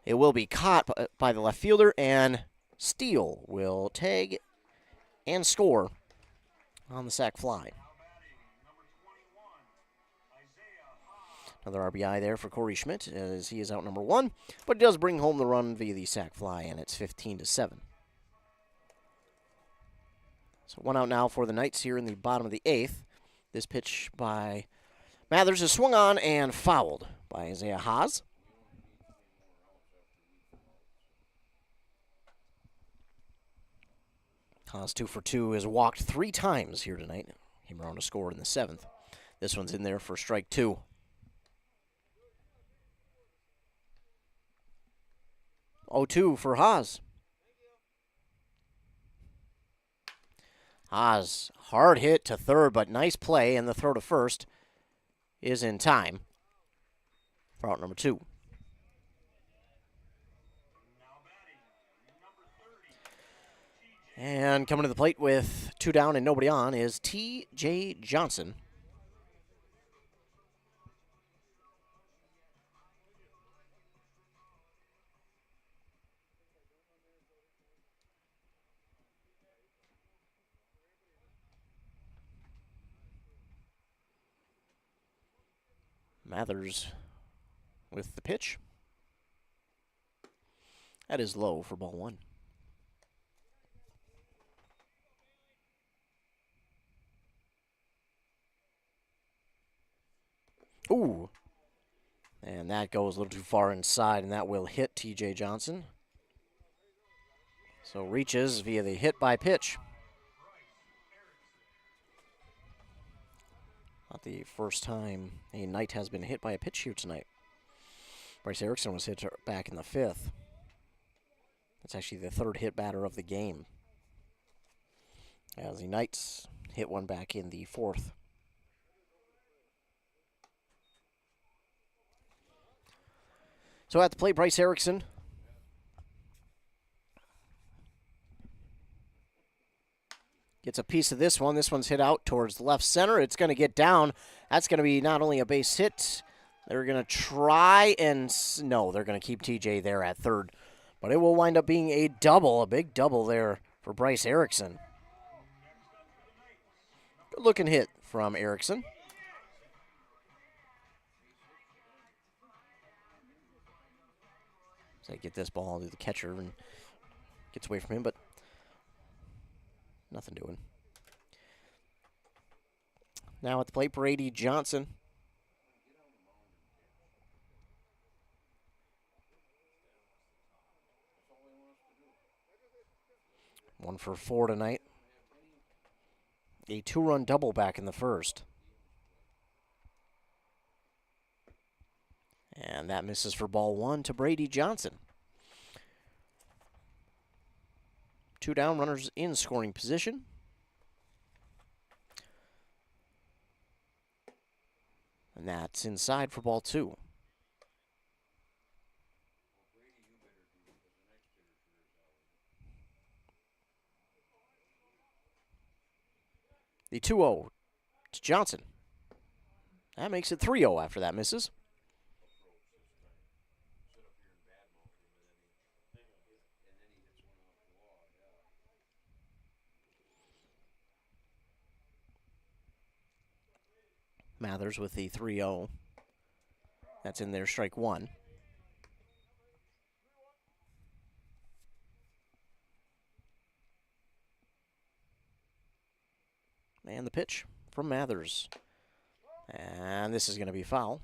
it will be caught by the left fielder, and Steele will tag and score on the sac fly. Another RBI there for Corey Schmidt as he is out number 1, but he does bring home the run via the sac fly, and it's 15-7. So 1 out now for the Knights here in the bottom of the 8th. This pitch by Mathers is swung on and fouled by Isaiah Haas. Haas 2 for 2 has walked 3 times here tonight. Came around to score in the 7th. This one's in there for strike 2. Oh, 2 for Haas. Haas, hard hit to third, but nice play, and the throw to first is in time for out number 2. And coming to the plate with 2 down and nobody on is T.J. Johnson. Mathers with the pitch. That is low for ball 1. Ooh. And that goes a little too far inside, and that will hit T.J. Johnson. So reaches via the hit by pitch. Not the first time a Knight has been hit by a pitch here tonight. Bryce Erickson was hit back in the 5th. That's actually the 3rd hit batter of the game, as the Knights hit one back in the 4th. So at the plate, Bryce Erickson. gets a piece of this one. This one's hit out towards the left center. It's going to get down. That's going to be not only a base hit. They're going to try and no, they're going to keep TJ there at third. But it will wind up being a double, a big double there for Bryce Erickson. Good looking hit from Erickson. So they get this ball to the catcher and gets away from him, but nothing doing. Now at the plate, Brady Johnson. One for 4 tonight. A 2-run double back in the first. And that misses for ball 1 to Brady Johnson. 2 down, runners in scoring position. And that's inside for ball 2. The 2-0 to Johnson. That makes it 3-0 after that misses. Mathers with the 3-0. That's in there, strike 1. And the pitch from Mathers. And this is going to be foul.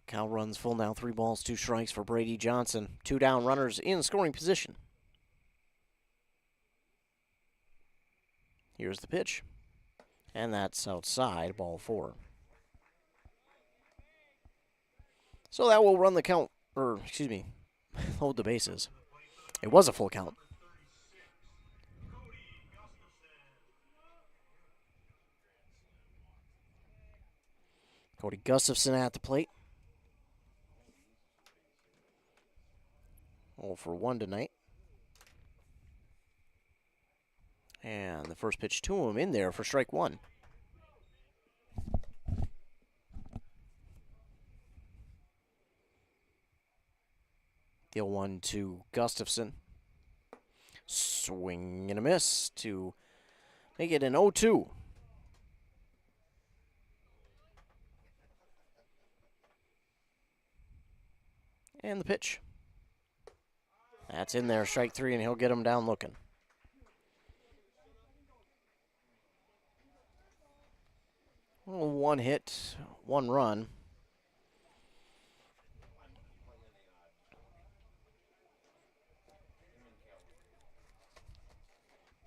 Count runs full now, 3 balls, 2 strikes for Brady Johnson. 2 down, runners in scoring position. Here's the pitch. And that's outside, ball 4. So that will run the count, or excuse me, load the bases. It was a full count. Cody Gustafson at the plate. 0 for 1 tonight. And the first pitch to him in there for strike 1. The 0-1 to Gustafson. Swing and a miss to make it an 0-2. And the pitch. That's in there, strike 3, and he'll get him down looking. Well, 1 hit, 1 run.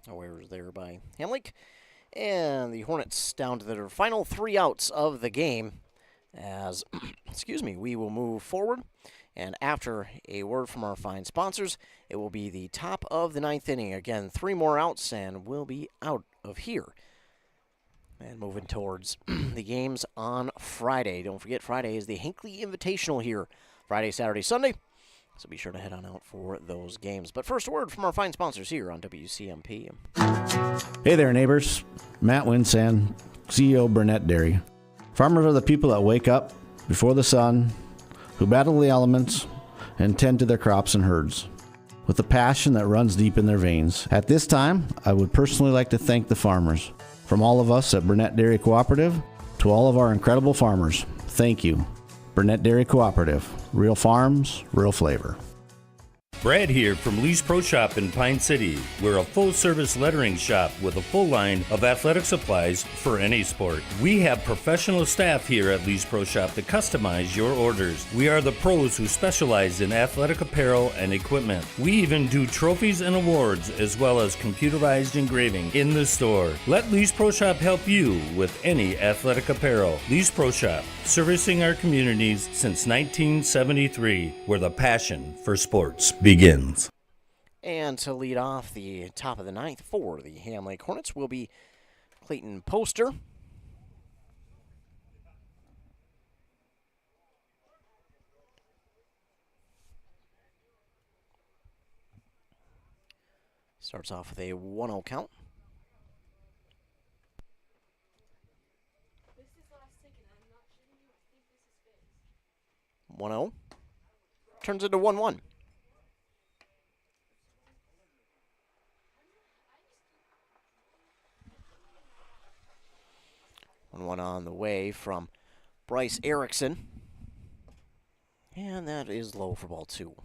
Errors there by Hinckley. And the Hornets down to their final 3 outs of the game as, excuse me, we will move forward. And after a word from our fine sponsors, it will be the top of the 9th inning. Again, 3 more outs and we'll be out of here. And moving towards the games on Friday. Don't forget, Friday is the Hinckley Invitational here. Friday, Saturday, Sunday. So be sure to head on out for those games. But first, a word from our fine sponsors here on WCMP.
Hey there, neighbors. Matt Winsan, CEO Burnett Dairy. Farmers are the people that wake up before the sun, who battle the elements, and tend to their crops and herds with a passion that runs deep in their veins. At this time, I would personally like to thank the farmers. From all of us at Burnett Dairy Cooperative to all of our incredible farmers, thank you. Burnett Dairy Cooperative. Real farms, real flavor.
Brad here from Lee's Pro Shop in Pine City. We're a full-service lettering shop with a full line of athletic supplies for any sport. We have professional staff here at Lee's Pro Shop to customize your orders. We are the pros who specialize in athletic apparel and equipment. We even do trophies and awards as well as computerized engraving in the store. Let Lee's Pro Shop help you with any athletic apparel. Lee's Pro Shop, servicing our communities since 1973, where the passion for sports begins.
And to lead off the top of the 9th for the Ham Lake Hornets will be Clayton Poster. Starts off with a 1-0 count. 1-0. Turns into 1-1. 1-1 on the way from Bryce Erickson. And that is low for ball 2.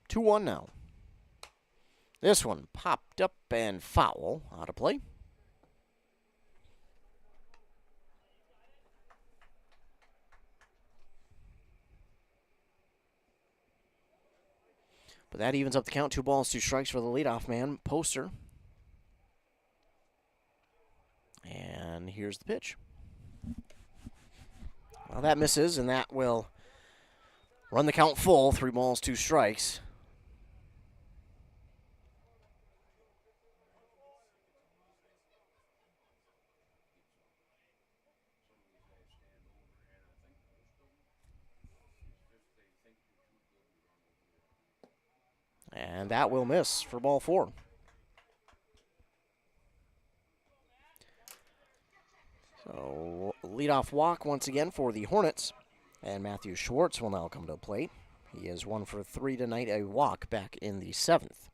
Two 1 now. This one popped up and foul out of play. But that evens up the count. 2 balls, 2 strikes for the leadoff man, Poster. And here's the pitch. Well, that misses, and that will run the count full. 3 balls, 2 strikes. And that will miss for ball 4. So, leadoff walk once again for the Hornets. And Matthew Schwartz will now come to the plate. He is 1 for 3 tonight, a walk back in the 7th.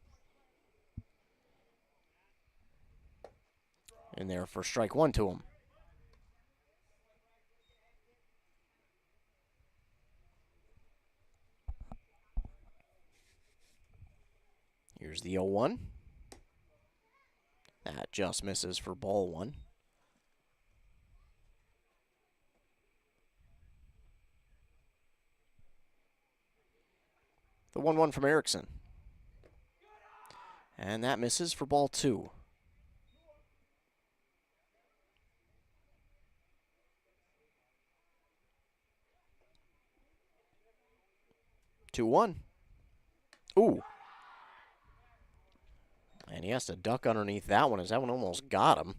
In there for strike 1 to him. Here's the 0-1. That just misses for ball 1. The 1-1 from Erickson. And that misses for ball 2. Two 1. Ooh. And he has to duck underneath that one, as that one almost got him.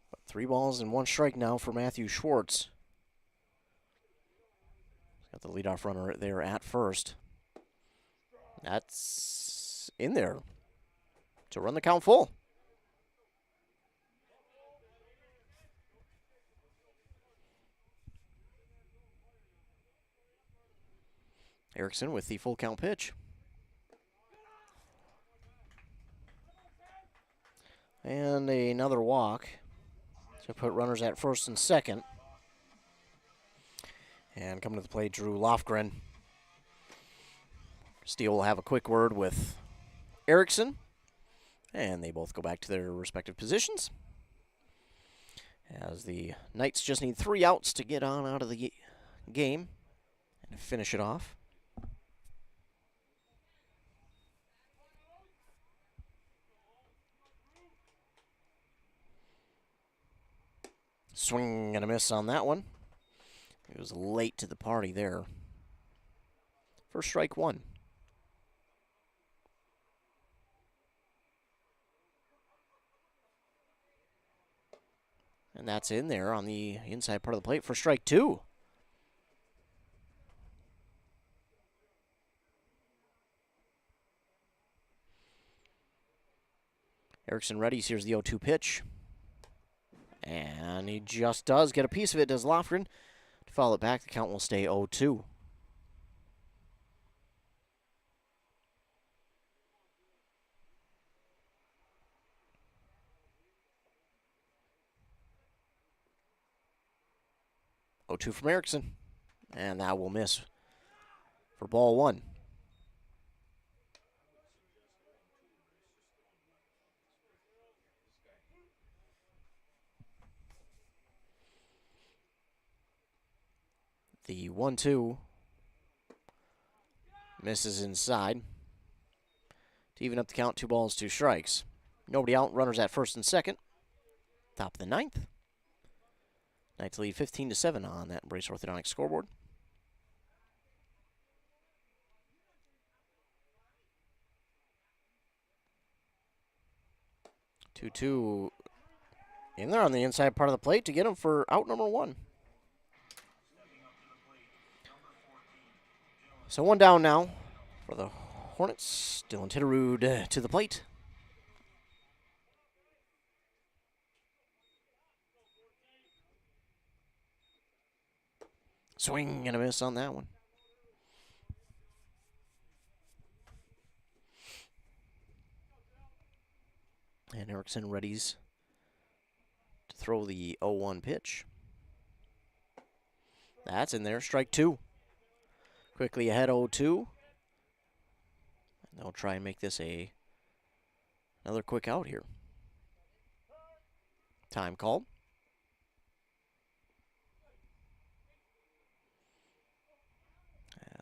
But 3 balls and 1 strike now for Matthew Schwartz. Got the leadoff runner there at first. That's in there to run the count full. Erickson with the full count pitch. And another walk to put runners at first and second. And coming to the plate, Drew Lofgren. Steele will have a quick word with Erickson. And they both go back to their respective positions. As the Knights just need 3 outs to get on out of the game and finish it off. Swing and a miss on that one. He was late to the party there. First strike 1. And that's in there on the inside part of the plate for strike 2. Erickson readies. Here's the 0-2 pitch. And he just does get a piece of it, does Lofgren. To foul it back, the count will stay 0-2. Oh, 2 from Erickson. And that will miss for ball 1. The 1-2 misses inside to even up the count. 2 balls, 2 strikes. Nobody out. Runners at first and second. Top of the 9th. Knights lead 15-7 on that Brace Orthodontics scoreboard. Two in there on the inside part of the plate to get him for out number 1. So 1 down now for the Hornets. Dylan Titterud to the plate. Swing and a miss on that one. And Erickson readies to throw the 0-1 pitch. That's in there, strike 2. Quickly ahead 0-2. And they'll try and make this another quick out here. Time called.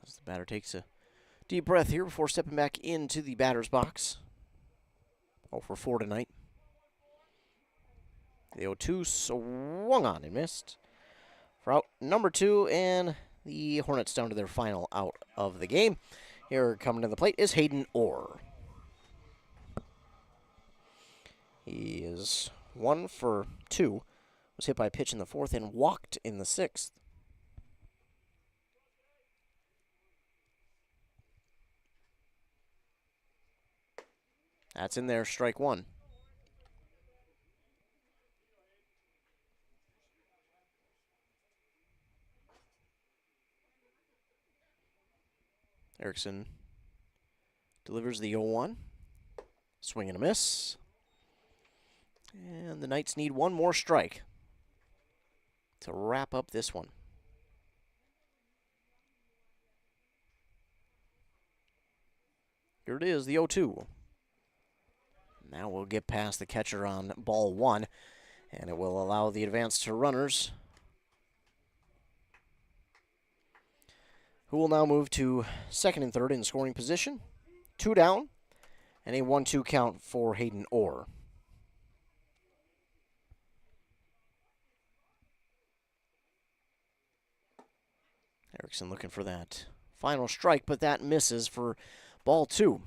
As the batter takes a deep breath here before stepping back into the batter's box. 0 for 4 tonight. The 0-2 swung on and missed for out number 2, and the Hornets down to their final out of the game. Here coming to the plate is Hayden Orr. He is 1 for 2. Was hit by a pitch in the 4th and walked in the 6th. That's in there, strike 1. Erickson delivers the 0-1. Swing and a miss. And the Knights need one more strike to wrap up this one. Here it is, the 0-2. Now we'll get past the catcher on ball 1, and it will allow the advance to runners, who will now move to second and third in scoring position. 2 down, and a 1-2 count for Hayden Orr. Erickson looking for that final strike, but that misses for ball 2.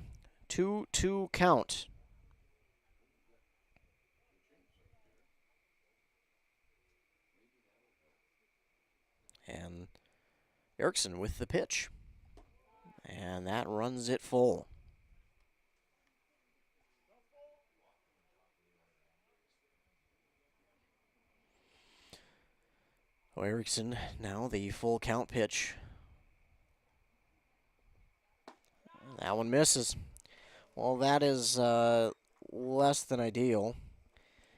2-2 count. And Erickson with the pitch. And that runs it full. Oh, Erickson now the full count pitch. That one misses. Well, that is less than ideal,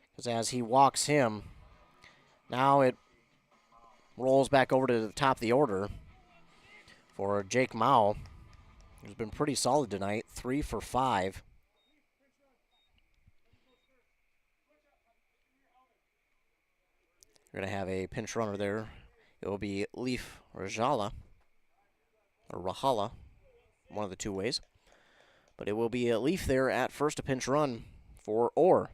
because as he walks him, now it rolls back over to the top of the order for Jake Mao, who's been pretty solid tonight, 3 for 5. We're going to have a pinch runner there. It will be Leaf Rahala, one of the two ways. But it will be a Leaf there at first, a pinch run for Orr.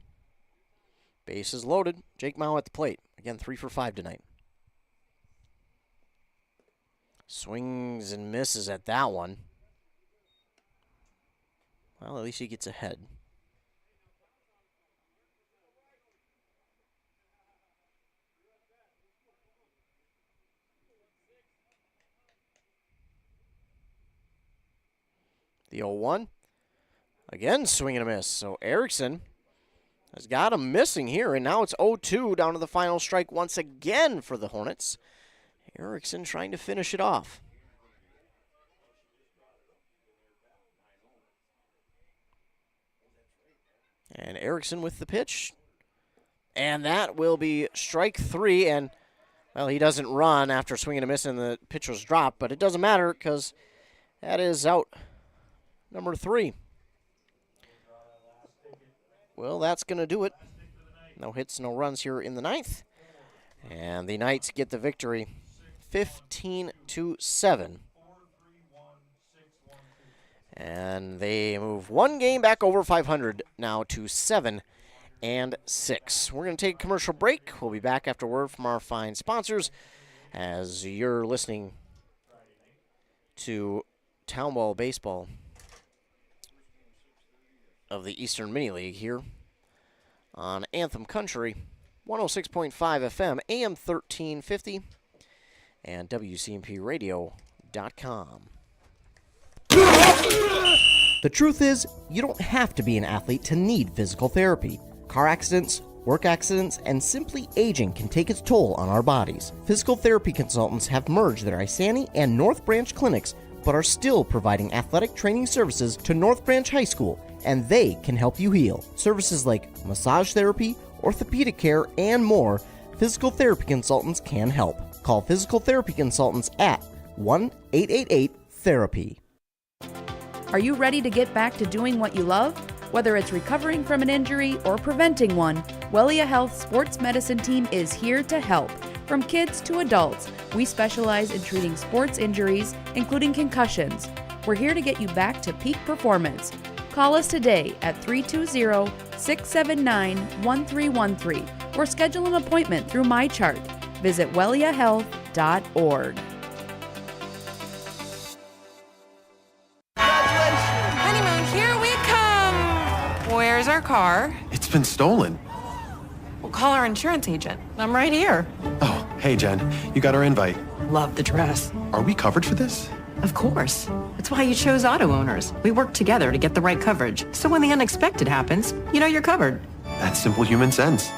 Bases loaded. Jake Mao at the plate. Again, 3 for 5 tonight. Swings and misses at that one. Well, at least he gets ahead. The 0-1. Again, swing and a miss. So Erickson has got him missing here, and now it's 0-2 down to the final strike once again for the Hornets. Erickson trying to finish it off. And Erickson with the pitch. And that will be strike 3, and, well, he doesn't run after swinging and a miss and the pitch was dropped, but it doesn't matter because that is out number 3. Well, that's going to do it. No hits, no runs here in the 9th. And the Knights get the victory 15-7. And they move one game back over 500 now to 7-6. We're going to take a commercial break. We'll be back after word from our fine sponsors as you're listening to Town Ball Baseball of the Eastern Mini League here on Anthem Country 106.5 FM, AM 1350, and WCMPradio.com.
The truth is, you don't have to be an athlete to need physical therapy. Car accidents, work accidents, and simply aging can take its toll on our bodies. Physical therapy consultants have merged their Isani and North Branch clinics, but are still providing athletic training services to North Branch High School, and they can help you heal. Services like massage therapy, orthopedic care, and more, physical therapy consultants can help. Call physical therapy consultants at 1-888-THERAPY.
Are you ready to get back to doing what you love? Whether it's recovering from an injury or preventing one, Wellia Health Sports Medicine Team is here to help. From kids to adults, we specialize in treating sports injuries, including concussions. We're here to get you back to peak performance. Call us today at 320-679-1313 or schedule an appointment through MyChart. Visit welliahealth.org.
Honeymoon, here we come. Where's our car?
It's been stolen.
We'll call our insurance agent.
I'm right here.
Oh, hey, Jen. You got our invite.
Love the dress.
Are we covered for this?
Of course. That's why you chose auto owners. We work together to get the right coverage. So when the unexpected happens, you know you're covered.
That's simple human sense.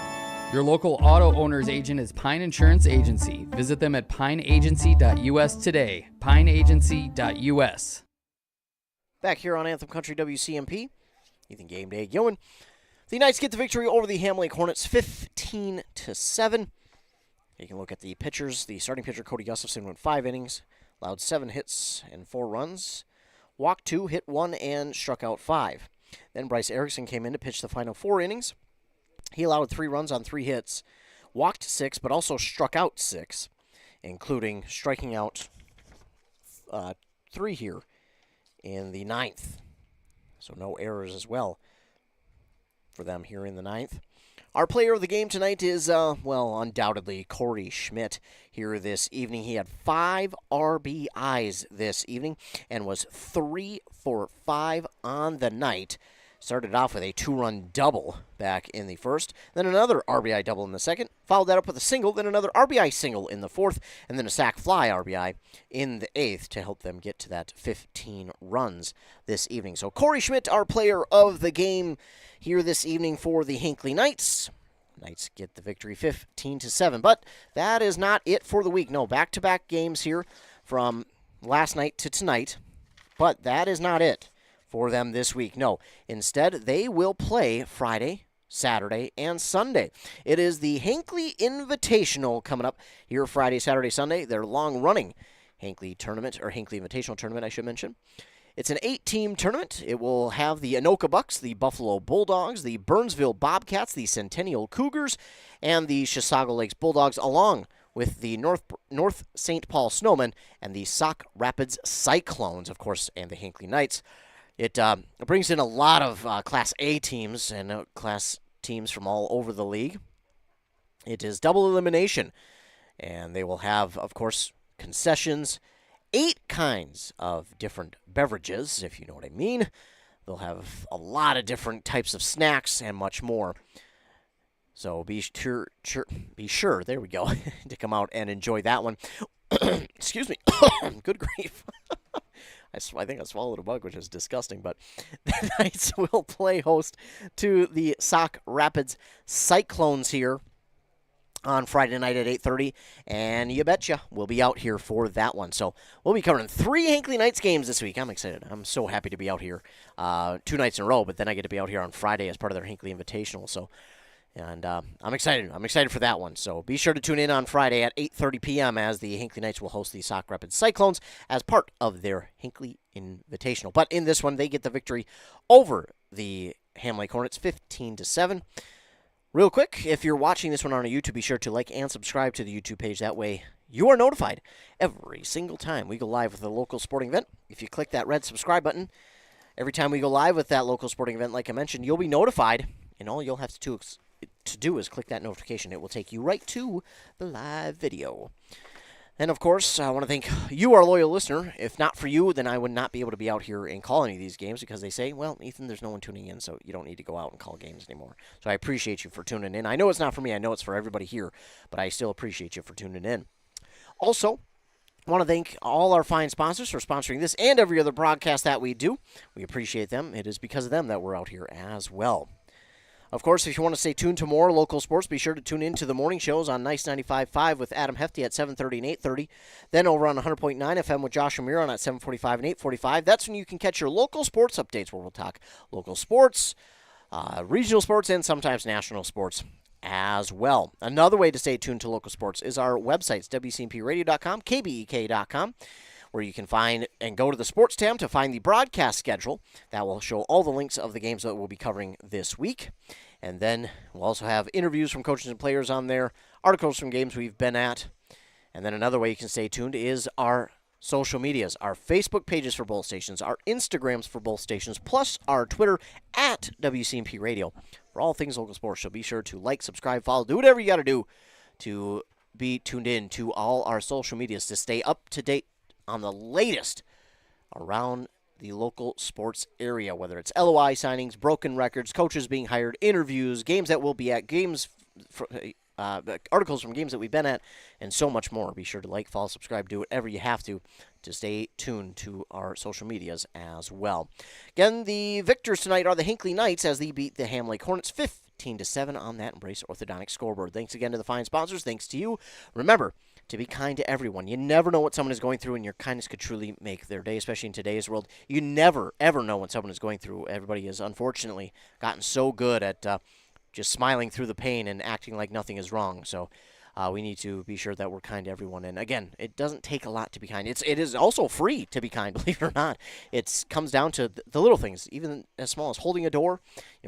Your local auto owner's agent is Pine Insurance Agency. Visit them at pineagency.us today. pineagency.us.
Back here on Anthem Country WCMP, Ethan Game Day going. The Knights get the victory over the Ham Lake Hornets 15-7. You can look at the pitchers. The starting pitcher, Cody Gustafson, went 5 innings, allowed 7 hits and 4 runs, walked 2, hit 1, and struck out 5. Then Bryce Erickson came in to pitch the final 4 innings. He allowed 3 runs on 3 hits, walked 6, but also struck out 6, including striking out 3 here in the 9th. So no errors as well for them here in the 9th. Our player of the game tonight is, undoubtedly Corey Schmidt here this evening. He had 5 RBIs this evening and was 3 for 5 on the night. Started off with a 2-run double back in the first, then another RBI double in the second, followed that up with a single, then another RBI single in the fourth, and then a sac fly RBI in the 8th to help them get to that 15 runs this evening. So Corey Schmidt, our player of the game here this evening for the Hinckley Knights. Knights get the victory 15-7, but that is not it for the week. No, back-to-back games here from last night to tonight, but that is not it for them this week. No, instead, they will play Friday, Saturday, and Sunday. It is the Hinckley Invitational coming up here Friday, Saturday, Sunday. Their long-running Hinckley tournament, or Hinckley Invitational tournament, I should mention. It's an 8-team tournament. It will have the Anoka Bucks, the Buffalo Bulldogs, the Burnsville Bobcats, the Centennial Cougars, and the Chisago Lakes Bulldogs, along with the North St. Paul Snowmen and the Sauk Rapids Cyclones, of course, and the Hinckley Knights. It brings in a lot of Class A teams and class teams from all over the league. It is double elimination, and they will have, of course, concessions, 8 kinds of different beverages, if you know what I mean. They'll have a lot of different types of snacks and much more. So be sure, there we go, to come out and enjoy that one. Excuse me. Good grief. I think I swallowed a bug, which is disgusting, but the Knights will play host to the Sauk Rapids Cyclones here on Friday night at 8:30, and you betcha we'll be out here for that one. So we'll be covering 3 Hinckley Knights games this week. I'm excited. I'm so happy to be out here 2 nights in a row, but then I get to be out here on Friday as part of their Hinckley Invitational. So, and I'm excited. I'm excited for that one. So be sure to tune in on Friday at 8:30 p.m. as the Hinckley Knights will host the Sauk Rapids Cyclones as part of their Hinckley Invitational. But in this one, they get the victory over the Ham Lake Hornets 15-7. Real quick, if you're watching this one on YouTube, be sure to like and subscribe to the YouTube page. That way you are notified every single time we go live with a local sporting event. If you click that red subscribe button, every time we go live with that local sporting event, like I mentioned, you'll be notified, and all you'll have to do is click that notification. It will take you right to the live video. And, of course, I want to thank you, our loyal listener. If not for you, then I would not be able to be out here and call any of these games because they say, well, Ethan, there's no one tuning in, so you don't need to go out and call games anymore. So I appreciate you for tuning in. I know it's not for me. I know it's for everybody here, but I still appreciate you for tuning in. Also, I want to thank all our fine sponsors for sponsoring this and every other broadcast that we do. We appreciate them. It is because of them that we're out here as well. Of course, if you want to stay tuned to more local sports, be sure to tune in to the morning shows on Nice 95.5 with Adam Hefty at 7:30 and 8:30. Then over on 100.9 FM with Josh Amiron at 7:45 and 8:45. That's when you can catch your local sports updates where we'll talk local sports, regional sports, and sometimes national sports as well. Another way to stay tuned to local sports is our websites, WCMPradio.com, KBEK.com, where you can find and go to the sports tab to find the broadcast schedule. That will show all the links of the games that we'll be covering this week. And then we'll also have interviews from coaches and players on there, articles from games we've been at. And then another way you can stay tuned is our social medias, our Facebook pages for both stations, our Instagrams for both stations, plus our Twitter at WCMP Radio for all things local sports. So be sure to like, subscribe, follow, do whatever you got to do to be tuned in to all our social medias to stay up to date on the latest around the local sports area, whether it's LOI signings, broken records, coaches being hired, interviews, games that we'll be at, articles from games that we've been at, and so much more. Be sure to like, follow, subscribe, do whatever you have to stay tuned to our social medias as well. Again, the victors tonight are the Hinckley Knights as they beat the Ham Lake Hornets 15-7 on that Embrace Orthodontic scoreboard. Thanks again to the fine sponsors. Thanks to you. Remember to be kind to everyone. You never know what someone is going through, and your kindness could truly make their day, especially in today's world. You never, ever know what someone is going through. Everybody has, unfortunately, gotten so good at just smiling through the pain and acting like nothing is wrong. So we need to be sure that we're kind to everyone. And, again, it doesn't take a lot to be kind. It is also free to be kind, believe it or not. It comes down to the little things, even as small as holding a door,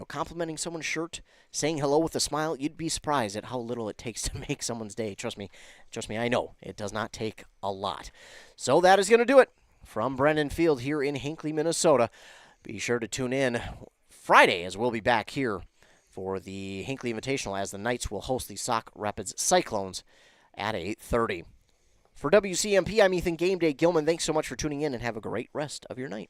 complimenting someone's shirt, saying hello with a smile. You'd be surprised at how little it takes to make someone's day. Trust me, I know. It does not take a lot. So that is going to do it from Brennan Field here in Hinckley, Minnesota. Be sure to tune in Friday as we'll be back here for the Hinckley Invitational as the Knights will host the Sauk Rapids Cyclones at 8:30. For WCMP, I'm Ethan Game Day Gilman. Thanks so much for tuning in and have a great rest of your night.